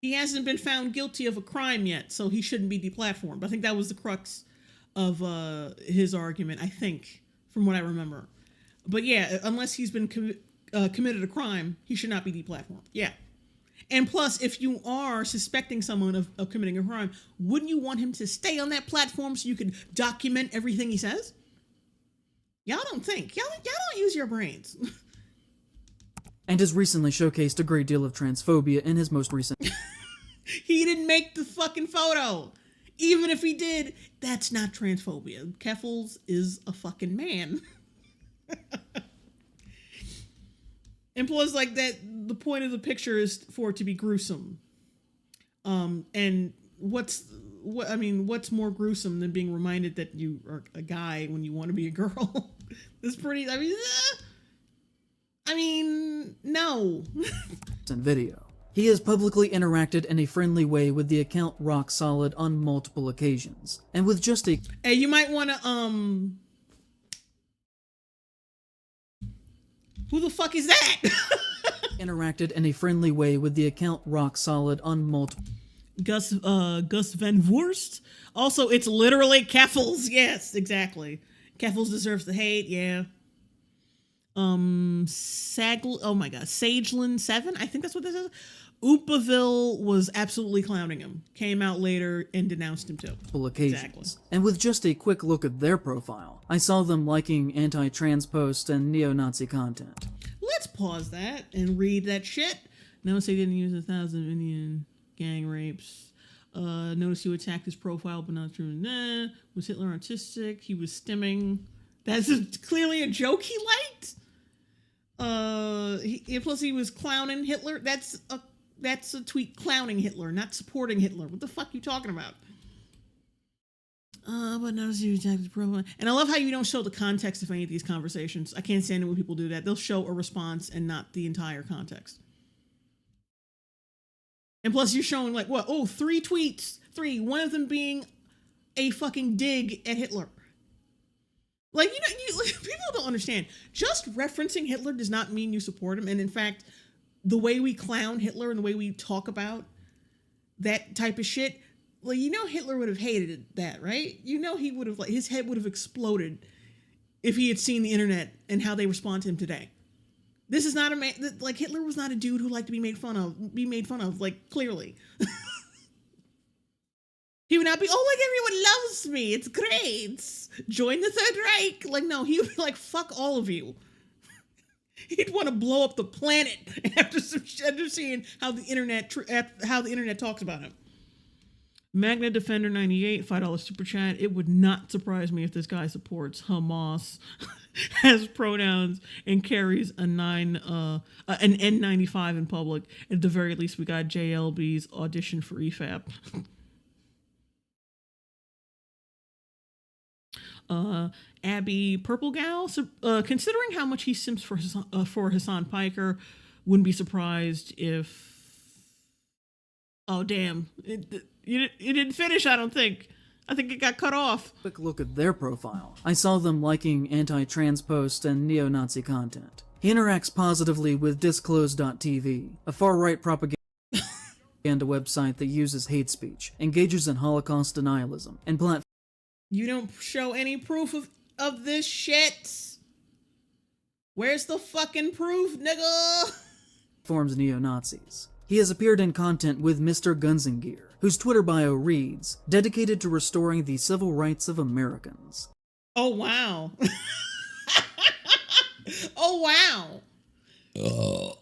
He hasn't been found guilty of a crime yet, so he shouldn't be deplatformed. I think that was the crux of his argument, I think, from what I remember. But yeah, unless he's been committed a crime, he should not be deplatformed. Yeah. And plus, if you are suspecting someone of committing a crime, wouldn't you want him to stay on that platform so you could document everything he says? Y'all don't think. Y'all don't use your brains. And has recently showcased a great deal of transphobia in his most recent... He didn't make the fucking photo. Even if he did, that's not transphobia. Keffels is a fucking man. And plus, like, that, the point of the picture is for it to be gruesome. And what's more gruesome than being reminded that you are a guy when you want to be a girl? It's pretty, no. Video. He has publicly interacted in a friendly way with the account Rock Solid on multiple occasions. And with just a... Hey, you might want to, who the fuck is that? interacted in a friendly way with the account Rock Solid on multiple... Gus Van Voorst. Also, it's literally Keffels. Yes, exactly. Keffels deserves the hate, yeah. Sageland 7, I think that's what this is. Oopaville was absolutely clowning him. Came out later and denounced him too. Occasions. Exactly. And with just a quick look at their profile, I saw them liking anti-trans posts and neo-Nazi content. Let's pause that and read that shit. Notice they didn't use 1,000 Indian gang rapes. Notice you attacked his profile, but not true. Nah. Was Hitler artistic? He was stimming. That's clearly a joke he liked. Plus he was clowning Hitler. That's a tweet clowning Hitler, not supporting Hitler. What the fuck are you talking about? But notice you attacked his profile. And I love how you don't show the context of any of these conversations. I can't stand it when people do that. They'll show a response and not the entire context. And plus you're showing like, what? Oh, 3 tweets. 3. One of them being a fucking dig at Hitler. Like, people don't understand. Just referencing Hitler does not mean you support him. And in fact, the way we clown Hitler and the way we talk about that type of shit, well, Hitler would have hated that, right? He would have, his head would have exploded if he had seen the internet and how they respond to him today. This is not a man, Hitler was not a dude who liked to be made fun of, clearly. He would not be, everyone loves me, it's great, join the Third Reich. No, he would be like, fuck all of you. He'd want to blow up the planet after seeing how the internet talks about him. Magna Defender 98, $5 super chat. It would not surprise me if this guy supports Hamas, has pronouns, and carries an N95 in public. At the very least, we got JLB's audition for EFAP. Abby Purplegal, considering how much he simps for Hassan Piker, wouldn't be surprised if... Oh, damn. It didn't finish, I don't think. I think it got cut off. Quick look at their profile. I saw them liking anti-trans posts and neo-Nazi content. He interacts positively with Disclose.tv, a far-right propaganda website that uses hate speech, engages in Holocaust denialism, and You don't show any proof of this shit. Where's the fucking proof, nigga? Forms neo-Nazis. He has appeared in content with Mr. Guns and Gear, whose Twitter bio reads, dedicated to restoring the civil rights of Americans. Oh, wow. Oh, wow.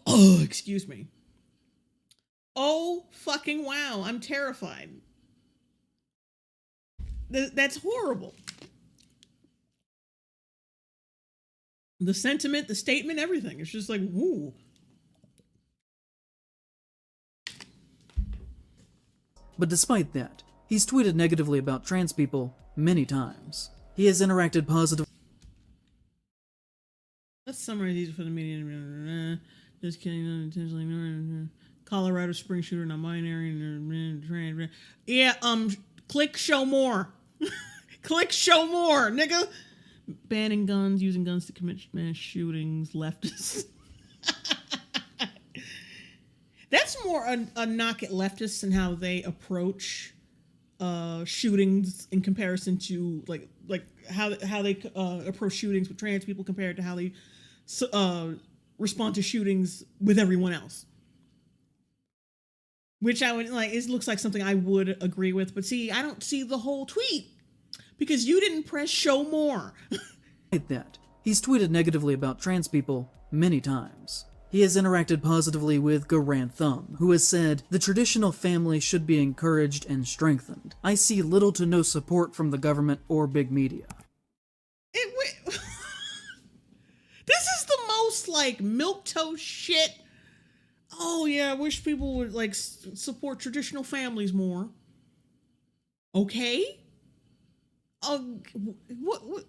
Oh, excuse me. Oh, fucking wow. I'm terrified. That's horrible. The sentiment, the statement, everything. It's just like, woo. But despite that, he's tweeted negatively about trans people many times. He has interacted positively. Let's summarize these for the media. Just kidding, unintentionally ignoring. Colorado spring shooter, non-binary. Yeah, click show more. Click show more, nigga. Banning guns, using guns to commit mass shootings, leftists. That's more a knock at leftists and how they approach shootings in comparison to like how they approach shootings with trans people compared to how they respond to shootings with everyone else. Which I would like. It looks like something I would agree with, but see, I don't see the whole tweet because you didn't press show more. Like that, he's tweeted negatively about trans people many times. He has interacted positively with Garant Thumb, who has said, the traditional family should be encouraged and strengthened. I see little to no support from the government or big media. This is the most milquetoast shit. Oh yeah, I wish people would support traditional families more. Okay. What? Who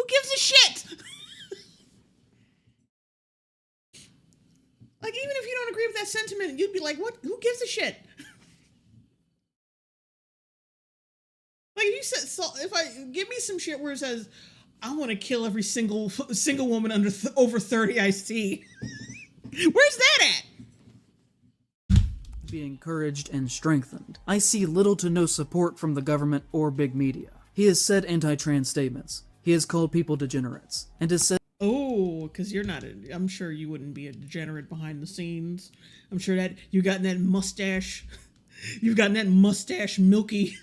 gives a shit? Even if you don't agree with that sentiment, you'd be like, what? Who gives a shit? You said, give me some shit where it says, I want to kill every single woman over 30 I see. Where's that at? Be encouraged and strengthened. I see little to no support from the government or big media. He has said anti-trans statements. He has called people degenerates, and has said, Oh, well, because you're not. I'm sure you wouldn't be a degenerate behind the scenes. I'm sure that you gotten that mustache. You've gotten that mustache milky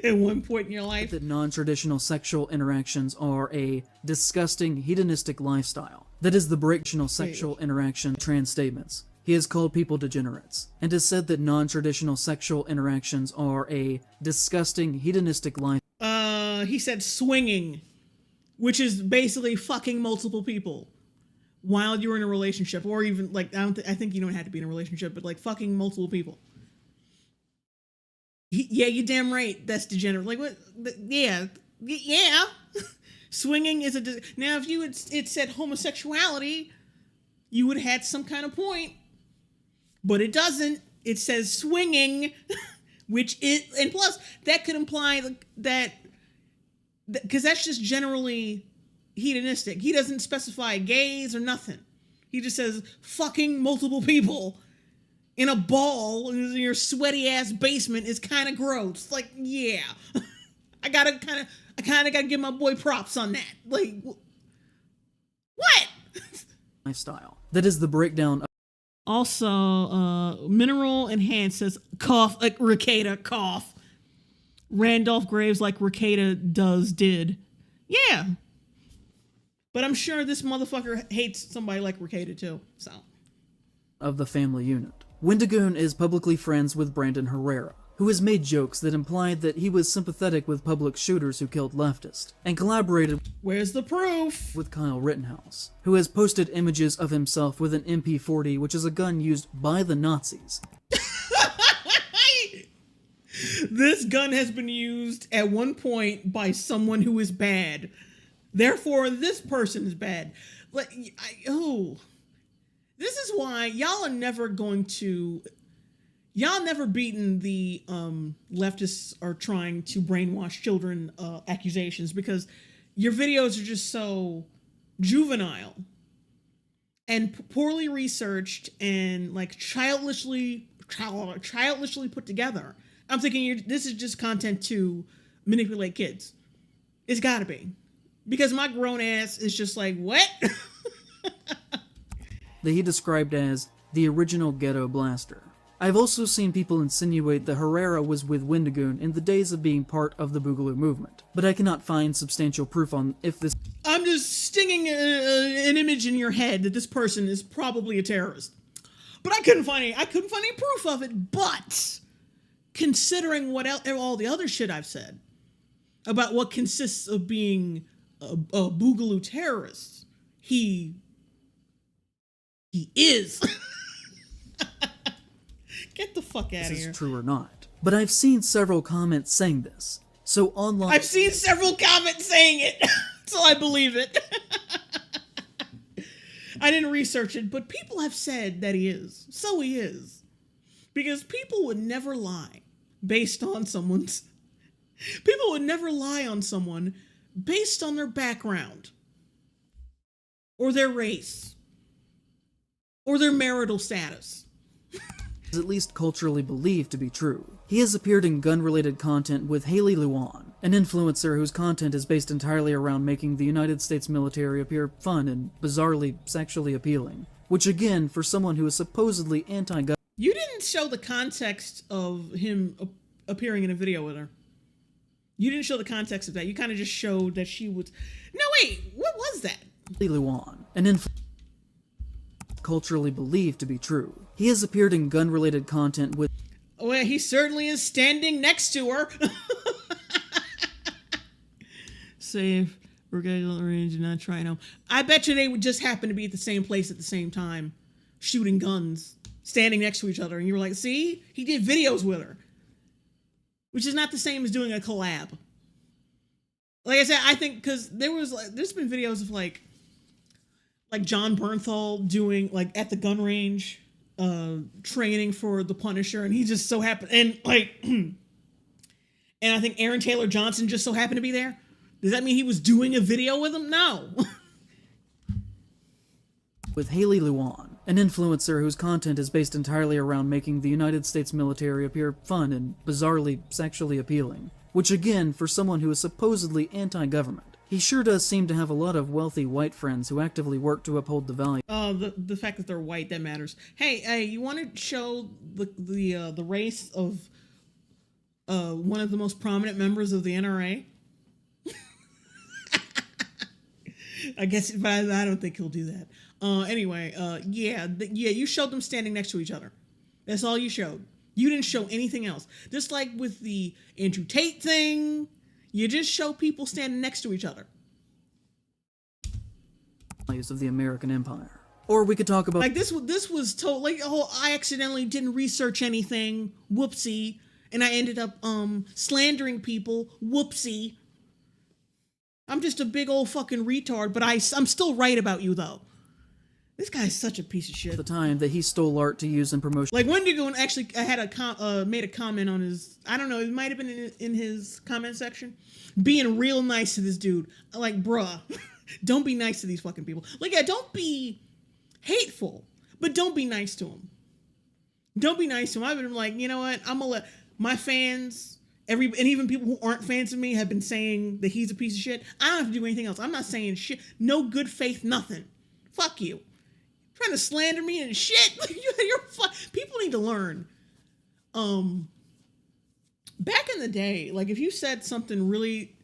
at one point in your life. That non-traditional sexual interactions are a disgusting, hedonistic lifestyle. That is the breakdown sexual interaction trans statements. He has called people degenerates, and has said that non-traditional sexual interactions are a disgusting, hedonistic life. He said swinging, which is basically fucking multiple people while you're in a relationship, or even like I think you don't have to be in a relationship, but like fucking multiple people. Yeah, you're damn right. That's degenerate. Like what? Yeah. Swinging is now. If you had it said homosexuality, you would have had some kind of point, but it doesn't. It says swinging, which is, and plus that could imply that because that's just generally hedonistic. He doesn't specify gays or nothing. He just says fucking multiple people in a ball in your sweaty ass basement is kind of gross. Like, yeah, I kind of gotta give my boy props on that. Like, what? Lifestyle. That is the breakdown. Also, Mineral Enhanced says cough like Ricada cough. Randolph Graves like Ricada did. Yeah. But I'm sure this motherfucker hates somebody like Ricada too, so. Of the family unit. Wendigoon is publicly friends with Brandon Herrera, who has made jokes that implied that he was sympathetic with public shooters who killed leftists, and collaborated Where's the proof? with Kyle Rittenhouse, who has posted images of himself with an MP40, which is a gun used by the Nazis. This gun has been used at one point by someone who is bad. Therefore, this person is bad. Like, this is why y'all are never going to. Y'all never beaten the leftists are trying to brainwash children accusations, because your videos are just so juvenile and poorly researched and like childishly put together. I'm thinking this is just content to manipulate kids. It's gotta be. Because my grown ass is just like, what? That he described as the original ghetto blaster. I've also seen people insinuate that Herrera was with Wendigoon in the days of being part of the Boogaloo movement, but I cannot find substantial proof on if this. I'm just stinging an image in your head that this person is probably a terrorist. But I couldn't find any proof of it, but considering all the other shit I've said about what consists of being a boogaloo terrorist, he is. Get the fuck out of here. This is true or not. But I've seen several comments saying this. So online. I've seen several comments saying it, so I believe it. I didn't research it, but people have said that he is. So he is. Because people would never lie based on someone's. People would never lie on someone based on their background, or their race, or their marital status. Is at least culturally believed to be true. He has appeared in gun-related content with Haley Luan, an influencer whose content is based entirely around making the United States military appear fun and bizarrely sexually appealing. Which again, for someone who is supposedly anti-gun. You didn't show the context of him appearing in a video with her. You didn't show the context of that. You kind of just showed that she was. No, wait. What was that? Haley Luan, an influencer culturally believed to be true. He has appeared in gun-related content with. Well, he certainly is standing next to her. Safe. We're getting on the range and not trying to. I bet you they would just happen to be at the same place at the same time, shooting guns, standing next to each other, and you were like, see? He did videos with her. Which is not the same as doing a collab. Like I said, I think because there's been videos of like John Bernthal doing like at the gun range, training for the Punisher, and he just so happened and I think Aaron Taylor Johnson just so happened to be there. Does that mean he was doing a video with him? No. With Haley Luan, an influencer whose content is based entirely around making the United States military appear fun and bizarrely sexually appealing. Which again, for someone who is supposedly anti-government, He sure does seem to have a lot of wealthy white friends who actively work to uphold the values. The fact that they're white, that matters. Hey, you want to show the race of one of the most prominent members of the NRA? I guess, but I don't think he'll do that. Anyway, yeah, you showed them standing next to each other. That's all you showed. You didn't show anything else. Just like with the Andrew Tate thing, you just show people standing next to each other. Of the American Empire. Or we could talk about like this was told like, oh, I accidentally didn't research anything, whoopsie, and I ended up slandering people, whoopsie. I'm just a big old fucking retard, but I'm still right about you though. This guy's such a piece of shit. the time that he stole art to use in promotion. Like Wendigoon actually had made a comment on his, I don't know, it might have been in his comment section, being real nice to this dude. Like, bruh, don't be nice to these fucking people. Like, yeah, don't be hateful, but don't be nice to him. Don't be nice to him. I've been like, you know what? I'm gonna let my fans, and even people who aren't fans of me have been saying that he's a piece of shit. I don't have to do anything else. I'm not saying shit. No good faith, nothing. Fuck you. Trying to slander me and shit. People need to learn. Back in the day, like if you said something really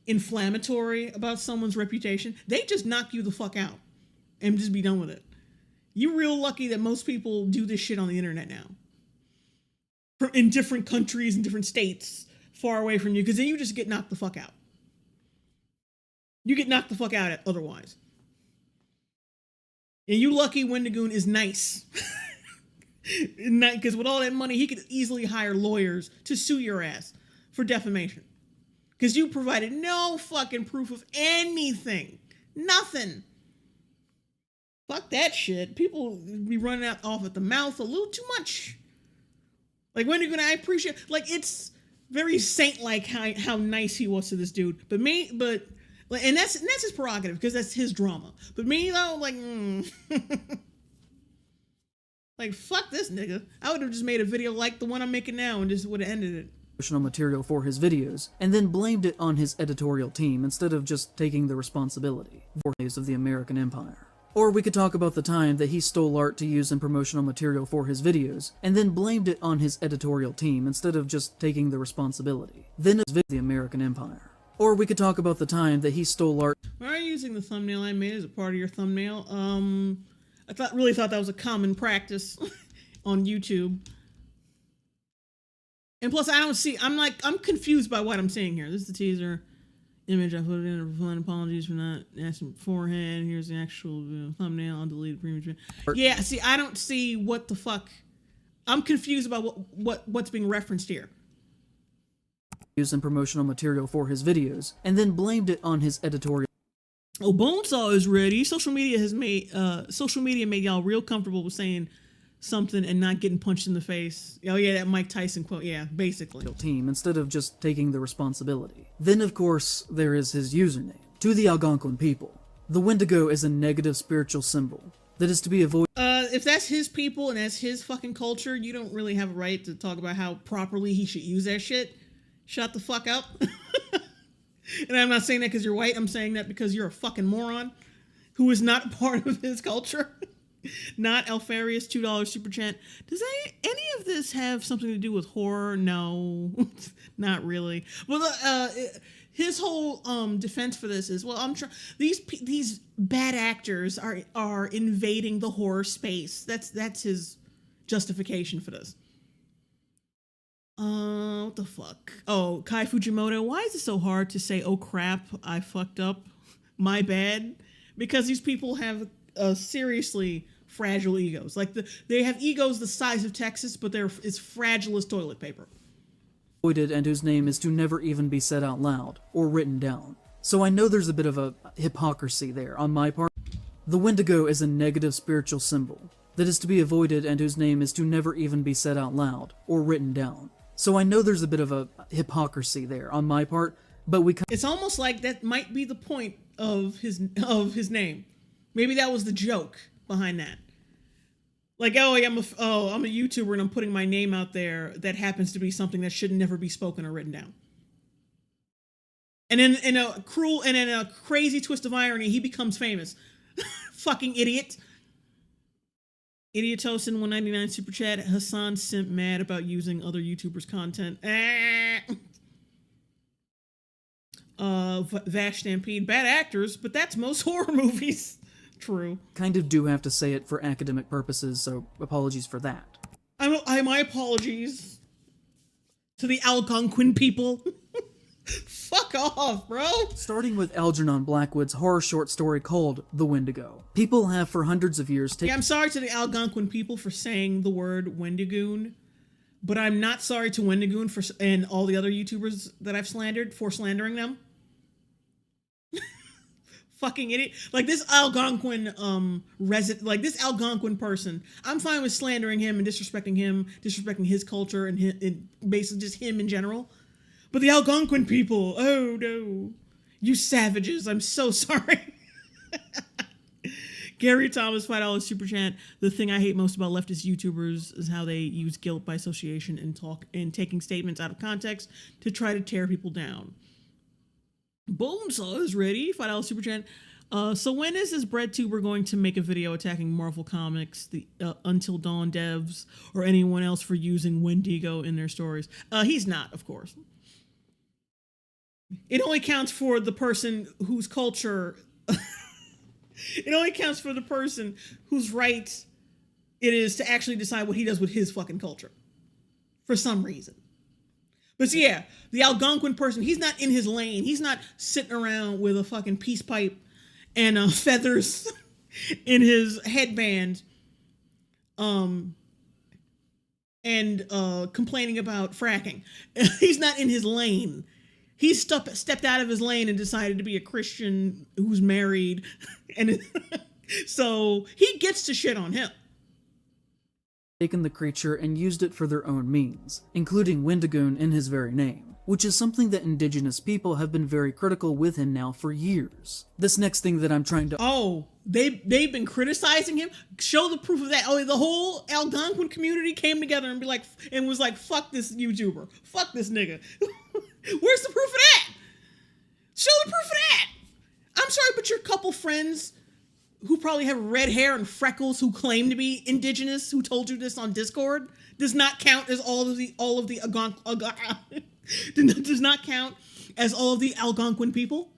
inflammatory about someone's reputation, they just knock you the fuck out and just be done with it. You're real lucky that most people do this shit on the internet now. In different countries and different states far away from you, because then you just get knocked the fuck out. You get knocked the fuck out otherwise. And you lucky Wendigoon is nice. Because with all that money, he could easily hire lawyers to sue your ass for defamation. Because you provided no fucking proof of anything. Nothing. Fuck that shit. People be running out off at the mouth a little too much. Like Wendigoon, I appreciate, like it's very saint-like how nice he was to this dude. And that's his prerogative because that's his drama. But me though, like, like fuck this nigga. I would have just made a video like the one I'm making now and just would have ended it. Promotional material for his videos, and then blamed it on his editorial team instead of just taking the responsibility. Of the American Empire. Or we could talk about the time that he stole art to use in promotional material for his videos, and then blamed it on his editorial team instead of just taking the responsibility. Then the American Empire. Or we could talk about the time that he stole art. Why are you using the thumbnail I made as a part of your thumbnail? I really thought that was a common practice on YouTube. And plus, I'm confused by what I'm seeing here. This is the teaser image I put it in. For apologies for not asking beforehand. Here's the actual thumbnail. I'll delete the previous. Yeah, see, I don't see what the fuck. I'm confused about what's being referenced here. Using promotional material for his videos, and then blamed it on his editorial. Oh, Bonesaw is ready. Social media made y'all real comfortable with saying something and not getting punched in the face. Oh yeah, that Mike Tyson quote. Yeah, basically. Team instead of just taking the responsibility. Then of course there is his username. To the Algonquin people, the Wendigo is a negative spiritual symbol that is to be avoided. If that's his people and that's his fucking culture, you don't really have a right to talk about how properly he should use that shit. Shut the fuck up. And I'm not saying that because you're white. I'm saying that because you're a fucking moron who is not part of his culture. Not Alfarius $2 super chat. Does any of this have something to do with horror? No, not really. Well, his whole defense for this is, well, I'm sure these bad actors are invading the horror space. That's his justification for this. What the fuck? Oh, Kai Fujimoto, why is it so hard to say, oh crap, I fucked up, my bad? Because these people have seriously fragile egos. Like they have egos the size of Texas, but they're as fragile as toilet paper. And whose name is to never even be said out loud or written down. So I know there's a bit of a hypocrisy there on my part. The Wendigo is a negative spiritual symbol that is to be avoided and whose name is to never even be said out loud or written down. So I know there's a bit of a hypocrisy there on my part, but it's almost like that might be the point of his name. Maybe that was the joke behind that. Like, oh, I'm a YouTuber and I'm putting my name out there that happens to be something that should never be spoken or written down. And then in a cruel and in a crazy twist of irony, he becomes famous. Fucking idiot. Idiotosin 199 super chat. Hassan simp mad about using other YouTubers' content. Vash Stampede, bad actors, but that's most horror movies. True. Kind of do have to say it for academic purposes, so apologies for that. My apologies to the Algonquin people. Fuck off, bro. Starting with Algernon Blackwood's horror short story called The Wendigo. People have for hundreds of years taken... Yeah, I'm sorry to the Algonquin people for saying the word Wendigoon, but I'm not sorry to Wendigoon and all the other YouTubers that I've slandered for slandering them. Fucking idiot. Like this Algonquin this Algonquin person, I'm fine with slandering him and disrespecting his culture and basically just him in general. But the Algonquin people, oh no. You savages, I'm so sorry. Gary Thomas, $5 super chat. The thing I hate most about leftist YouTubers is how they use guilt by association and taking statements out of context to try to tear people down. Bonesaw is ready, $5 super chat. So when is this Breadtuber going to make a video attacking Marvel Comics, the Until Dawn devs, or anyone else for using Wendigo in their stories? He's not, of course. It only counts for the person whose culture... It only counts for the person whose right it is to actually decide what he does with his fucking culture. For some reason. But so yeah, the Algonquin person, he's not in his lane. He's not sitting around with a fucking peace pipe and feathers in his headband and complaining about fracking. He's not in his lane. He stepped out of his lane and decided to be a Christian who's married. And so he gets to shit on him. Taken the creature and used it for their own means, including Wendigoon in his very name, which is something that indigenous people have been very critical with him now for years. This next thing that I'm trying to... Oh, they've been criticizing him? Show the proof of that. Oh, the whole Algonquin community came together and was like, fuck this YouTuber. Fuck this nigga. Where's the proof of that? Show the proof of that. I'm sorry, but your couple friends who probably have red hair and freckles who claim to be indigenous, who told you this on Discord, does not count as all of the does not count as all of the Algonquin people.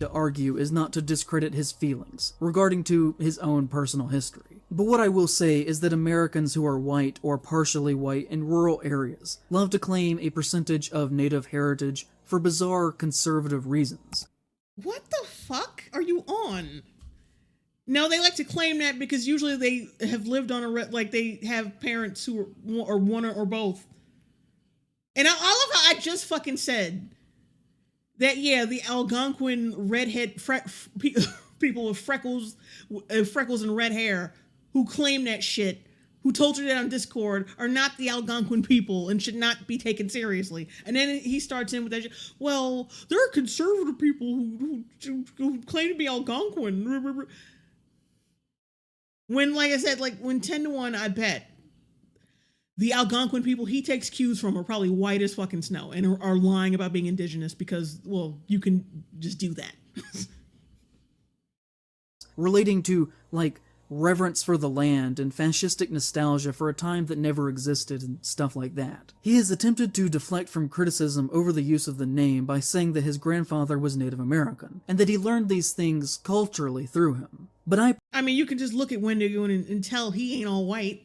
To argue is not to discredit his feelings regarding to his own personal history. But what I will say is that Americans who are white or partially white in rural areas love to claim a percentage of native heritage for bizarre conservative reasons. What the fuck are you on? No, they like to claim that because usually they have lived on they have parents who are one or both. And I love how I just fucking said that, yeah, the Algonquin redhead people with freckles and red hair who claim that shit, who told you that on Discord, are not the Algonquin people and should not be taken seriously. And then he starts in with that shit. Well, there are conservative people who claim to be Algonquin. When, like I said, when 10-1, I bet the Algonquin people he takes cues from are probably white as fucking snow and are lying about being indigenous because, well, you can just do that. Relating to, reverence for the land and fascistic nostalgia for a time that never existed and stuff like that. He has attempted to deflect from criticism over the use of the name by saying that his grandfather was Native American, and that he learned these things culturally through him. But I mean, you can just look at Wendigo and tell he ain't all white.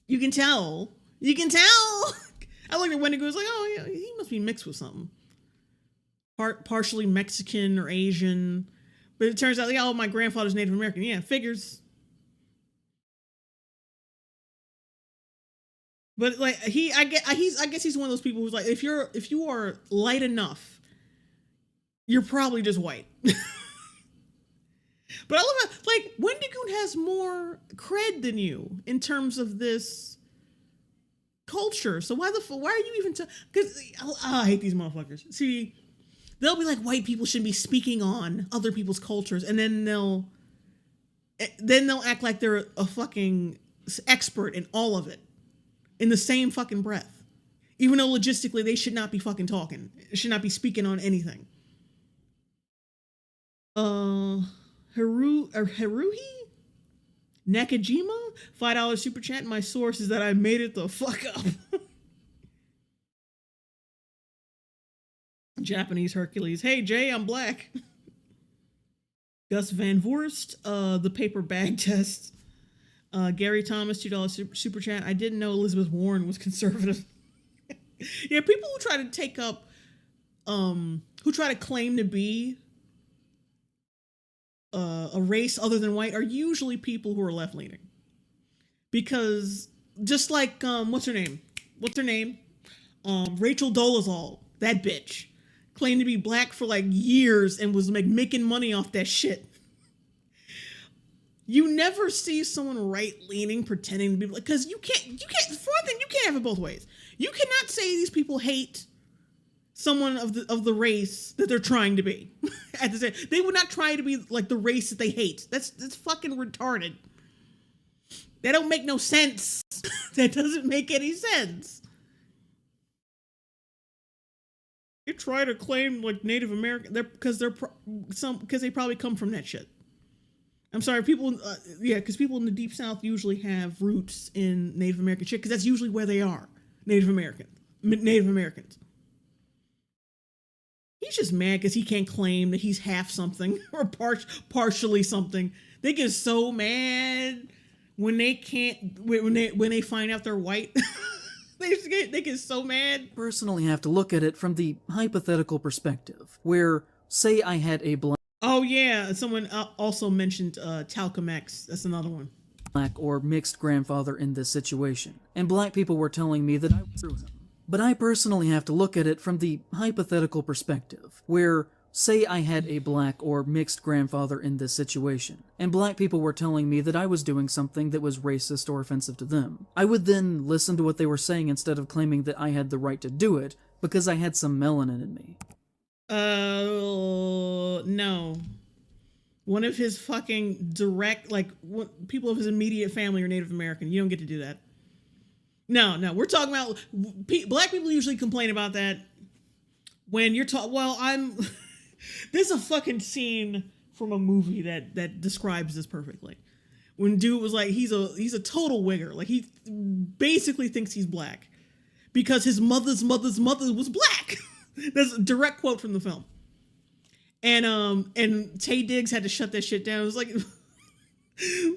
You can tell. You can tell. I look at Wendigo, it's like, oh, yeah, he must be mixed with something. Partially Mexican or Asian. But it turns out, like, oh, my grandfather's Native American. Yeah, figures. But I guess he's one of those people who's like, if you are light enough, you're probably just white. But I love how, Wendigoon has more cred than you in terms of this culture. So why are you even because I hate these motherfuckers. See, they'll be like, white people shouldn't be speaking on other people's cultures, and then they'll act like they're a fucking expert in all of it in the same fucking breath. Even though logistically they should not be fucking talking. Should not be speaking on anything. Haruhi? Nakajima? $5 super chat. My source is that I made it the fuck up. Japanese Hercules. Hey Jay, I'm black. Gus Van Voorst. The paper bag test. Gary Thomas, $2 super chat. I didn't know Elizabeth Warren was conservative. Yeah, people who try to take up, who try to claim to be a race other than white are usually people who are left leaning. Because just like what's her name? Rachel Dolezal, that bitch, claimed to be black for like years and was like making money off that shit. You never see someone right leaning pretending to be like, because you can't. For one thing, you can't have it both ways. You cannot say these people hate someone of the race that they're trying to be. At the same, they would not try to be like the race that they hate. That's fucking retarded. That don't make no sense. That doesn't make any sense. You try to claim like Native American, because they probably come from that shit. I'm sorry, people. Because people in the Deep South usually have roots in Native American shit, because that's usually where they are. Native Americans. He's just mad because he can't claim that he's half something or partially something. They get so mad when they can't, when they find out they're white. they get so mad. Personally have to look at it from the hypothetical perspective, where, say I had a black... Oh yeah, someone also mentioned Talcum X. That's another one. Black or mixed grandfather in this situation, and black people were telling me that I was through him. But I personally have to look at it from the hypothetical perspective, where, say I had a black or mixed grandfather in this situation, and black people were telling me that I was doing something that was racist or offensive to them. I would then listen to what they were saying instead of claiming that I had the right to do it because I had some melanin in me. No. One of his fucking direct, like, people of his immediate family are Native American. You don't get to do that. No, we're talking about, black people usually complain about that when you're talking, there's a fucking scene from a movie that describes this perfectly. When dude was like, he's a total wigger. Like, he basically thinks he's black because his mother's mother was black. That's a direct quote from the film. And Tay Diggs had to shut that shit down. It was like,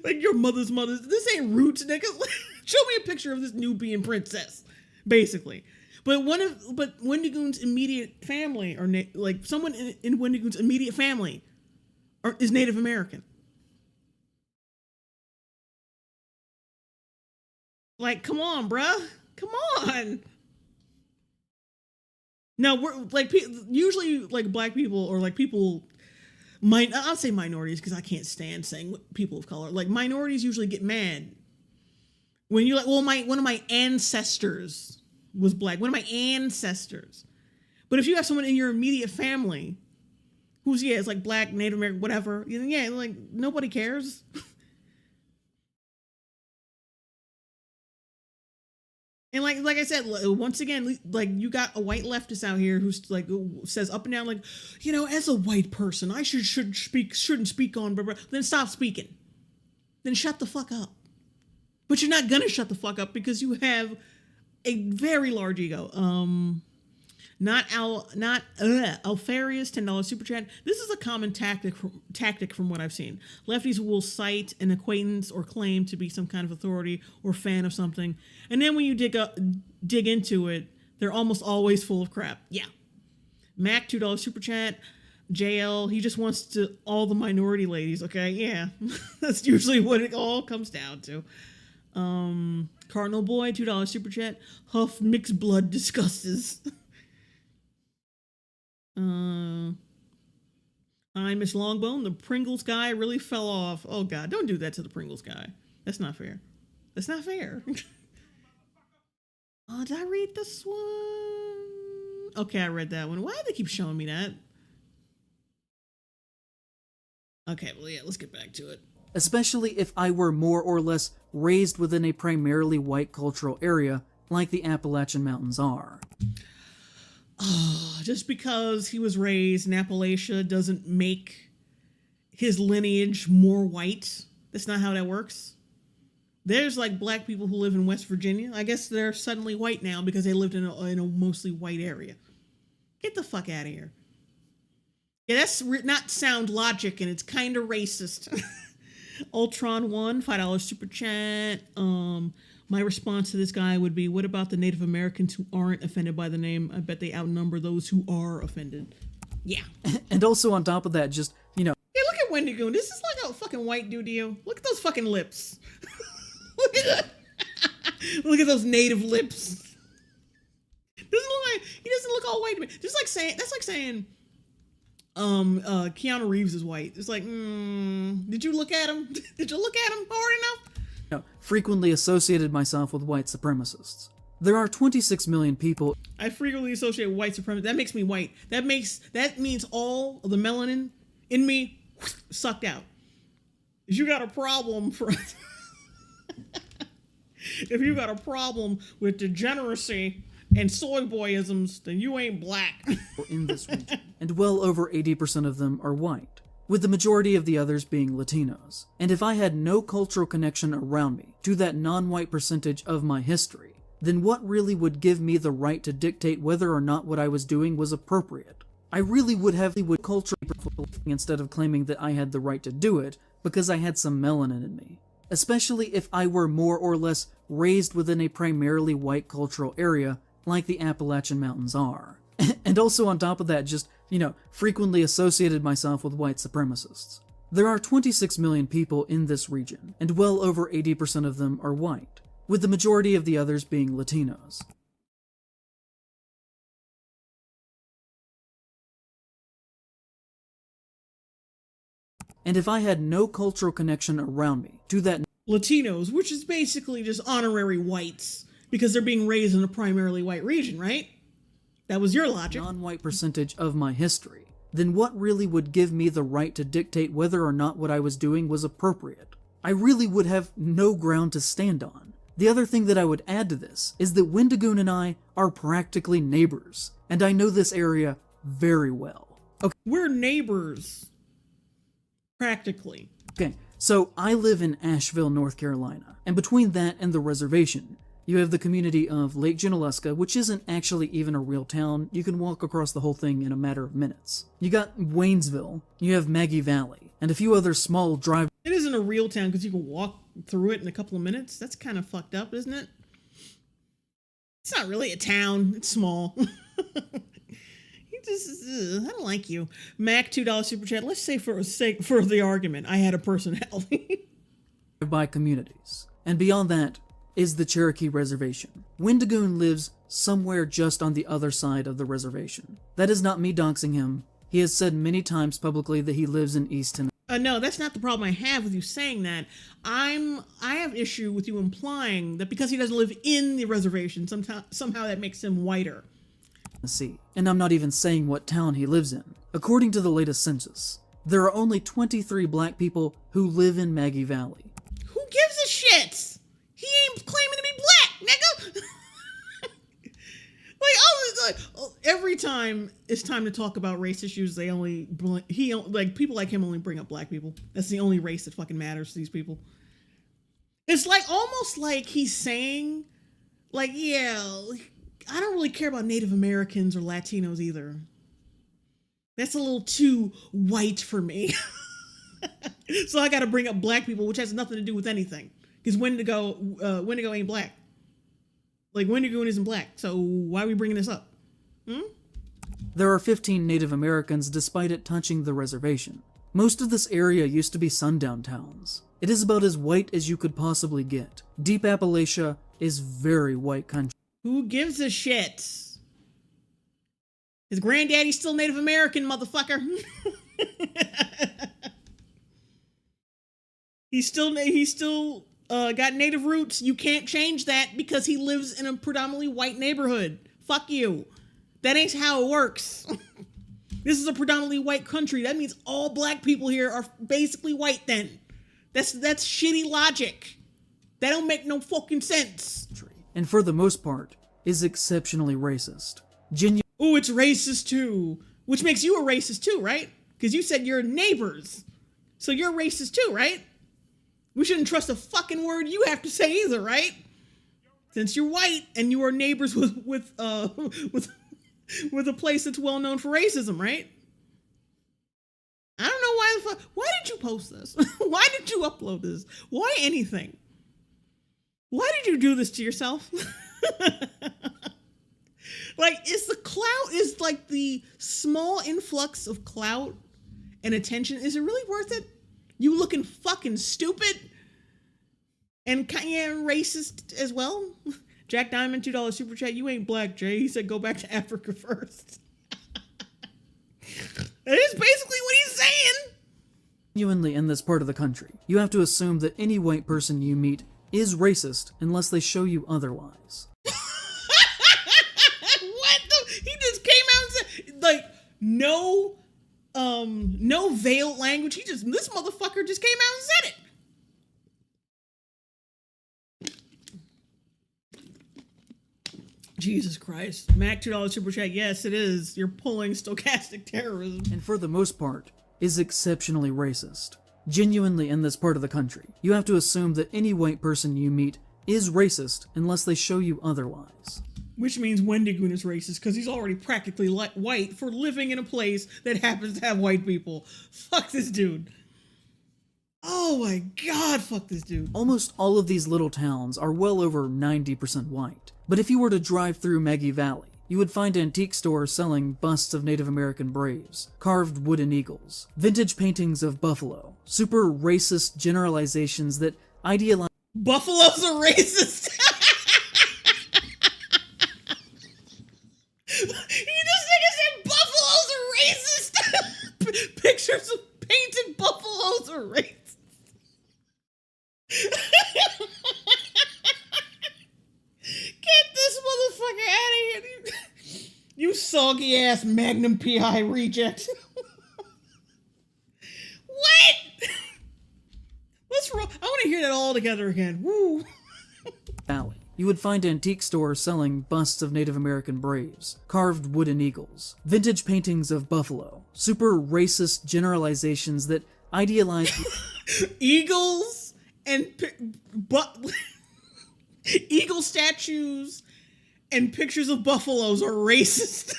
like your mother's mother. This ain't roots, nigga. Show me a picture of this Nubian princess, basically. But Wendigoon's immediate family, or like someone in Wendigoon's immediate family, is Native American. Like, come on, bruh. Come on. No, we're like usually like black people or like people. I'll say minorities because I can't stand saying people of color. Like minorities usually get mad when you're like, well, one of my ancestors was black. One of my ancestors. But if you have someone in your immediate family who's it's like black, Native American, whatever, yeah, like nobody cares. And like I said, once again, like you got a white leftist out here who's like says up and down, like, as a white person, I shouldn't speak on, blah, blah. Then stop speaking. Then shut the fuck up. But you're not gonna shut the fuck up because you have a very large ego. Alfarius, $10 super chat. This is a common tactic from what I've seen. Lefties will cite an acquaintance or claim to be some kind of authority or fan of something, and then when you dig into it, they're almost always full of crap. Yeah. Mac, $2 super chat. JL, he just wants to all the minority ladies. Okay, yeah, that's usually what it all comes down to. Cardinal Boy, $2 super chat. Huff mixed blood disgustes. Hi, Miss Longbone. The Pringles guy really fell off. Oh God, don't do that to the Pringles guy. That's not fair. That's not fair. Oh, did I read this one? Okay, I read that one. Why do they keep showing me that? Okay, well, yeah, let's get back to it. Especially if I were more or less raised within a primarily white cultural area, like the Appalachian Mountains are. Just because he was raised in Appalachia doesn't make his lineage more white. That's not how that works. There's like black people who live in West Virginia. I guess they're suddenly white now because they lived in a mostly white area. Get the fuck out of here. Yeah, that's not sound logic, and it's kind of racist. Ultron 1, $5 super chat. My response to this guy would be, what about the Native Americans who aren't offended by the name? I bet they outnumber those who are offended. Yeah. And also on top of that, just, you know. Hey, look at Wendigoon. This is like a fucking white dude to you. Look at those fucking lips. Look at that. Look at those native lips. Doesn't look like, he doesn't look all white to me. Just like saying, that's like saying, Keanu Reeves is white. It's like, did you look at him? Did you look at him hard enough? Frequently associated myself with white supremacists. There are 26 million people. I frequently associate white supremacy. That makes me white. That means all of the melanin in me sucked out. If you got a problem if you got a problem with degeneracy and soy boyisms, then you ain't black. In this region, and well over 80% of them are white, with the majority of the others being Latinos. And if I had no cultural connection around me to that non-white percentage of my history, then what really would give me the right to dictate whether or not what I was doing was appropriate? I really would have culturally instead of claiming that I had the right to do it because I had some melanin in me. Especially if I were more or less raised within a primarily white cultural area like the Appalachian Mountains are. And also on top of that, just, you know, frequently associated myself with white supremacists. There are 26 million people in this region, and well over 80% of them are white, with the majority of the others being Latinos. And if I had no cultural connection around me to that Latinos, which is basically just honorary whites, because they're being raised in a primarily white region, right? That was your logic. Non-white percentage of my history, then what really would give me the right to dictate whether or not what I was doing was appropriate? I really would have no ground to stand on. The other thing that I would add to this is that Wendigoon and I are practically neighbors, and I know this area very well. Okay. We're neighbors. Practically. Okay, so I live in Asheville, North Carolina, and between that and the reservation, you have the community of Lake Junaluska, which isn't actually even a real town. You can walk across the whole thing in a matter of minutes. You got Waynesville, you have Maggie Valley, and a few other small drive. It isn't a real town because you can walk through it in a couple of minutes. That's kind of fucked up, isn't it? It's not really a town. It's small. I don't like you. Mac, $2 super chat. Let's say for the argument, I had a personality. By communities. And beyond that is the Cherokee Reservation. Wendigoon lives somewhere just on the other side of the reservation. That is not me doxing him. He has said many times publicly that he lives in East Tennessee. No, that's not the problem I have with you saying that. I have issue with you implying that because he doesn't live in the reservation, somehow that makes him whiter. And I'm not even saying what town he lives in. According to the latest census, there are only 23 black people who live in Maggie Valley. Who gives a shit? He ain't claiming to be black, nigga. Every time it's time to talk about race issues, people like him only bring up black people. That's the only race that fucking matters to these people. It's like almost like he's saying, like, yeah, I don't really care about Native Americans or Latinos either. That's a little too white for me. So I got to bring up black people, which has nothing to do with anything. Because Wendigo ain't black. Like, Wendigoon isn't black. So why are we bringing this up? There are 15 Native Americans despite it touching the reservation. Most of this area used to be sundown towns. It is about as white as you could possibly get. Deep Appalachia is very white country. Who gives a shit? His granddaddy's still Native American, motherfucker. He's still got native roots. You can't change that because he lives in a predominantly white neighborhood. Fuck you. That ain't how it works. This is a predominantly white country. That means all black people here are basically white then. That's shitty logic. That don't make no fucking sense. and for the most part, is exceptionally racist. Oh, it's racist too. Which makes you a racist too, right? Because you said you're neighbors. So you're racist too, right? We shouldn't trust a fucking word you have to say either, right? Since you're white and you are neighbors with a place that's well known for racism, right? I don't know why the fuck. Why did you post this? Why did you upload this? Why anything? Why did you do this to yourself? Like, is like the small influx of clout and attention, is it really worth it? You looking fucking stupid and kind of racist as well? Jack Diamond, $2 super chat. You ain't black, Jay. He said go back to Africa first. That is basically what he's saying. Genuinely in this part of the country, you have to assume that any white person you meet is racist unless they show you otherwise. What the? He just came out and said, like, no veiled language. This motherfucker just came out and said it. Jesus Christ. Mac, $2 super chat. Yes, it is. You're pulling stochastic terrorism. And for the most part, is exceptionally racist. Genuinely in this part of the country, you have to assume that any white person you meet is racist unless they show you otherwise. Which means Wendigoon is racist because he's already practically white for living in a place that happens to have white people. Fuck this dude. Oh my god, fuck this dude. Almost all of these little towns are well over 90% white. But if you were to drive through Maggie Valley, you would find antique stores selling busts of Native American braves, carved wooden eagles, vintage paintings of buffalo, super racist generalizations that idealize... Buffaloes are racist! This nigga said buffaloes are racist! Pictures of painted buffaloes are racist. Get this motherfucker out of here. You soggy ass Magnum PI reject. What? What's wrong? I want to hear that all together again. Woo. Valley. You would find antique stores selling busts of Native American braves, carved wooden eagles, vintage paintings of buffalo, super racist generalizations that idealize... Eagles and... Eagle statues and pictures of buffaloes are racist.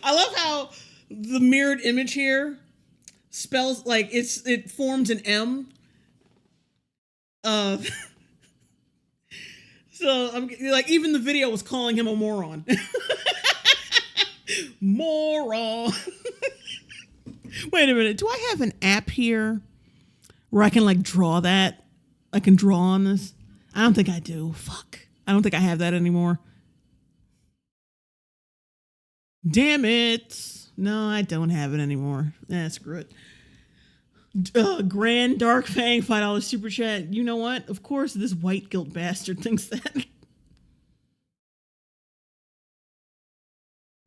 I love how the mirrored image here spells like it forms an M. So I'm like, even the video was calling him a moron. Moron. Wait a minute. Do I have an app here where I can like draw that? I can draw on this. I don't think I do. Fuck. I don't think I have that anymore. Damn it. No, I don't have it anymore. Screw it. Grand Dark Fang, $5 super chat. You know what? Of course, this white guilt bastard thinks that.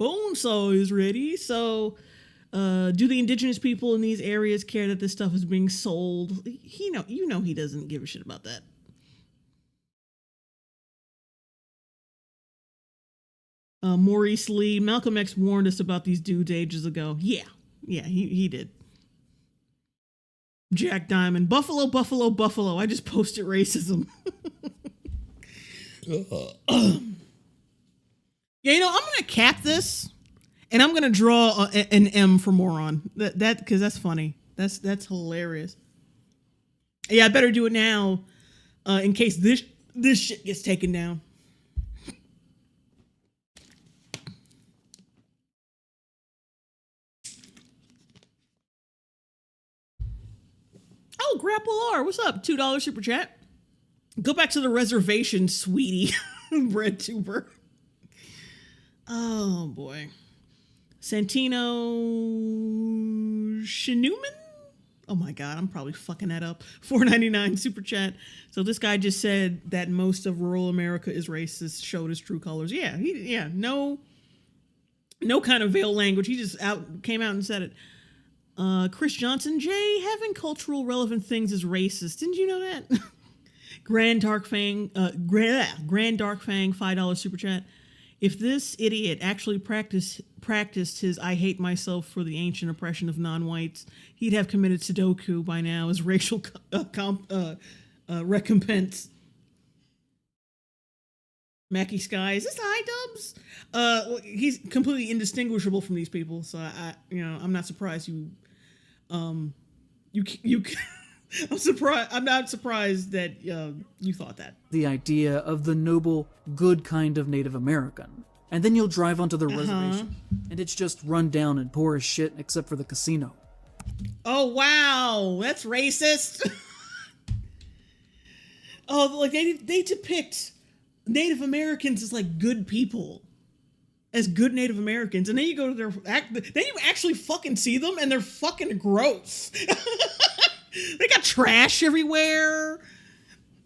Bonesaw is ready. So, do the indigenous people in these areas care that this stuff is being sold? You know he doesn't give a shit about that. Maurice Lee, Malcolm X warned us about these dudes ages ago. Yeah, he did. Jack Diamond, Buffalo, Buffalo, Buffalo. I just posted racism. Yeah, I'm gonna cap this. And I'm gonna draw an M for moron. That because that's funny. That's hilarious. Yeah, I better do it now, in case this shit gets taken down. Oh, Grapple R, what's up? $2 super chat. Go back to the reservation, sweetie. Breadtuber. Oh boy. Santino Shinuman? Oh my god, I'm probably fucking that up. $4.99 super chat. So this guy just said that most of rural America is racist, showed his true colors. Yeah, no kind of veiled language. He just came out and said it. Chris Johnson, Jay, having cultural relevant things is racist. Didn't you know that? Grand Dark Fang, Grand Dark Fang, $5 super chat. If this idiot actually practiced his "I hate myself for the ancient oppression of non-whites," he'd have committed Sudoku by now as racial recompense. Mackie Sky, is this high dubs? He's completely indistinguishable from these people, so I'm not surprised you. I'm surprised. I'm not surprised that you thought that. The idea of the noble, good kind of Native American. And then you'll drive onto the reservation, and it's just run down and poor as shit except for the casino. Oh, wow. That's racist. Oh, like they depict Native Americans as like good people. As good Native Americans. And then you go to then you actually fucking see them and they're fucking gross. They got trash everywhere.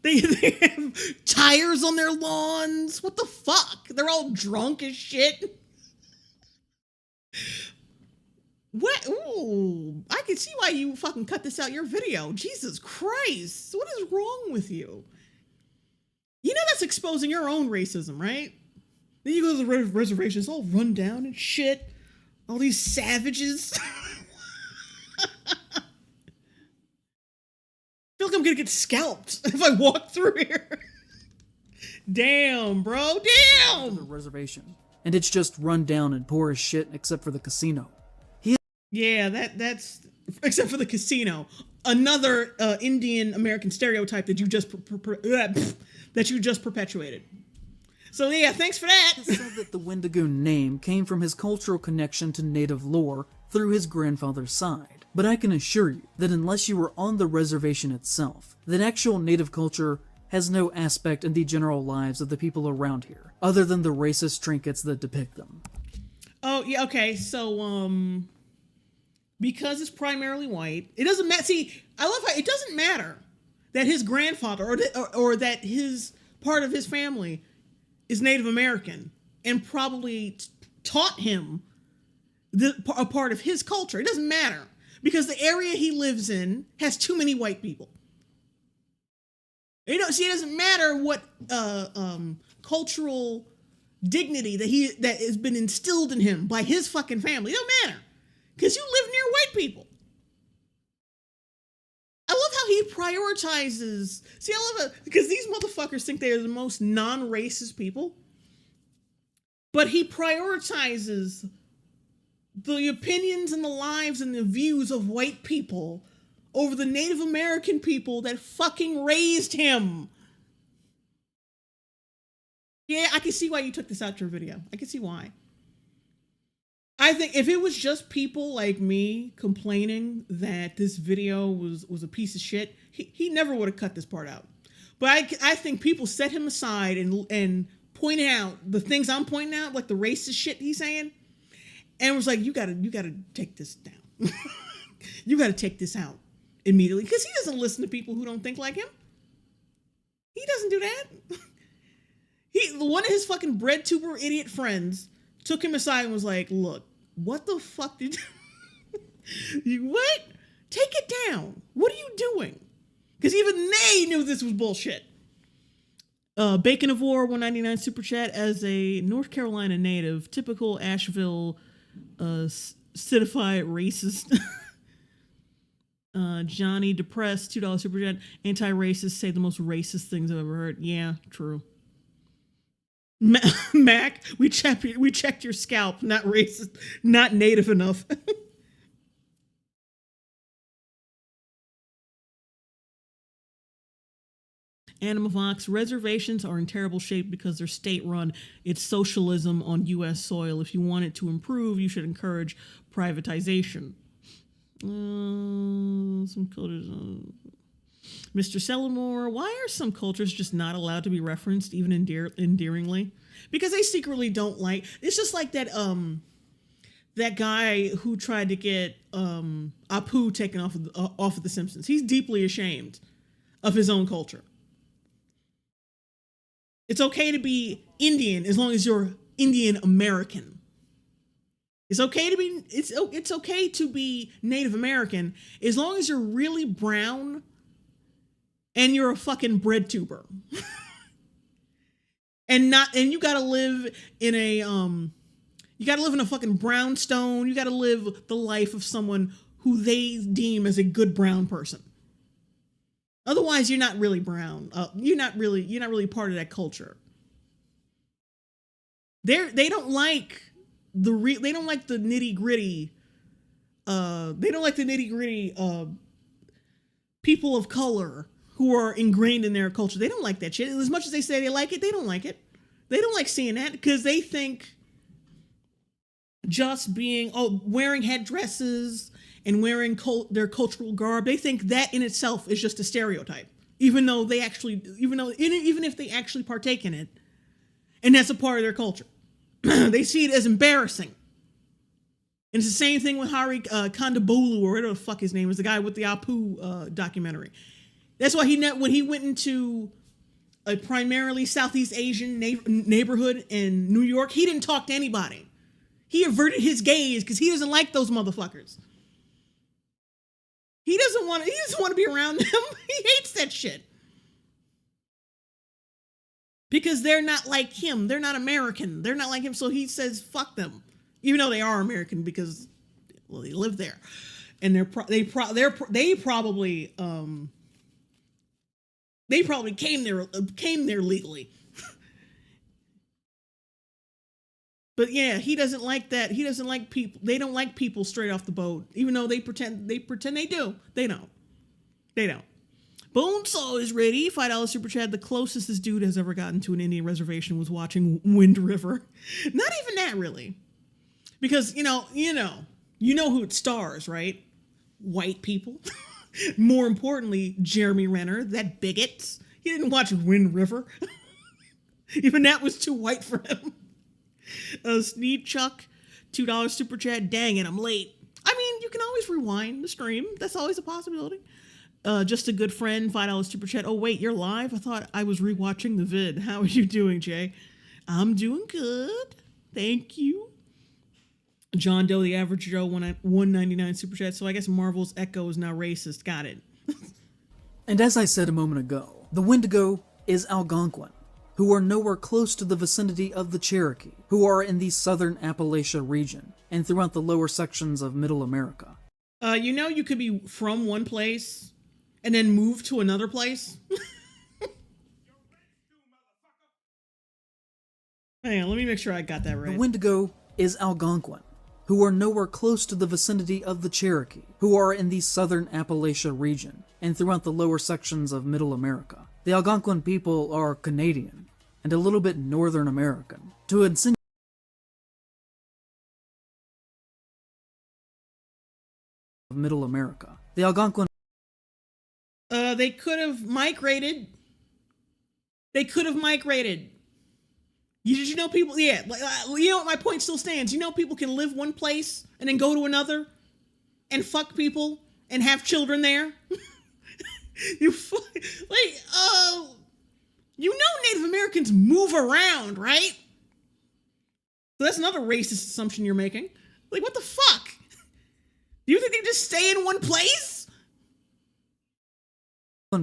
They have tires on their lawns. What the fuck? They're all drunk as shit. What? Ooh, I can see why you fucking cut this out your video. Jesus Christ. What is wrong with you? You know that's exposing your own racism, right? Then you go to the reservation, it's all run down and shit. All these savages. I feel like I'm gonna get scalped if I walk through here. Damn, bro, damn! The reservation. And it's just run down and poor as shit except for the casino. Yeah, that's except for the casino. Another Indian American stereotype that you just perpetuated. So yeah, thanks for that. It said that the Wendigoon name came from his cultural connection to native lore through his grandfather's side. But I can assure you that unless you were on the reservation itself, that actual native culture has no aspect in the general lives of the people around here, other than the racist trinkets that depict them. Oh, yeah, okay, so, because it's primarily white, it doesn't matter. See, I love how it doesn't matter that his grandfather or that his part of his family is Native American and probably taught him a part of his culture. It doesn't matter because the area he lives in has too many white people. You know, see, it doesn't matter what cultural dignity that has been instilled in him by his fucking family. It don't matter because you live near white people. I love how he prioritizes. See, I love it because these motherfuckers think they are the most non-racist people, but he prioritizes the opinions and the lives and the views of white people over the Native American people that fucking raised him. Yeah, I can see why you took this out your video. I can see why. I think if it was just people like me complaining that this video was a piece of shit, he never would have cut this part out. But I think people set him aside and pointed out the things I'm pointing out, like the racist shit he's saying, and was like, you gotta take this down. You gotta take this out immediately. Because he doesn't listen to people who don't think like him. He doesn't do that. One of his fucking Breadtuber idiot friends took him aside and was like, look, what the fuck did you what? Take it down. What are you doing? Because even they knew this was bullshit. Bacon of War, $1.99 super chat. As a North Carolina native, typical Asheville citified racist. Johnny Depressed, $2 super chat. Anti-racist, say the most racist things I've ever heard. Yeah, true. Mac, we checked your scalp. Not racist, not native enough. Animavox, reservations are in terrible shape because they're state-run. It's socialism on U.S. soil. If you want it to improve, you should encourage privatization. Some cultures... Mr. Sellamore, why are some cultures just not allowed to be referenced, even endearingly? Because they secretly don't like... It's just like that that guy who tried to get Apu taken off of The Simpsons. He's deeply ashamed of his own culture. It's okay to be Indian as long as you're Indian American. It's okay to be it's okay to be Native American as long as you're really brown and you're a fucking breadtuber. And you gotta live in a fucking brownstone. You gotta live the life of someone who they deem as a good brown person. Otherwise, you're not really brown. You're not really part of that culture. They don't like the nitty gritty. They don't like the nitty gritty people of color who are ingrained in their culture. They don't like that shit. As much as they say they like it, they don't like it. They don't like seeing that because they think just being, wearing headdresses and wearing their cultural garb, they think that in itself is just a stereotype. Even if they actually partake in it, and that's a part of their culture. They see it as embarrassing. And it's the same thing with Hari Kondabolu, or whatever the fuck his name is, the guy with the Apu documentary. That's why when he went into a primarily Southeast Asian neighborhood in New York, he didn't talk to anybody. He averted his gaze because he doesn't like those motherfuckers. He doesn't want to be around them. He hates that shit. Because they're not like him. They're not American. They're not like him. So he says, fuck them. Even though they are American because, well, they live there. And they probably came there legally. But yeah, he doesn't like that. He doesn't like people. They don't like people straight off the boat, even though they pretend they do. They don't. Bonesaw is ready. $5 super chat. The closest this dude has ever gotten to an Indian reservation was watching Wind River. Not even that, really, because you know who it stars, right? White people. More importantly, Jeremy Renner, that bigot. He didn't watch Wind River. Even that was too white for him. Sneed Chuck, $2 super chat. Dang it, I'm late. I mean, you can always rewind the stream. That's always a possibility. Just a good friend, $5 super chat. Oh wait, you're live? I thought I was rewatching the vid. How are you doing, Jay? I'm doing good. Thank you. John Doe, the average Joe, 199 super chat. So I guess Marvel's Echo is now racist. Got it. And as I said a moment ago, the Wendigo is Algonquin, who are nowhere close to the vicinity of the Cherokee, who are in the southern Appalachia region and throughout the lower sections of Middle America. You could be from one place and then move to another place. Hang on, let me make sure I got that right. The Wendigo is Algonquin, who are nowhere close to the vicinity of the Cherokee, who are in the southern Appalachia region and throughout the lower sections of Middle America. The Algonquin people are Canadian and a little bit Northern American. To insinuate Middle America, the Algonquin they could have migrated. Did you know people? Yeah, you know what? My point still stands. You know, people can live one place and then go to another and fuck people and have children there. You know, Native Americans move around, right? So that's another racist assumption you're making. Like, what the fuck? Do you think they just stay in one place?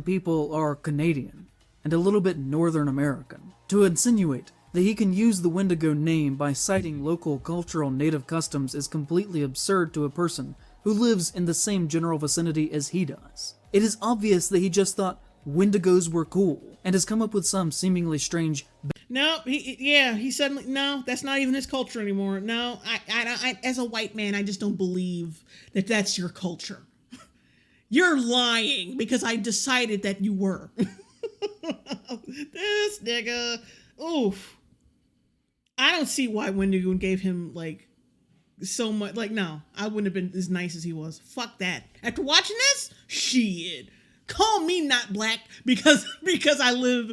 People are Canadian and a little bit Northern American. To insinuate that he can use the Wendigo name by citing local cultural native customs is completely absurd to a person who lives in the same general vicinity as he does. It is obvious that he just thought Wendigos were cool and has come up with some seemingly strange. No, he suddenly, no, that's not even his culture anymore. No, I as a white man, I just don't believe that that's your culture. You're lying because I decided that you were. This nigga, oof. I don't see why Wendigoon gave him like so much. Like, no, I wouldn't have been as nice as he was. Fuck that. After watching this, shit. Call me not black because I live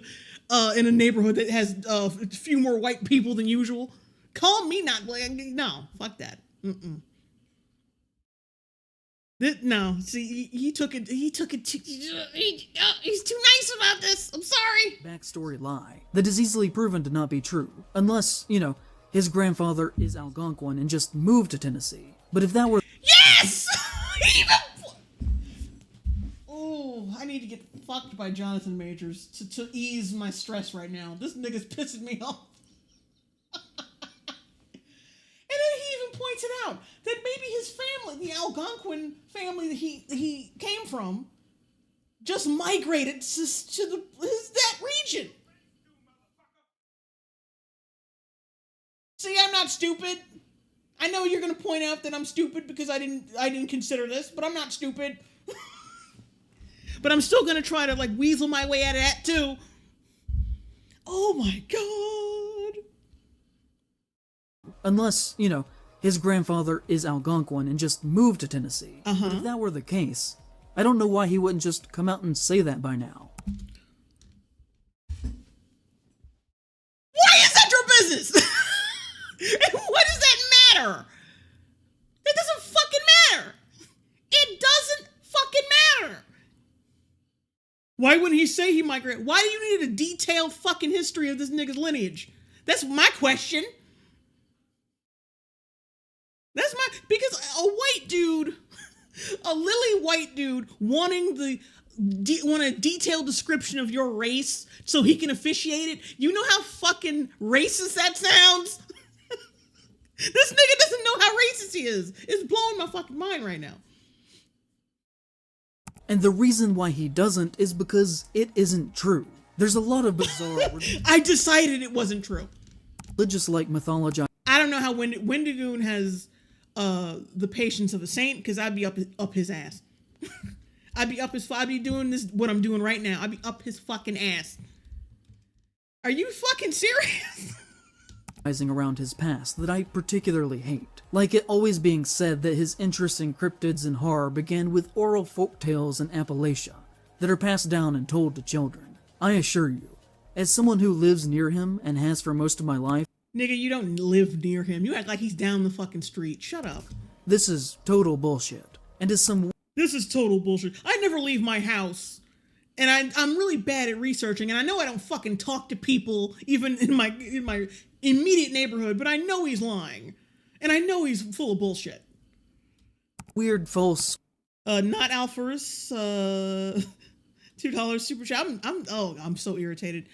in a neighborhood that has a few more white people than usual. Call me not black. No, fuck that. No, see, he took it. He's too nice about this. I'm sorry. Backstory lie that is easily proven to not be true, unless, his grandfather is Algonquin and just moved to Tennessee. But if that were yes, ooh, Oh, I need to get fucked by Jonathan Majors to ease my stress right now. This nigga's pissing me off. And then he even pointed out that maybe his family, the Algonquin family that he came from, just migrated to that region. See, I'm not stupid. I know you're gonna point out that I'm stupid because I didn't consider this, but I'm not stupid. But I'm still gonna try to like weasel my way out of that too. Oh my god. Unless, you know, his grandfather is Algonquin and just moved to Tennessee. Uh-huh. But if that were the case, I don't know why he wouldn't just come out and say that by now. Why is that your business? And what does that matter? That doesn't fucking matter. It doesn't fucking matter. Why wouldn't he say he migrated? Why do you need a detailed fucking history of this nigga's lineage? That's my question. Because a white dude, a lily white dude wanting a detailed description of your race so he can officiate it. You know how fucking racist that sounds? This nigga doesn't know how racist he is. It's blowing my fucking mind right now. And the reason why he doesn't is because it isn't true. There's a lot of bizarre I decided it wasn't true. religious-like mythology. I don't know how Wendigoon has the patience of a saint, because I'd be up his ass. I'd be doing this, what I'm doing right now. I'd be up his fucking ass. Are you fucking serious? Around his past that I particularly hate. Like it always being said that his interest in cryptids and horror began with oral folktales in Appalachia that are passed down and told to children. I assure you, as someone who lives near him and has for most of my life, Nigga, you don't live near him. You act like he's down the fucking street. Shut up. this is total bullshit. And as some This is total bullshit. I never leave my house. And I'm really bad at researching, and I know I don't fucking talk to people even in my immediate neighborhood, but I know he's lying. And I know he's full of bullshit. weird false Not Alphas, $2 super chat. I'm so irritated.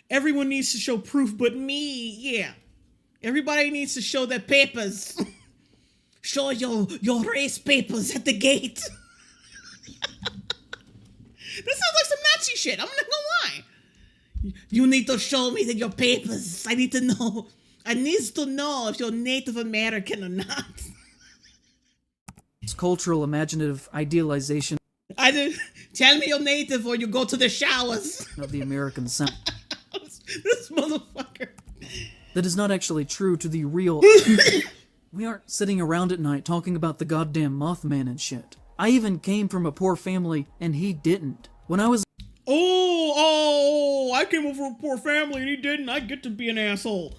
Everyone needs to show proof but me. Yeah. Everybody needs to show their papers. Show your race papers at the gate. This sounds like some Nazi shit. I'm not gonna lie. You need to show me your papers. I need to know. I need to know if you're Native American or not. cultural imaginative idealization Tell me you're Native or you go to the showers. of the American South This motherfucker. that is not actually true to the real. We aren't sitting around at night talking about the goddamn Mothman and shit. I even came from a poor family, and he didn't. When I was I came over from a poor family and he didn't. I get to be an asshole.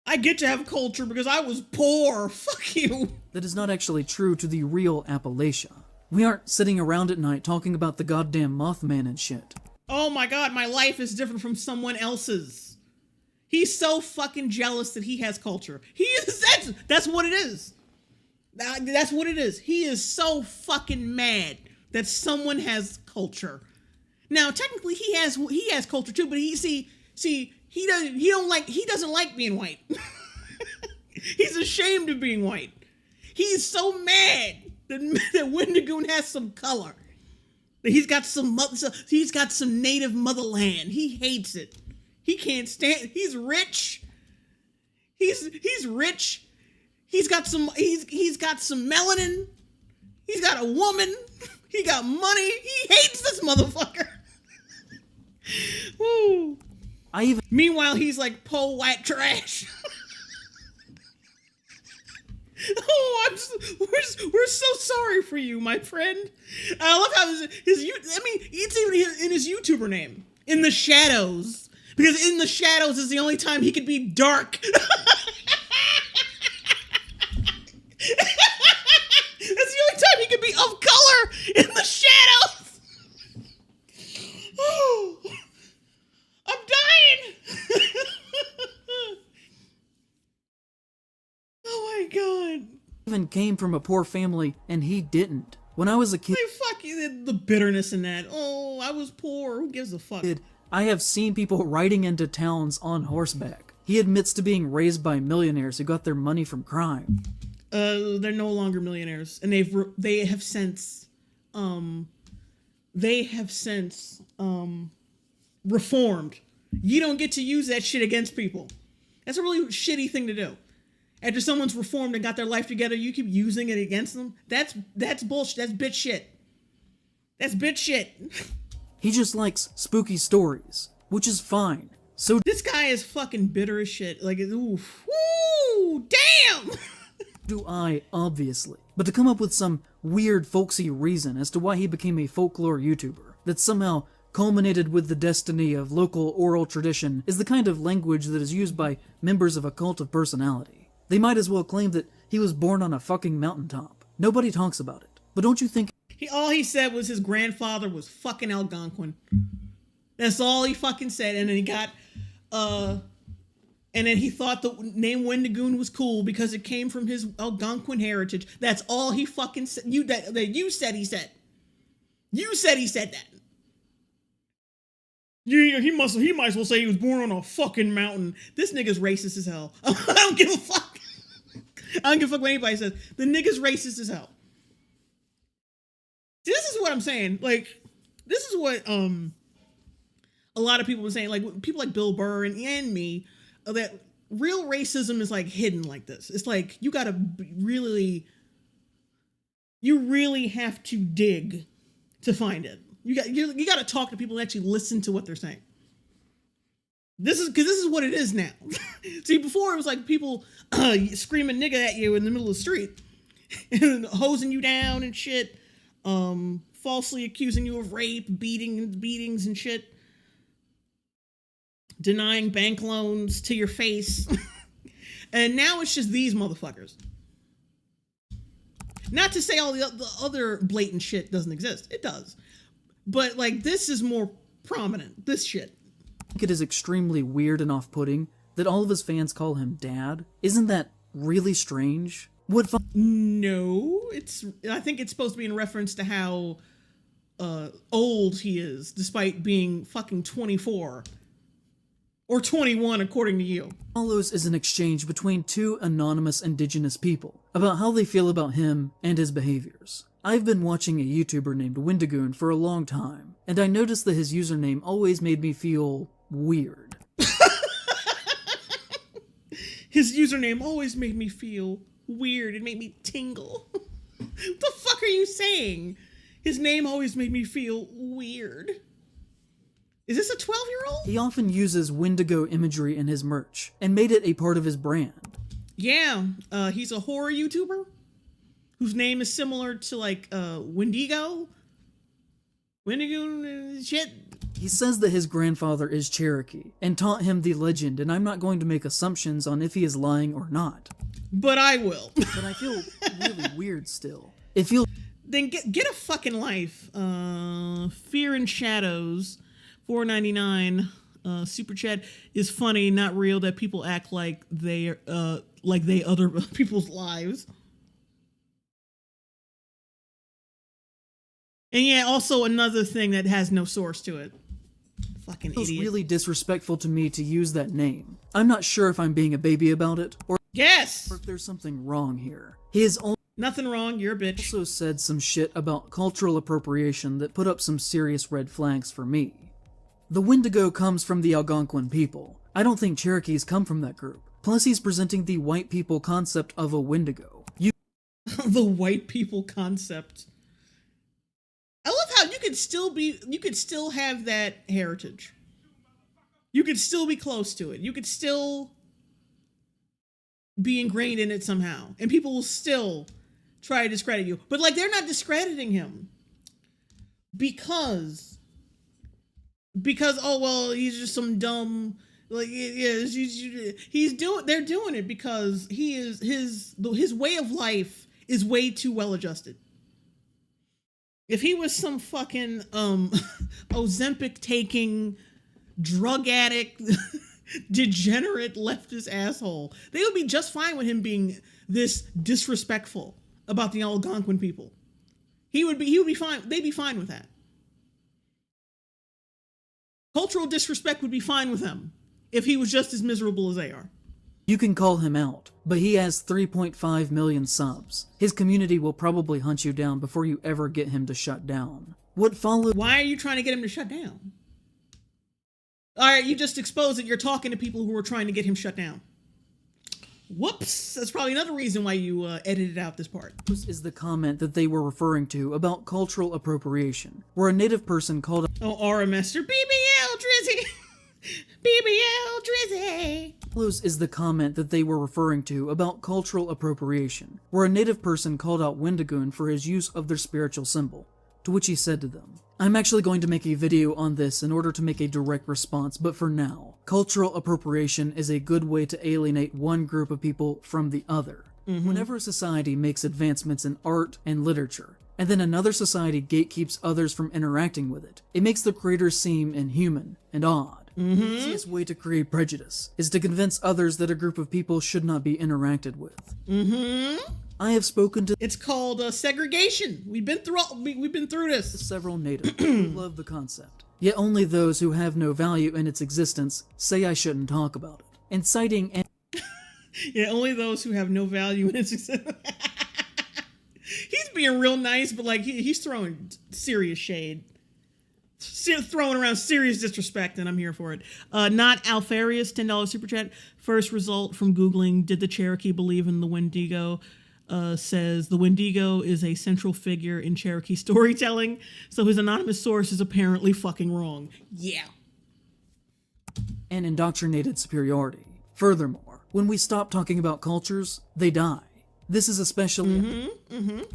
I get to have culture because I was poor. Fuck you. that is not actually true to the real Appalachia. We aren't sitting around at night talking about the goddamn Mothman and shit. Oh my god, my life is different from someone else's. He's so fucking jealous that he has culture. He is, that's what it is. That's what it is. He is so fucking mad that someone has culture. Now, technically, he has culture too, but he doesn't like being white. He's ashamed of being white. He's so mad that Wendigoon has some color. That he's got some native motherland. He hates it. He can't stand. He's rich. He's rich. He's got some melanin. He's got a woman. He got money. He hates this motherfucker. Woo. Meanwhile, he's like white trash. Oh, we're so sorry for you, my friend. I love how it's even in his YouTuber name, In the Shadows, because In the Shadows is the only time he could be dark. That's the only time he could be of color, in the shadows. Oh, I'm dying. Oh my god. Even came from a poor family, and he didn't. When I was a kid, Like, fuck you, the bitterness in that. Oh, I was poor. Who gives a fuck? I have seen people riding into towns on horseback. He admits to being raised by millionaires who got their money from crime. They're no longer millionaires, and they have since reformed. You don't get to use that shit against people. That's a really shitty thing to do. After someone's reformed and got their life together, you keep using it against them. That's bullshit. That's bitch shit. That's bitch shit. He just likes spooky stories, which is fine. So This guy is fucking bitter as shit. Like, oof, woo, damn. do I, obviously. But to come up with some weird folksy reason as to why he became a folklore YouTuber that somehow culminated with the destiny of local oral tradition is the kind of language that is used by members of a cult of personality. They might as well claim that he was born on a fucking mountaintop. Nobody talks about it. But don't you think All he said was his grandfather was fucking Algonquin. That's all he fucking said. And then he got, and then he thought the name Wendigoon was cool because it came from his Algonquin heritage. That's all he fucking said. You said he said. You said he said that. Yeah, he might as well say he was born on a fucking mountain. This nigga's racist as hell. I don't give a fuck. I don't give a fuck what anybody says. The nigga's racist as hell. See, this is what I'm saying. Like, this is what a lot of people were saying. Like, people like Bill Burr and me, that real racism is like hidden like this. It's like you really have to dig to find it. You got to talk to people and actually listen to what they're saying. This is what it is now. See, before it was like people screaming nigga at you in the middle of the street and hosing you down and shit, falsely accusing you of rape, beatings and shit, denying bank loans to your face. And now it's just these motherfuckers. Not to say all the other blatant shit doesn't exist. It does. But, like, this is more prominent. This shit. I think it is extremely weird and off-putting that all of his fans call him Dad? Isn't that really strange? No, I think it's supposed to be in reference to how old he is, despite being fucking 24. Or 21, according to you. Follows is an exchange between two anonymous indigenous people about how they feel about him and his behaviors. I've been watching a YouTuber named Wendigoon for a long time, and I noticed that his username always made me feel weird. His username always made me feel weird. It made me tingle. What the fuck are you saying? His name always made me feel weird. Is this a 12-year-old? He often uses Wendigo imagery in his merch, and made it a part of his brand. Yeah, he's a horror YouTuber whose name is similar to, like, Wendigo. Wendigoon shit. He says that his grandfather is Cherokee, and taught him the legend, and I'm not going to make assumptions on if he is lying or not. But I will. But I feel really weird still. It feels... Then get a fucking life. Fear and Shadows, $4.99. Super chat is funny, not real, that people act like they other people's lives. And yeah, also another thing that has no source to it. Fucking idiot. It's really disrespectful to me to use that name. I'm not sure if I'm being a baby about it, or yes! if there's something wrong here. He has Nothing wrong, you're a bitch. also said some shit about cultural appropriation that put up some serious red flags for me. The Wendigo comes from the Algonquin people. I don't think Cherokees come from that group. Plus, he's presenting the white people concept of a Wendigo. The white people concept. I love how you could still have that heritage. You could still be close to it. You could still be ingrained in it somehow. And people will still try to discredit you. But, like, they're not discrediting him. Because, oh, well, he's just some dumb, like, yeah, they're doing it because his way of life is way too well adjusted. If he was some fucking Ozempic taking drug addict degenerate leftist asshole, they would be just fine with him being this disrespectful about the Algonquin people. He would be fine. They'd be fine with that. Cultural disrespect would be fine with him if he was just as miserable as they are. You can call him out, but he has 3.5 million subs. His community will probably hunt you down before you ever get him to shut down. What followed? Why are you trying to get him to shut down? All right, you just exposed that you're talking to people who are trying to get him shut down. Whoops! That's probably another reason why you edited out this part. This is the comment that they were referring to about cultural appropriation, where a native person called Oh, Aura Master, BBL Drizzy! BBL Drizzy! follows is the comment that they were referring to about cultural appropriation, where a native person called out Wendigoon for his use of their spiritual symbol, to which he said to them, I'm actually going to make a video on this in order to make a direct response, but for now, cultural appropriation is a good way to alienate one group of people from the other. Whenever a society makes advancements in art and literature, and then another society gatekeeps others from interacting with it, it makes the creator seem inhuman and odd. The easiest way to create prejudice is to convince others that a group of people should not be interacted with. I have spoken to It's called segregation. We've been through this. several natives who love the concept, yet only those who have no value in its existence say I shouldn't talk about it, inciting Yeah, only those who have no value in its existence. He's being real nice, but like he's throwing serious shade. Throwing around serious disrespect, and I'm here for it. Not Alfarius, $10 super chat. First result from Googling, did the Cherokee believe in the Wendigo? Says the Wendigo is a central figure in Cherokee storytelling, so his anonymous source is apparently fucking wrong. Yeah. and indoctrinated superiority. Furthermore, when we stop talking about cultures, they die. This is especially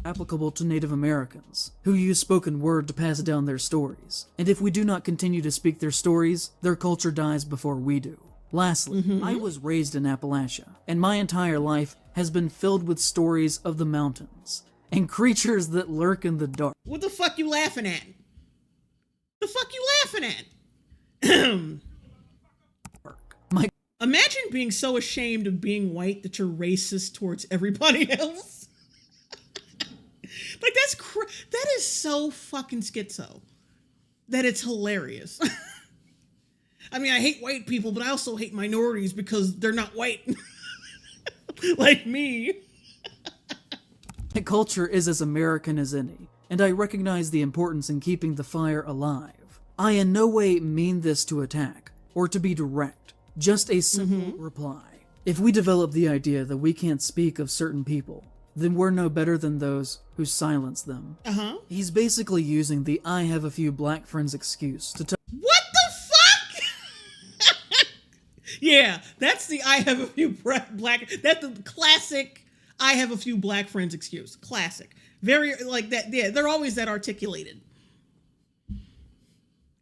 applicable to Native Americans, who use spoken word to pass down their stories. And if we do not continue to speak their stories, their culture dies before we do. Lastly, I was raised in Appalachia, and my entire life has been filled with stories of the mountains and creatures that lurk in the dark. What the fuck you laughing at? The fuck you laughing at? My Imagine being so ashamed of being white that you're racist towards everybody else. Like that is so fucking schizo that it's hilarious. I mean, I hate white people, but I also hate minorities because they're not white. Like me. My culture is as American as any, and I recognize the importance in keeping the fire alive. I in no way mean this to attack, or to be direct, just a simple reply. If we develop the idea that we can't speak of certain people, then we're no better than those who silence them. He's basically using the I have a few black friends excuse to What the fuck? Yeah, that's the I have a few black, that's the classic I have a few black friends excuse. Classic. Very, like that, yeah, they're always that articulated.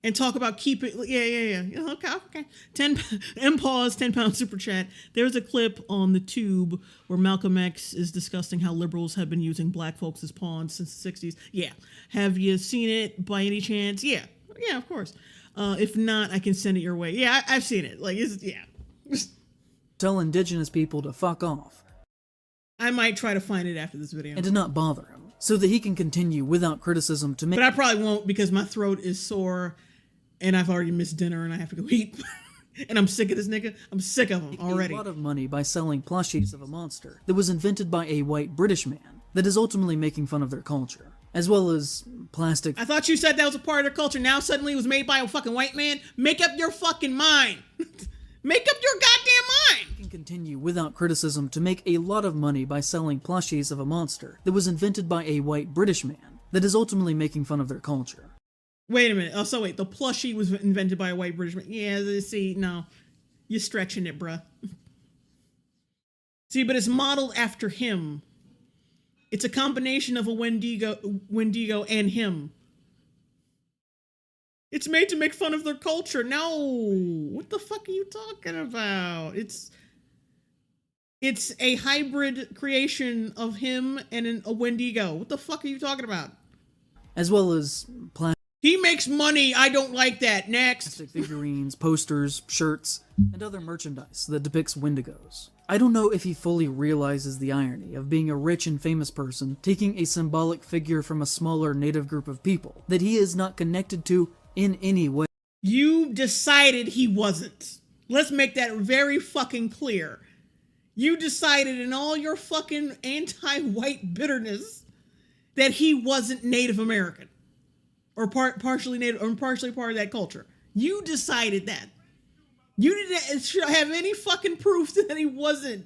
And talk about keeping, yeah. Okay. 10 pause, 10 pound super chat. There's a clip on the tube where Malcolm X is discussing how liberals have been using black folks as pawns since the 60s. Yeah. Have you seen it by any chance? Yeah, of course. If not, I can send it your way. Yeah, I've seen it. Like, yeah. tell indigenous people to fuck off. I might try to find it after this video. And to not bother him, so that he can continue without criticism to make— But I probably won't because my throat is sore and I've already missed dinner and I have to go eat. And I'm sick of this nigga. I'm sick of him already. a lot of money by selling plushies of a monster that was invented by a white British man that is ultimately making fun of their culture, as well as plastic— I thought you said that was a part of their culture. Now suddenly it was made by a fucking white man. Make up your fucking mind. Make up your goddamn mind. can continue without criticism to make a lot of money by selling plushies of a monster that was invented by a white British man that is ultimately making fun of their culture. Wait a minute. Oh, so wait. The plushie was invented by a white British man. Yeah, see, no. You're stretching it, bruh. See, but it's modeled after him. It's a combination of a Wendigo and him. It's made to make fun of their culture. No. What the fuck are you talking about? It's a hybrid creation of him and a Wendigo. What the fuck are you talking about? As well as He makes money. I don't like that. Next. Plastic figurines, posters, shirts, and other merchandise that depicts Wendigos. I don't know if he fully realizes the irony of being a rich and famous person taking a symbolic figure from a smaller native group of people that he is not connected to in any way. You decided he wasn't. Let's make that very fucking clear. You decided in all your fucking anti-white bitterness that he wasn't Native American. Or partially Native, or partially part of that culture. You decided that. You didn't have any fucking proof that he wasn't.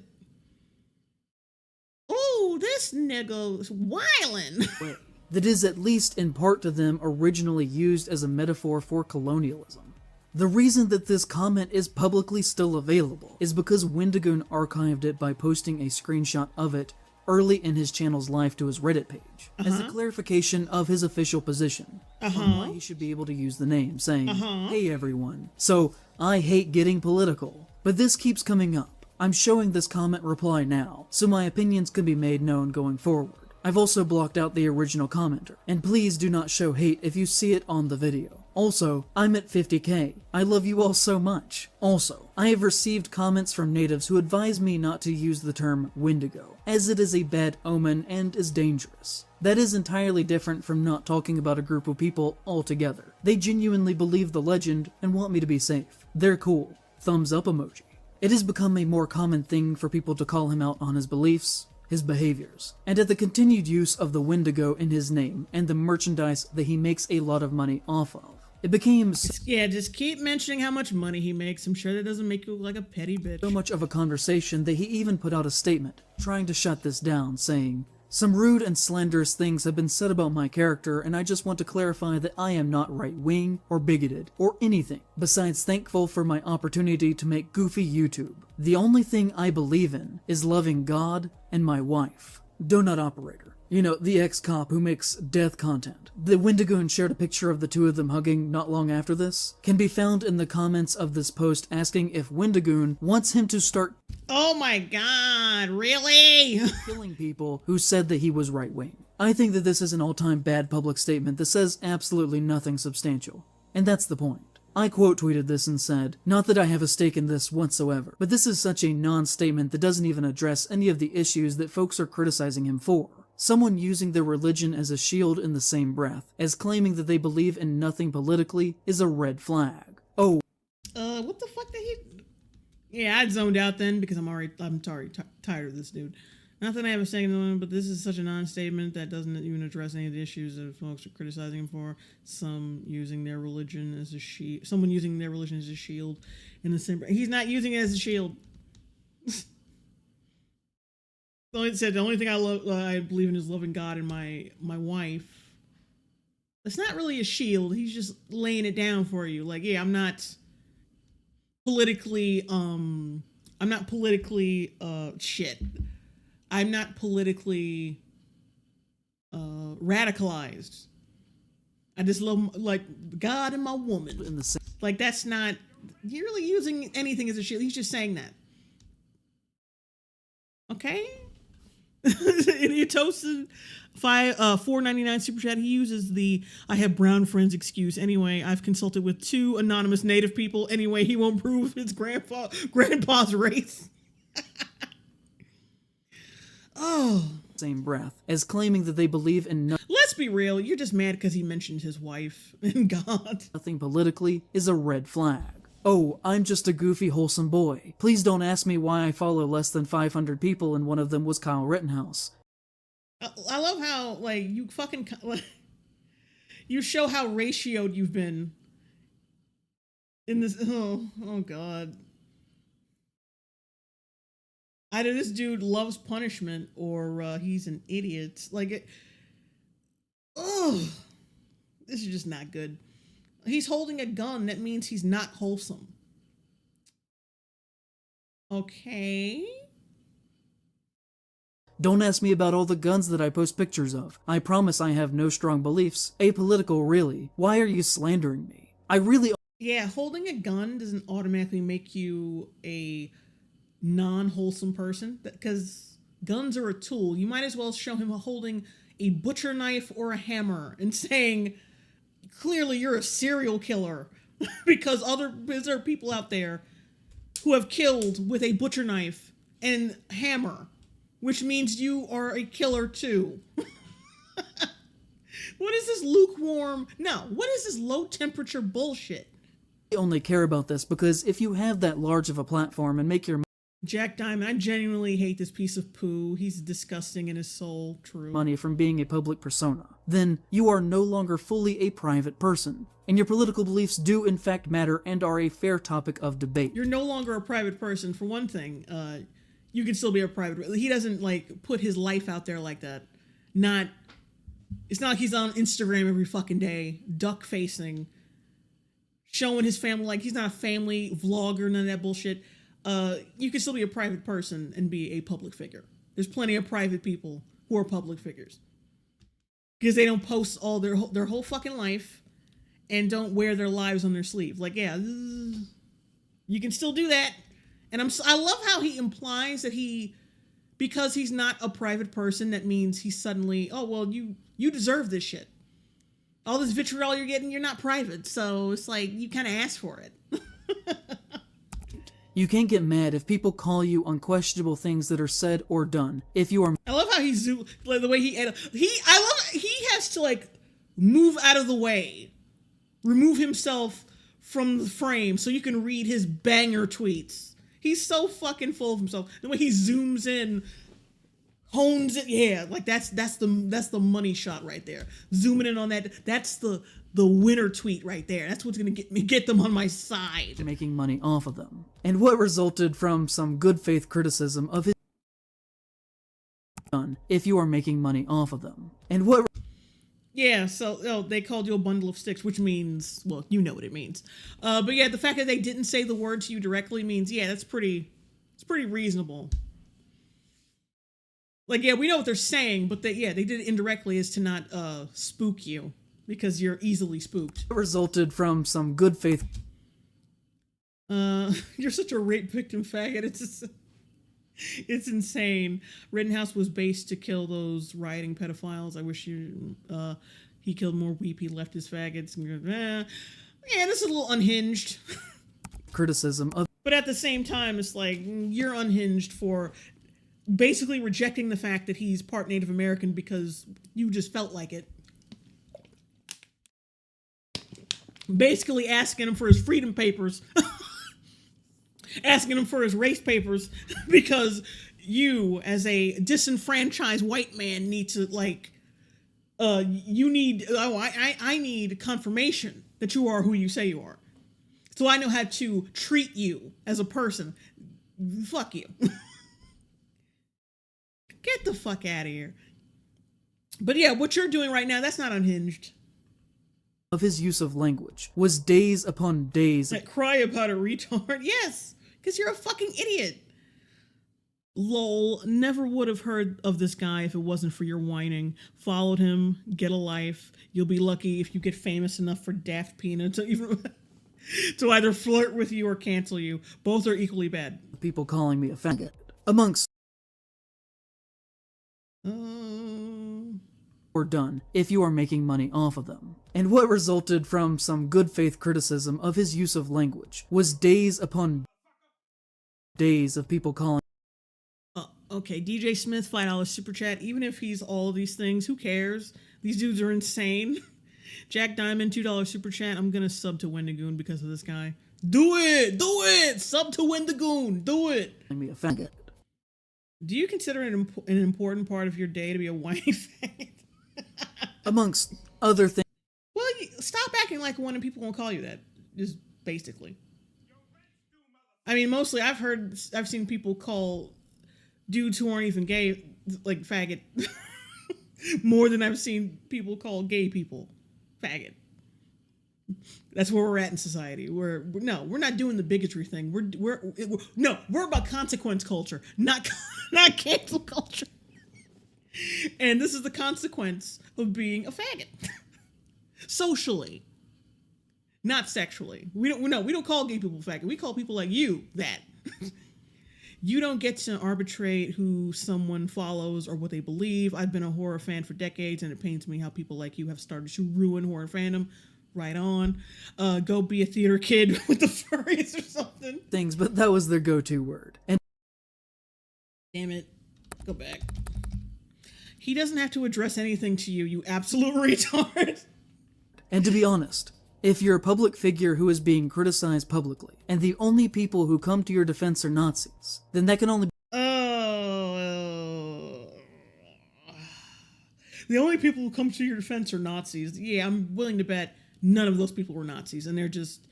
Oh, this nigga's wildin'. That is at least in part to them originally used as a metaphor for colonialism. The reason that this comment is publicly still available is because Wendigoon archived it by posting a screenshot of it early in his channel's life to his Reddit page, as a clarification of his official position on why he should be able to use the name, saying, "Hey everyone, so I hate getting political, but this keeps coming up. I'm showing this comment reply now, so my opinions can be made known going forward. I've also blocked out the original commenter, and please do not show hate if you see it on the video. Also, I'm at 50k. I love you all so much. Also, I have received comments from natives who advise me not to use the term Wendigo, as it is a bad omen and is dangerous. That is entirely different from not talking about a group of people altogether. They genuinely believe the legend and want me to be safe. They're cool. Thumbs up emoji." It has become a more common thing for people to call him out on his beliefs, his behaviors, and at the continued use of the Wendigo in his name and the merchandise that he makes a lot of money off of. It became Yeah, just keep mentioning how much money he makes. I'm sure that doesn't make you look like a petty bitch. so much of a conversation that he even put out a statement trying to shut this down, saying, "Some rude and slanderous things have been said about my character, and I just want to clarify that I am not right-wing or bigoted or anything, besides thankful for my opportunity to make goofy YouTube. The only thing I believe in is loving God and my wife." Donut operator. You know, the ex-cop who makes death content. The Wendigoon shared a picture of the two of them hugging not long after this. Can be found in the comments of this post asking if Wendigoon wants him to start Oh my god, really? killing people who said that he was right-wing. I think that this is an all-time bad public statement that says absolutely nothing substantial. And that's the point. I quote tweeted this and said, "Not that I have a stake in this whatsoever, but this is such a non-statement that doesn't even address any of the issues that folks are criticizing him for. Someone using their religion as a shield in the same breath as claiming that they believe in nothing politically is a red flag. Oh, What the fuck did he... Yeah, I zoned out then because I'm tired of this dude. Not that I have a second one, but this is such a non-statement that doesn't even address any of the issues that folks are criticizing him for. Someone using their religion as a shield in the same... He's not using it as a shield. The only thing I believe in is loving God and my wife. It's not really a shield. He's just laying it down for you. Like, yeah, I'm not politically radicalized. I just love like God and my woman. in the same Like, that's not, you're really using anything as a shield. He's just saying that. Okay? You toasted $4.99 super chat. He uses the "I have brown friends" excuse. Anyway, I've consulted with 2 anonymous native people. Anyway, he won't prove his grandpa's race. Oh. same breath as claiming that they believe in Let's be real. You're just mad because he mentioned his wife and God. nothing politically is a red flag. Oh, I'm just a goofy, wholesome boy. Please don't ask me why I follow less than 500 people and one of them was Kyle Rittenhouse. I love how, like, you fucking... you show how ratioed you've been in this... Oh God. Either this dude loves punishment or he's an idiot. Like, it... Oh, this is just not good. He's holding a gun. That means he's not wholesome. Okay. Don't ask me about all the guns that I post pictures of. I promise I have no strong beliefs. Apolitical, really. Why are you slandering me? I really... Yeah, holding a gun doesn't automatically make you a non-wholesome person, because guns are a tool. You might as well show him holding a butcher knife or a hammer and saying, clearly you're a serial killer because there are people out there who have killed with a butcher knife and hammer, which means you are a killer too. What is this lukewarm? No, what is this low temperature bullshit? I only care about this because if you have that large of a platform and make your Jack Diamond, I genuinely hate this piece of poo. He's disgusting in his soul. True. money from being a public persona, then you are no longer fully a private person, and your political beliefs do in fact matter and are a fair topic of debate. You're no longer a private person, for one thing. You can still be a private. He doesn't like put his life out there like that. It's not like he's on Instagram every fucking day, duck facing, showing his family. Like, he's not a family vlogger, none of that bullshit. You can still be a private person and be a public figure. There's plenty of private people who are public figures because they don't post all their whole fucking life and don't wear their lives on their sleeve. Like, yeah, you can still do that. And I love how he implies that because he's not a private person, that means he's suddenly, oh, well, you deserve this shit. All this vitriol you're getting, you're not private. So it's like, you kind of asked for it. You can't get mad if people call you unquestionable things that are said or done. If you are I love how the way he has to like move out of the way, remove himself from the frame so you can read his banger tweets. He's so fucking full of himself. The way he zooms in, hones it, yeah, like that's the money shot right there. Zooming in on that, that's the winner tweet right there. That's what's gonna get them on my side. making money off of them. And what resulted from some good faith criticism of his done if you are making money off of them. And what Yeah, so they called you a bundle of sticks, which means, well, you know what it means. But yeah, the fact that they didn't say the word to you directly means, yeah, it's pretty reasonable. Like, yeah, we know what they're saying, but they did it indirectly is to not spook you because you're easily spooked. resulted from some good faith You're such a rape victim faggot. It's insane. Rittenhouse was based to kill those rioting pedophiles. I wish he killed more weepy leftist faggots. And yeah, this is a little unhinged. criticism of But at the same time, it's like, you're unhinged for basically rejecting the fact that he's part Native American because you just felt like it. Basically asking him for his freedom papers. Asking him for his race papers because you, as a disenfranchised white man, need to, like, I need confirmation that you are who you say you are. So I know how to treat you as a person. Fuck you. Get the fuck out of here. But yeah, what you're doing right now, that's not unhinged. of his use of language was days upon days That cry about a retard. Yes, because you're a fucking idiot. Lol, never would have heard of this guy if it wasn't for your whining. Followed him, get a life. You'll be lucky if you get famous enough for Daft Peanut to even to either flirt with you or cancel you. Both are equally bad. people calling me a faggot amongst or done if you are making money off of them. And what resulted from some good faith criticism of his use of language was days upon days of people calling Okay, DJ Smith, $5 super chat. Even if he's all of these things, who cares? These dudes are insane. Jack Diamond, $2 super chat. I'm gonna sub to Wendigoon because of this guy. Do it! Sub to Wendigoon, do it! me a faggot. Do you consider it an important part of your day to be a whiny faggot? Amongst other things. Well, stop acting like one and people won't call you that. Just basically. I mean, mostly I've seen people call dudes who aren't even gay like faggot more than I've seen people call gay people faggot. That's where we're at in society. We're not doing the bigotry thing. We're about consequence culture, not cancel culture. And this is the consequence of being a faggot. Socially. Not sexually. We don't call gay people faggot. We call people like you that. You don't get to arbitrate who someone follows or what they believe. I've been a horror fan for decades, and it pains me how people like you have started to ruin horror fandom. Right on. Go be a theater kid with the furries or something. Things, but that was their go-to word. And Damn it. Go back. He doesn't have to address anything to you, you absolute retard. And to be honest, if you're a public figure who is being criticized publicly, and the only people who come to your defense are Nazis, then that can only be the only people who come to your defense are Nazis. Yeah, I'm willing to bet none of those people were Nazis, and they're just,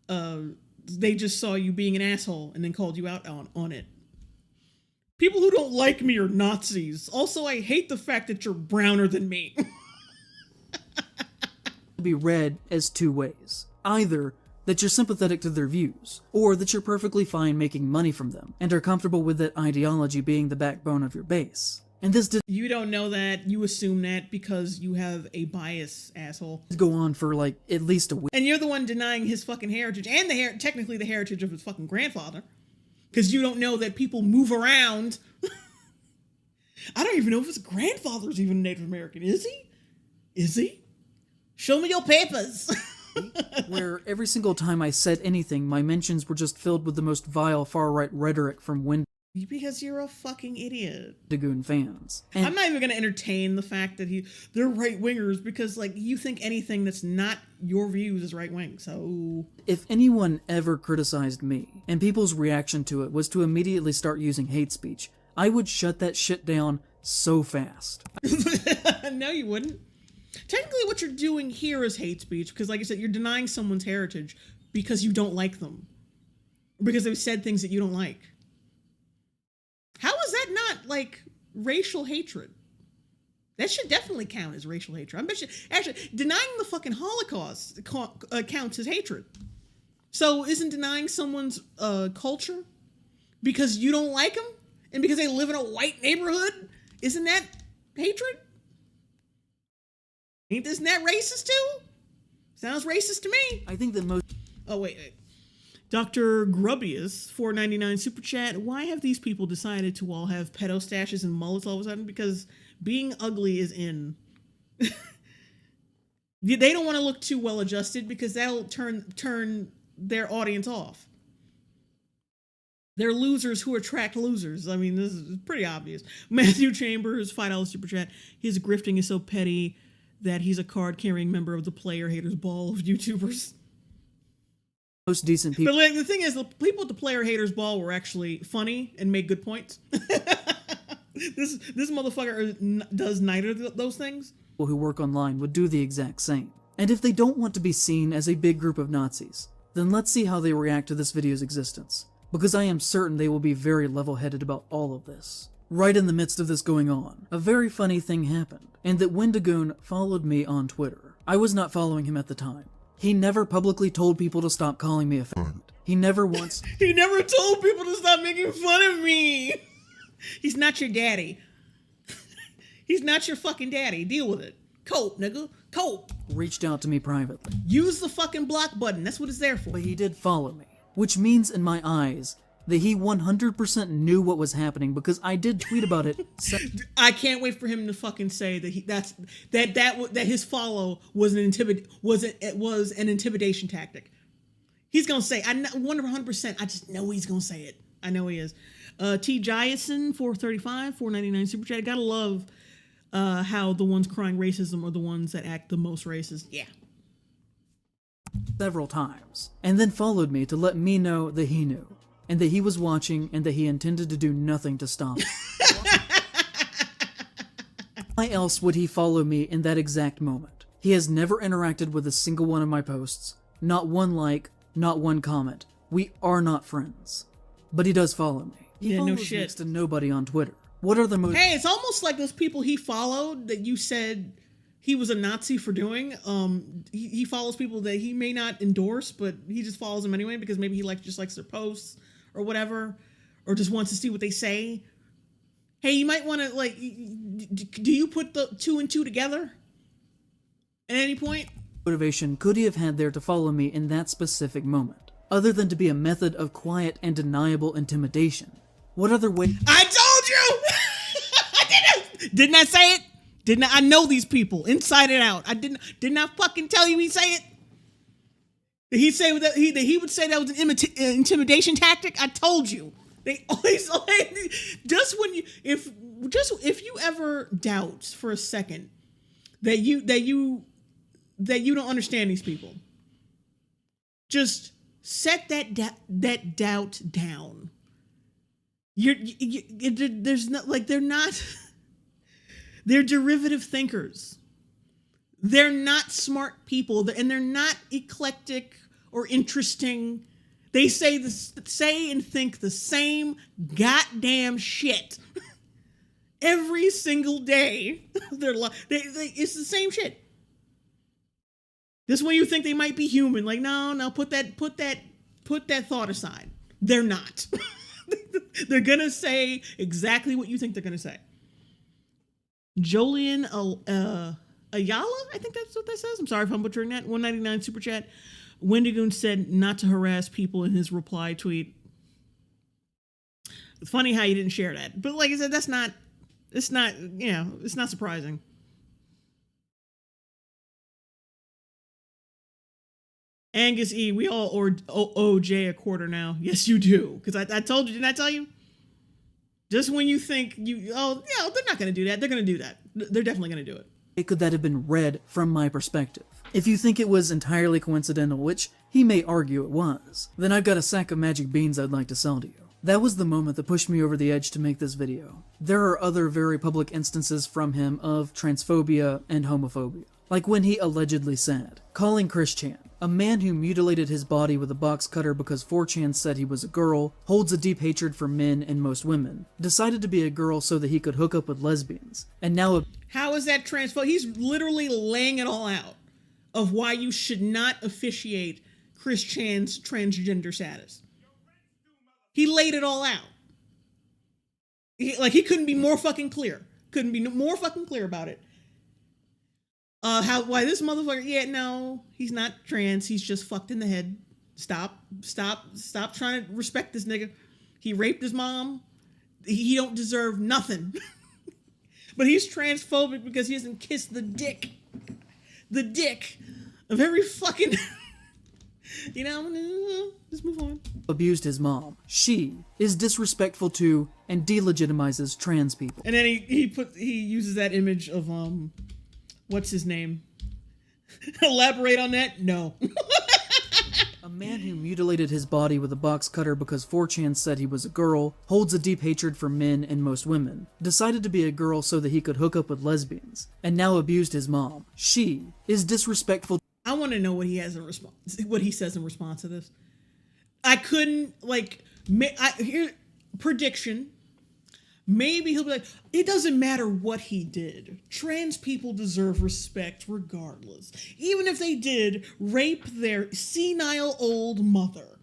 they just saw you being an asshole and then called you out on it. People who don't like me are Nazis. Also, I hate the fact that you're browner than me. be read as two ways. Either that you're sympathetic to their views, or that you're perfectly fine making money from them, and are comfortable with that ideology being the backbone of your base. And this did You don't know that. You assume that because you have a bias, asshole. go on for like at least a week. And you're the one denying his fucking heritage, and technically the heritage of his fucking grandfather. Because you don't know that people move around. I don't even know if his grandfather's even Native American. Is he? Is he? Show me your papers. Where every single time I said anything, my mentions were just filled with the most vile far-right rhetoric from Because you're a fucking idiot. Wendigoon fans. And I'm not even going to entertain the fact that they're right-wingers because, like, you think anything that's not your views is right-wing, so... if anyone ever criticized me, and people's reaction to it was to immediately start using hate speech, I would shut that shit down so fast. No, you wouldn't. Technically, what you're doing here is hate speech, because, like I said, you're denying someone's heritage because you don't like them. Because they've said things that you don't like. How is that not, like, racial hatred? That should definitely count as racial hatred. I bet you, actually, denying the fucking Holocaust counts as hatred. So isn't denying someone's culture because you don't like them and because they live in a white neighborhood, isn't that hatred? Isn't that racist too? Sounds racist to me. I think that most... Oh, wait. Dr. Grubbius, $4.99 super chat. Why have these people decided to all have pedo stashes and mullets all of a sudden? Because being ugly is in. They don't want to look too well adjusted because that'll turn their audience off. They're losers who attract losers. I mean, this is pretty obvious. Matthew Chambers, $5 super chat. His grifting is so petty that he's a card-carrying member of the player haters ball of YouTubers. Most decent people... But like, the thing is, the people at the player haters ball were actually funny and made good points. This motherfucker does neither of those things. People who work online would do the exact same. And if they don't want to be seen as a big group of Nazis, then let's see how they react to this video's existence. Because I am certain they will be very level-headed about all of this. Right in the midst of this going on, a very funny thing happened, and that Wendigoon followed me on Twitter. I was not following him at the time. He never publicly told people to stop calling me a faggot. He never once... He never told people to stop making fun of me! He's not your daddy. He's not your fucking daddy. Deal with it. Cope, nigga. Cope. Reached out to me privately. Use the fucking block button. That's what it's there for. But he did follow me, which means in my eyes that he 100% knew what was happening because I did tweet about it. I can't wait for him to fucking say that that his follow was an intimidation tactic. He's gonna say, I 100%. I just know he's gonna say it. I know he is. T. Jyson, $4.35, $4.99 super chat. Gotta love how the ones crying racism are the ones that act the most racist. Yeah. Several times, and then followed me to let me know that he knew, and that he was watching, and that he intended to do nothing to stop it. Why else would he follow me in that exact moment? He has never interacted with a single one of my posts. Not one like, not one comment. We are not friends. But he does follow me. He Yeah, no follows shit. next to nobody on Twitter. What are the most... Hey, it's almost like those people he followed that you said he was a Nazi for doing. He follows people that he may not endorse, but he just follows them anyway because maybe he just likes their posts or whatever, or just wants to see what they say. Hey, you might want to, like, do you put the 2 and 2 together at any point? motivation could he have had there to follow me in that specific moment, other than to be a method of quiet and deniable intimidation? What other way... I told you! Didn't I say it? Didn't I know these people inside and out? Didn't I fucking tell you he say it? Did he say that he would say that was an intimidation tactic? I told you. They always just when you if you ever doubt for a second that you don't understand these people, just set that doubt down. There's not like they're not. They're derivative thinkers. They're not smart people, and they're not eclectic or interesting. They say and think the same goddamn shit every single day. It's the same shit. This way you think they might be human. Like, no, put that thought aside. They're not. They're gonna say exactly what you think they're gonna say. Jolien Ayala, I think that's what that says. I'm sorry if I'm butchering that. 199 super chat. Wendigoon said not to harass people in his reply tweet. It's funny how you didn't share that. But like I said, it's not surprising. Angus E, we all owe Jay a quarter now. Yes, you do. Because I told you, didn't I tell you? Just when you think they're not going to do that. They're going to do that. They're definitely going to do it. Could that have been read from my perspective? If you think it was entirely coincidental, which he may argue it was, then I've got a sack of magic beans I'd like to sell to you. That was the moment that pushed me over the edge to make this video. There are other very public instances from him of transphobia and homophobia. Like when he allegedly said, calling Chris Chan, a man who mutilated his body with a box cutter because 4chan said he was a girl, holds a deep hatred for men and most women, decided to be a girl so that he could hook up with lesbians, and now... How is that transphobic? He's literally laying it all out of why you should not officiate Chris Chan's transgender status. He laid it all out. He couldn't be more fucking clear. Couldn't be more fucking clear about it. Why this motherfucker, no, he's not trans, he's just fucked in the head. Stop trying to respect this nigga. He raped his mom. He don't deserve nothing. But he's transphobic because he hasn't kissed the dick of every fucking, just move on. Abused his mom. She is disrespectful to and delegitimizes trans people. And then he uses that image of, what's his name? Elaborate on that? No. A man who mutilated his body with a box cutter because 4chan said he was a girl, holds a deep hatred for men and most women, decided to be a girl so that he could hook up with lesbians, and now abused his mom. She is disrespectful. I want to know what he says in response to this. I couldn't, here, prediction. Maybe he'll be like, it doesn't matter what he did. Trans people deserve respect regardless. Even if they did rape their senile old mother.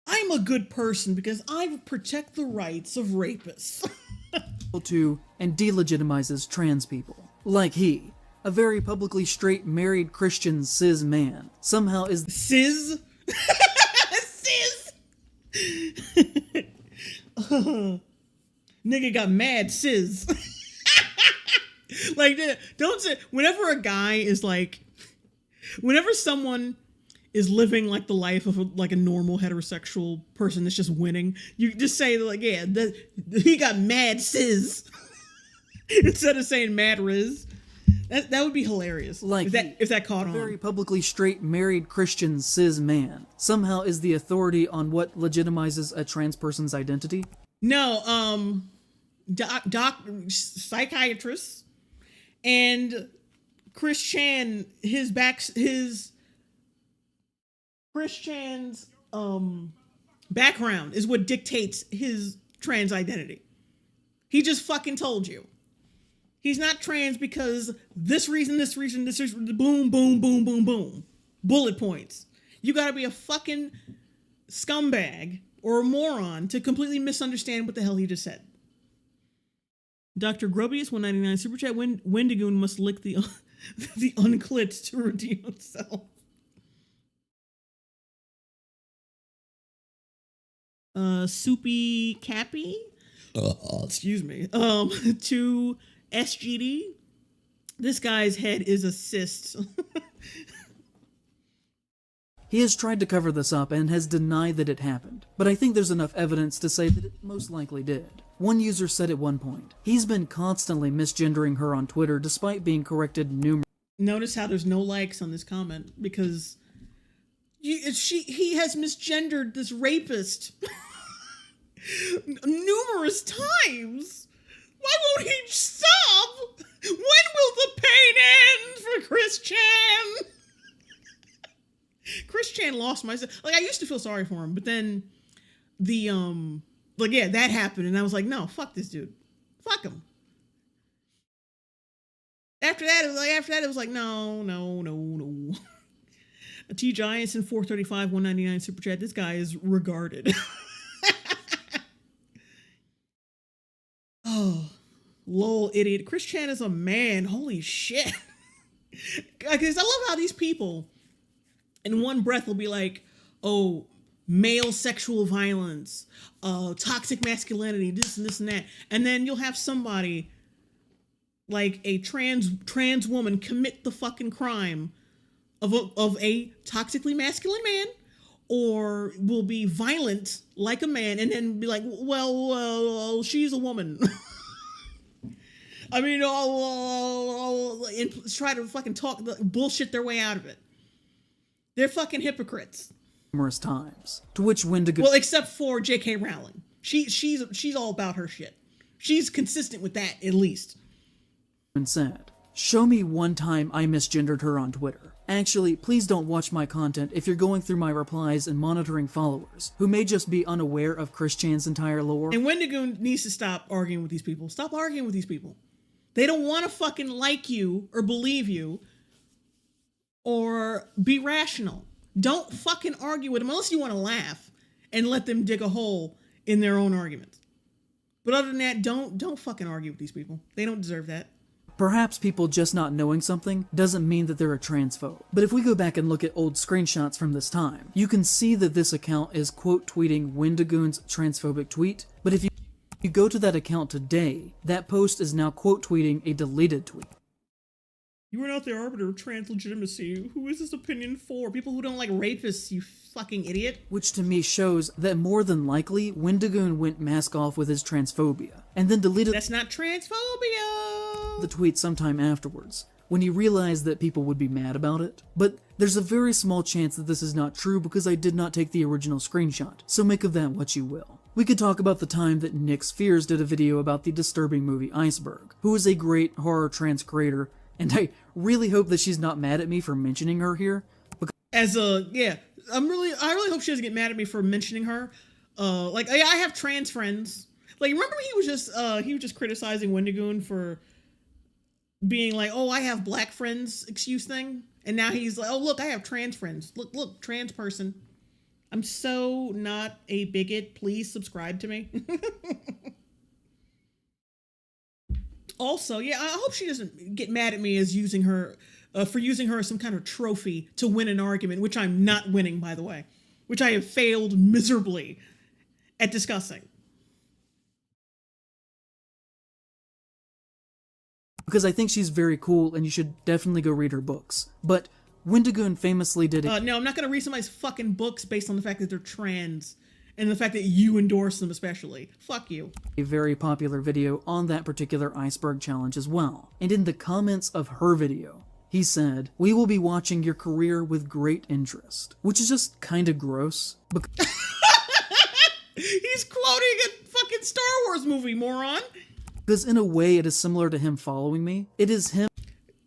I'm a good person because I protect the rights of rapists. To and delegitimizes trans people. Like he, a very publicly straight married Christian cis man, somehow is... Cis? Cis? Nigga got mad cis. Don't say, whenever someone is living like the life of a normal heterosexual person that's just winning, you just say he got mad cis instead of saying mad riz. That would be hilarious. If that caught on. A very publicly straight married Christian cis man somehow is the authority on what legitimizes a trans person's identity. No, psychiatrist and Chris Chan, Chris Chan's background is what dictates his trans identity. He just fucking told you. He's not trans because this reason, boom, boom, boom, boom, boom. Bullet points. You gotta be a fucking scumbag or a moron to completely misunderstand what the hell he just said. Dr. Grobius, 199 super chat. Wendigoon must lick the unclit to redeem himself. Soupy Cappy. Excuse me. To SGD. This guy's head is a cyst. He has tried to cover this up and has denied that it happened, but I think there's enough evidence to say that it most likely did. One user said at one point, he's been constantly misgendering her on Twitter despite being corrected numerous. Notice how there's no likes on this comment because he has misgendered this rapist numerous times. Why won't he stop? When will the pain end for Chris Chan? Chris Chan lost my... Like, I used to feel sorry for him, but then the, like, yeah, that happened, and I was like, no, fuck this dude. Fuck him. After that, it was like, no. T Giants in 435, 199 super chat. This guy is regarded. Oh, lol, idiot. Chris Chan is a man. Holy shit. Because I love how these people in one breath will be like, oh, male sexual violence, toxic masculinity, this and this and that. And then you'll have somebody like a trans woman commit the fucking crime of a toxically masculine man, or will be violent like a man, and then be like, well, she's a woman. I mean, and try to fucking bullshit their way out of it. They're fucking hypocrites. Numerous times. To which Wendigo... Well, except for J.K. Rowling. She's all about her shit. She's consistent with that, at least. And said, show me one time I misgendered her on Twitter. Actually, please don't watch my content if you're going through my replies and monitoring followers, who may just be unaware of Chris Chan's entire lore. And Wendigoon needs to stop arguing with these people. Stop arguing with these people. They don't want to fucking like you or believe you or be rational. Don't fucking argue with them unless you want to laugh and let them dig a hole in their own arguments. But other than that, don't fucking argue with these people. They don't deserve that. Perhaps people just not knowing something doesn't mean that they're a transphobe. But if we go back and look at old screenshots from this time, you can see that this account is quote tweeting Wendigoon's transphobic tweet. But if you go to that account today, that post is now quote tweeting a deleted tweet. You are not the arbiter of trans legitimacy. Who is this opinion for? People who don't like rapists, you fucking idiot. Which to me shows that more than likely, Wendigoon went mask off with his transphobia, and then deleted... That's not transphobia! ...the tweet sometime afterwards, when he realized that people would be mad about it. But there's a very small chance that this is not true because I did not take the original screenshot, so make of that what you will. We could talk about the time that Nick Spheres did a video about the disturbing movie Iceberg, who is a great horror trans creator, and I really hope that she's not mad at me for mentioning her here. I really hope she doesn't get mad at me for mentioning her. Like, I have trans friends. Like, remember he was just criticizing Wendigoon for being like, oh, I have black friends excuse thing. And now he's like, oh, look, I have trans friends. Look, trans person. I'm so not a bigot. Please subscribe to me. Also, yeah, I hope she doesn't get mad at me as using her for using her as some kind of trophy to win an argument, which I'm not winning, by the way, which I have failed miserably at discussing. Because I think she's very cool, and you should definitely go read her books. But Wendigoon famously did it. No, I'm not going to read somebody's fucking books based on the fact that they're trans. And the fact that you endorse them especially. Fuck you. A very popular video on that particular iceberg challenge as well. And in the comments of her video, he said, "We will be watching your career with great interest." Which is just kind of gross. He's quoting a fucking Star Wars movie, moron. Because in a way it is similar to him following me. It is him.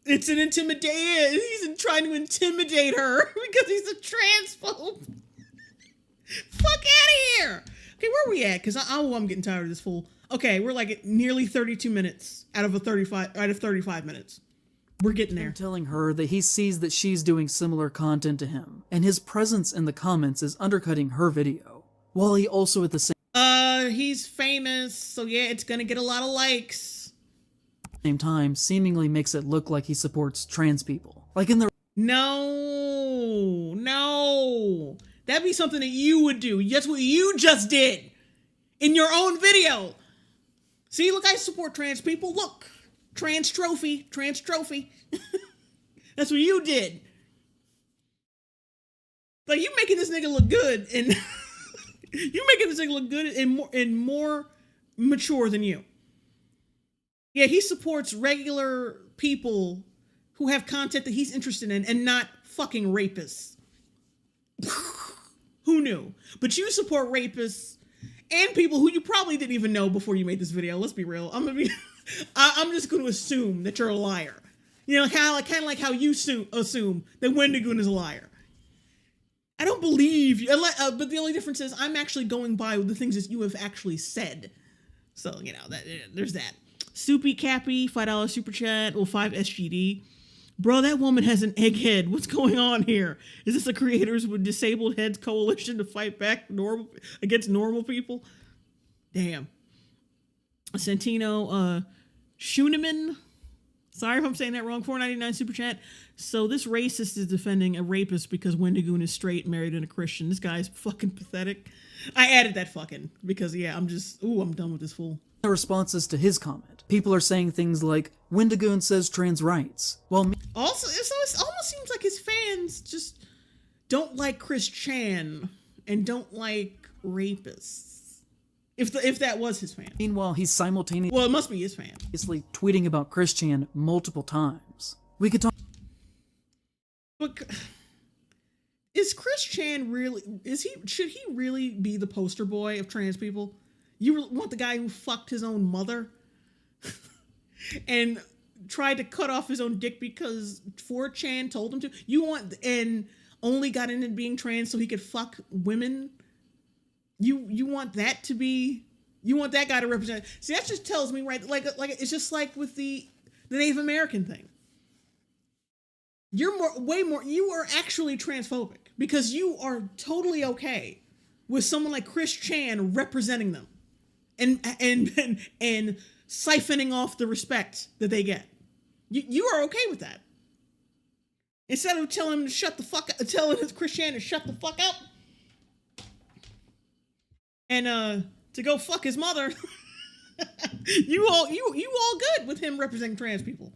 It's an intimidation. He's trying to intimidate her because he's a transphobe. Fuck out of here! Okay, where are we at? Because I'm getting tired of this fool. Okay, we're like at nearly 32 minutes out of 35 minutes. We're getting there. I'm telling her that he sees that she's doing similar content to him, and his presence in the comments is undercutting her video, while he also at the he's famous, so yeah, it's gonna get a lot of likes. same time seemingly makes it look like he supports trans people. Like in the... No. That'd be something that you would do. That's what you just did in your own video. See, look, I support trans people. Look, trans trophy. That's what you did. Like, you making this nigga look good, and you making this nigga look good and more mature than you. Yeah, he supports regular people who have content that he's interested in and not fucking rapists. Who knew? But you support rapists and people who you probably didn't even know before you made this video. Let's be real. I'm just going to assume that you're a liar. You know, kind of like how you assume that Wendigoon is a liar. I don't believe you, but the only difference is I'm actually going by the things that you have actually said. So, you know, there's that. Soupy Cappy, $5 super chat, well, 5 SGD. Bro, that woman has an egghead. What's going on here? Is this a Creators with Disabled Heads coalition to fight back against normal people? Damn. Santino, Schuneman. Sorry if I'm saying that wrong. $4.99 super chat. So this racist is defending a rapist because Wendigoon is straight, married, and a Christian. This guy's fucking pathetic. I added that fucking because, yeah, I'm done with this fool. The responses to his comment, people are saying things like, Wendigoon says trans rights. Well, also, so it almost seems like his fans just don't like Chris Chan and don't like rapists. If that was his fan. Meanwhile, he's simultaneously... Well, it must be his fan. ...tweeting about Chris Chan multiple times. We could talk... But is Chris Chan really... Should he really be the poster boy of trans people? You want the guy who fucked his own mother? And tried to cut off his own dick because 4chan told him to? You want... And only got into being trans so he could fuck women? You want that to be... You want that guy to represent... See, that just tells me, right, like it's just like with the Native American thing. You're way more... You are actually transphobic because you are totally okay with someone like Chris Chan representing them and siphoning off the respect that they get. You are okay with that. Instead of telling him to shut the fuck up, telling Chris Chan to shut the fuck up and to go fuck his mother, you all good with him representing trans people,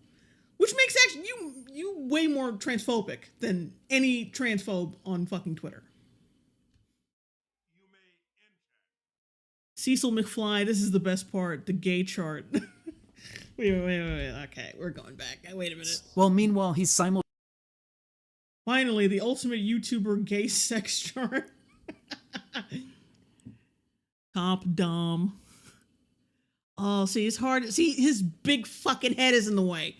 which makes actually you way more transphobic than any transphobe on fucking Twitter. Cecil McFly, this is the best part, the gay chart. wait. Okay, we're going back. Wait a minute. Well, meanwhile, he's Finally, the ultimate YouTuber gay sex chart. Top dumb. Oh, see, it's hard. See, his big fucking head is in the way.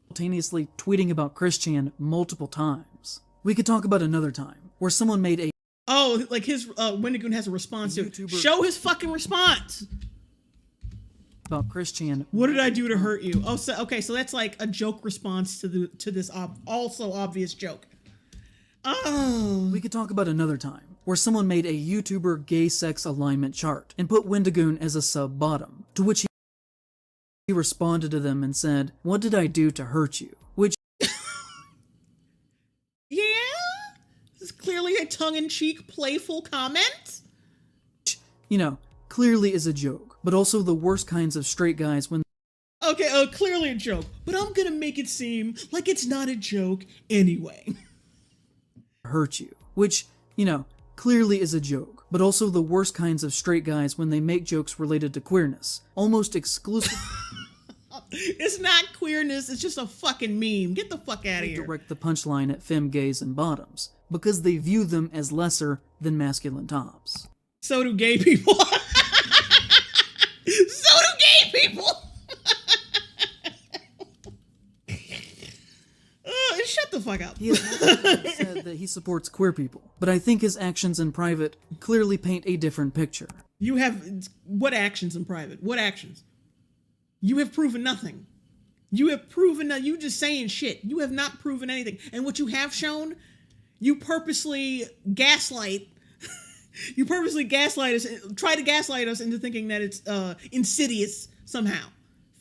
Simultaneously tweeting about Chris Chan multiple times. We could talk about another time where someone made a... Oh, like his Wendigoon has a response to it. Show his fucking response. About Chris Chan. What did I do to hurt you? Oh, so okay, so that's like a joke response to this also obvious joke. Oh. We could talk about another time where someone made a YouTuber gay sex alignment chart and put Wendigoon as a sub bottom, to which he responded to them and said, "What did I do to hurt you?" Which yeah, this is clearly a tongue-in-cheek, playful comment. You know, clearly is a joke, but also the worst kinds of straight guys when... Okay, clearly a joke, but I'm gonna make it seem like it's not a joke anyway. Hurt you, which, you know, clearly is a joke, but also the worst kinds of straight guys when they make jokes related to queerness, almost exclusively... It's not queerness, it's just a fucking meme. Get the fuck out of here. Direct the punchline at femme gays and bottoms, because they view them as lesser than masculine tops. So do gay people. So do gay people. Shut the fuck up. He has said that he supports queer people, but I think his actions in private clearly paint a different picture. You have... What actions in private? What actions? You have proven nothing. You have proven that you just saying shit. You have not proven anything. And what you have shown, you purposely gaslight... You purposely gaslight us, try to gaslight us into thinking that it's insidious somehow.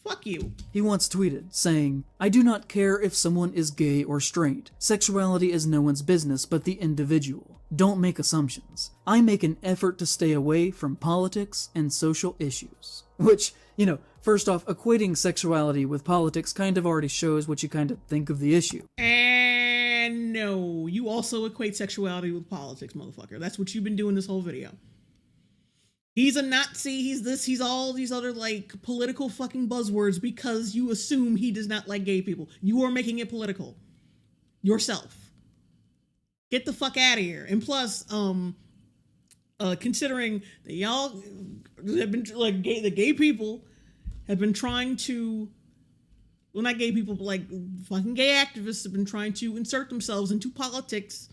Fuck you. He once tweeted, saying, "I do not care if someone is gay or straight. Sexuality is no one's business but the individual. Don't make assumptions. I make an effort to stay away from politics and social issues." Which, you know, first off, equating sexuality with politics kind of already shows what you kind of think of the issue. And No, you also equate sexuality with politics, motherfucker. That's what you've been doing this whole video. He's a Nazi, he's this, he's all these other, like, political fucking buzzwords because you assume he does not like gay people. You are making it political. Yourself. Get the fuck out of here. And plus, considering that y'all have been, like, the gay people have been trying to, well, not gay people, but, like, fucking gay activists have been trying to insert themselves into politics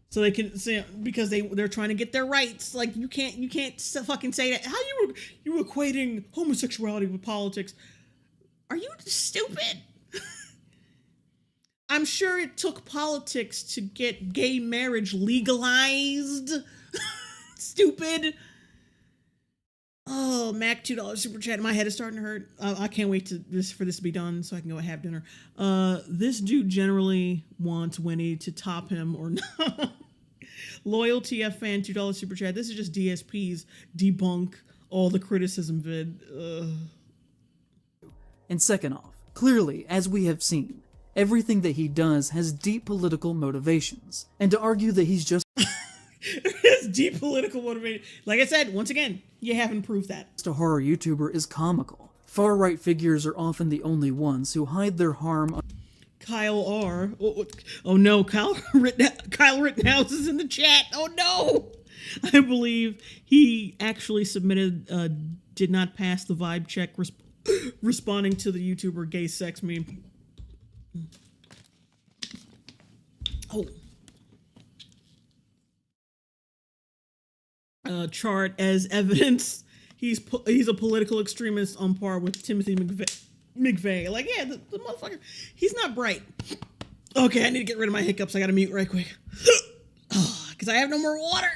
so they can say, because they're trying to get their rights. Like, you can't fucking say that. How you equating homosexuality with politics? Are you stupid? I'm sure it took politics to get gay marriage legalized. Stupid. Oh, Mac $2 super chat. My head is starting to hurt. I can't wait for this to be done so I can go and have dinner. This dude generally wants Winnie to top him or not. Loyalty F fan $2 super chat. This is just DSP's debunk all the criticism vid. And second off, clearly, as we have seen, everything that he does has deep political motivations. And to argue that he's just His deep political motivation. Like I said, once again, you haven't proved that. a horror YouTuber is comical. Far-right figures are often the only ones who hide their harm. Kyle R. Oh no, Kyle Rittenhouse is in the chat. Oh no! I believe he actually submitted, did not pass the vibe check responding to the YouTuber gay sex meme. Oh. Chart as evidence. He's a political extremist on par with Timothy McVeigh. Like, yeah, the motherfucker, he's not bright. Okay, I need to get rid of my hiccups. I gotta mute right quick. Because I have no more water.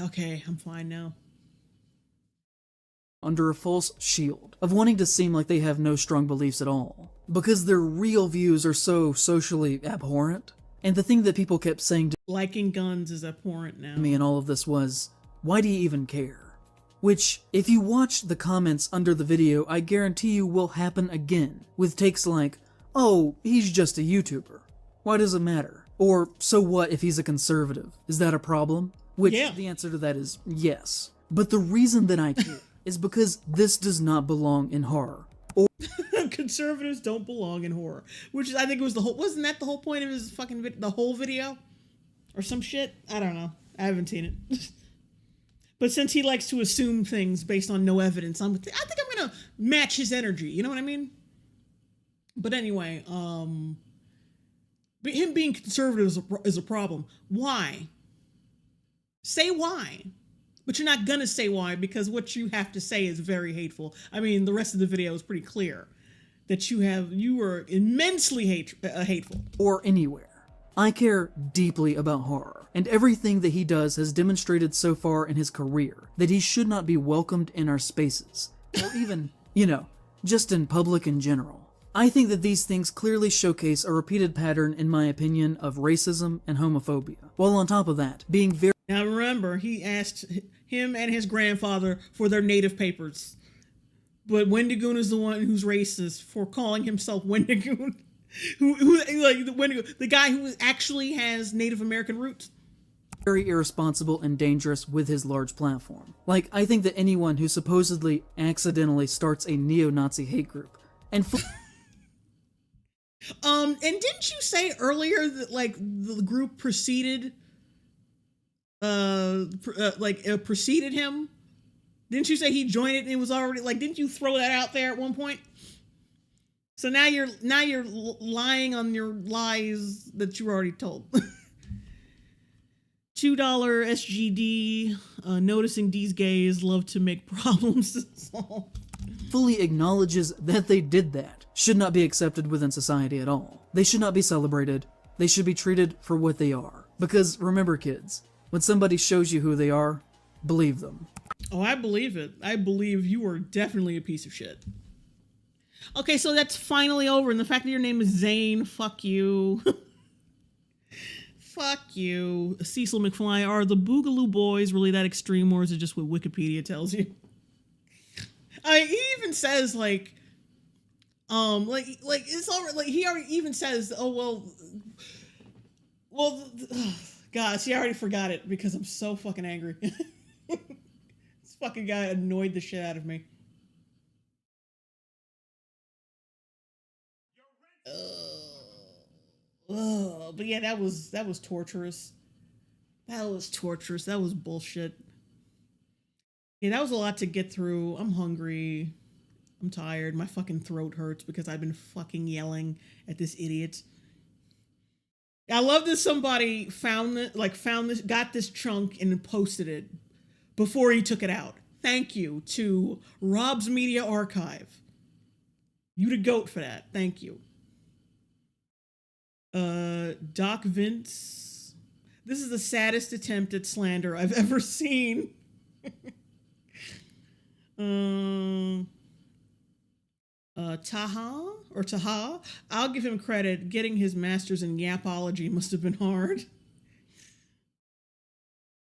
Okay, I'm fine now. Under a false shield of wanting to seem like they have no strong beliefs at all, because their real views are so socially abhorrent. And the thing that people kept saying to Liking guns is abhorrent now. me in all of this was, why do you even care? Which, if you watch the comments under the video, I guarantee you will happen again, with takes like, oh, he's just a YouTuber. Why does it matter? Or, so what if he's a conservative? Is that a problem? Which, Yeah. the answer to that is yes. But the reason that I care is because this does not belong in horror. Conservatives don't belong in horror. Which is, I think it was wasn't that the whole point of his fucking the whole video? Or some shit? I don't know. I haven't seen it. But since he likes to assume things based on no evidence, I think I'm gonna match his energy. You know what I mean? But anyway, but him being conservative is a problem. Why? Say why. But you're not gonna say why, because what you have to say is very hateful. I mean, the rest of the video is pretty clear that you are immensely hateful. Or anywhere. I care deeply about horror, and everything that he does has demonstrated so far in his career that he should not be welcomed in our spaces, or even, just in public in general. I think that these things clearly showcase a repeated pattern, in my opinion, of racism and homophobia, while on top of that, being very Now remember, he asked him and his grandfather for their native papers. But Wendigoon is the one who's racist for calling himself Wendigoon. who like the Wendigo, the guy who actually has Native American roots. very irresponsible and dangerous with his large platform. Like, I think that anyone who supposedly accidentally starts a neo-Nazi hate group and And didn't you say earlier that like the group preceded preceded him? Didn't you say he joined it and it was already like, didn't you throw that out there at one point? So now you're lying on your lies that you already told. $2 SGD, noticing these gays love to make problems to solve. Fully acknowledges that they did that, should not be accepted within society at all. They should not be celebrated. They should be treated for what they are. Because remember, kids, when somebody shows you who they are, believe them. Oh, I believe it. I believe you are definitely a piece of shit. Okay, so that's finally over, and the fact that your name is Zane, fuck you. Fuck you. Cecil McFly, are the Boogaloo Boys really that extreme, or is it just what Wikipedia tells you? He even says, like it's all right, like, he already even says, oh, well, gosh, he already forgot it because I'm so fucking angry. This fucking guy annoyed the shit out of me. But yeah, that was torturous. That was torturous. That was bullshit. Yeah, that was a lot to get through. I'm hungry. I'm tired. My fucking throat hurts because I've been fucking yelling at this idiot. I love that somebody got this chunk and posted it before he took it out. Thank you to Rob's Media Archive. You the GOAT for that. Thank you. Doc Vince. This is the saddest attempt at slander I've ever seen. Taha. I'll give him credit. Getting his master's in yapology must have been hard.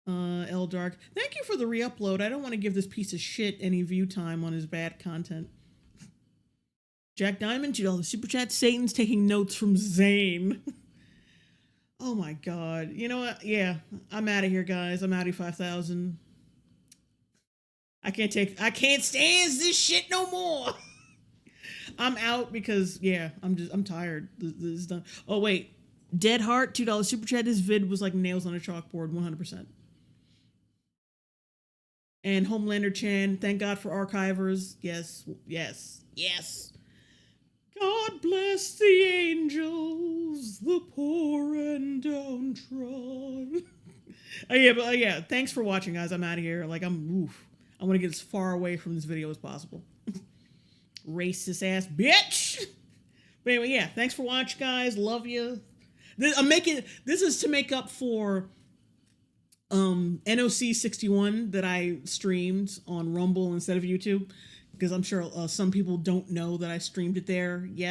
Eldark. Thank you for the re-upload. I don't want to give this piece of shit any view time on his bad content. Jack Diamond, $2 super chat. Satan's taking notes from Zane. Oh my god. You know what? Yeah, I'm out of here, guys. I'm out of 5,000. I can't stand this shit no more. I'm out because, yeah, I'm tired. This is done. Oh, wait. Dead Heart, $2 super chat. This vid was like nails on a chalkboard, 100%. And Homelander Chan, thank God for archivers. Yes. God bless the angels, the poor and downtrodden. Yeah, thanks for watching, guys. I'm out of here. Like, I want to get as far away from this video as possible. Racist ass bitch. But anyway, yeah, thanks for watching, guys. Love you. This is to make up for NOC 61 that I streamed on Rumble instead of YouTube, because I'm sure some people don't know that I streamed it there yet.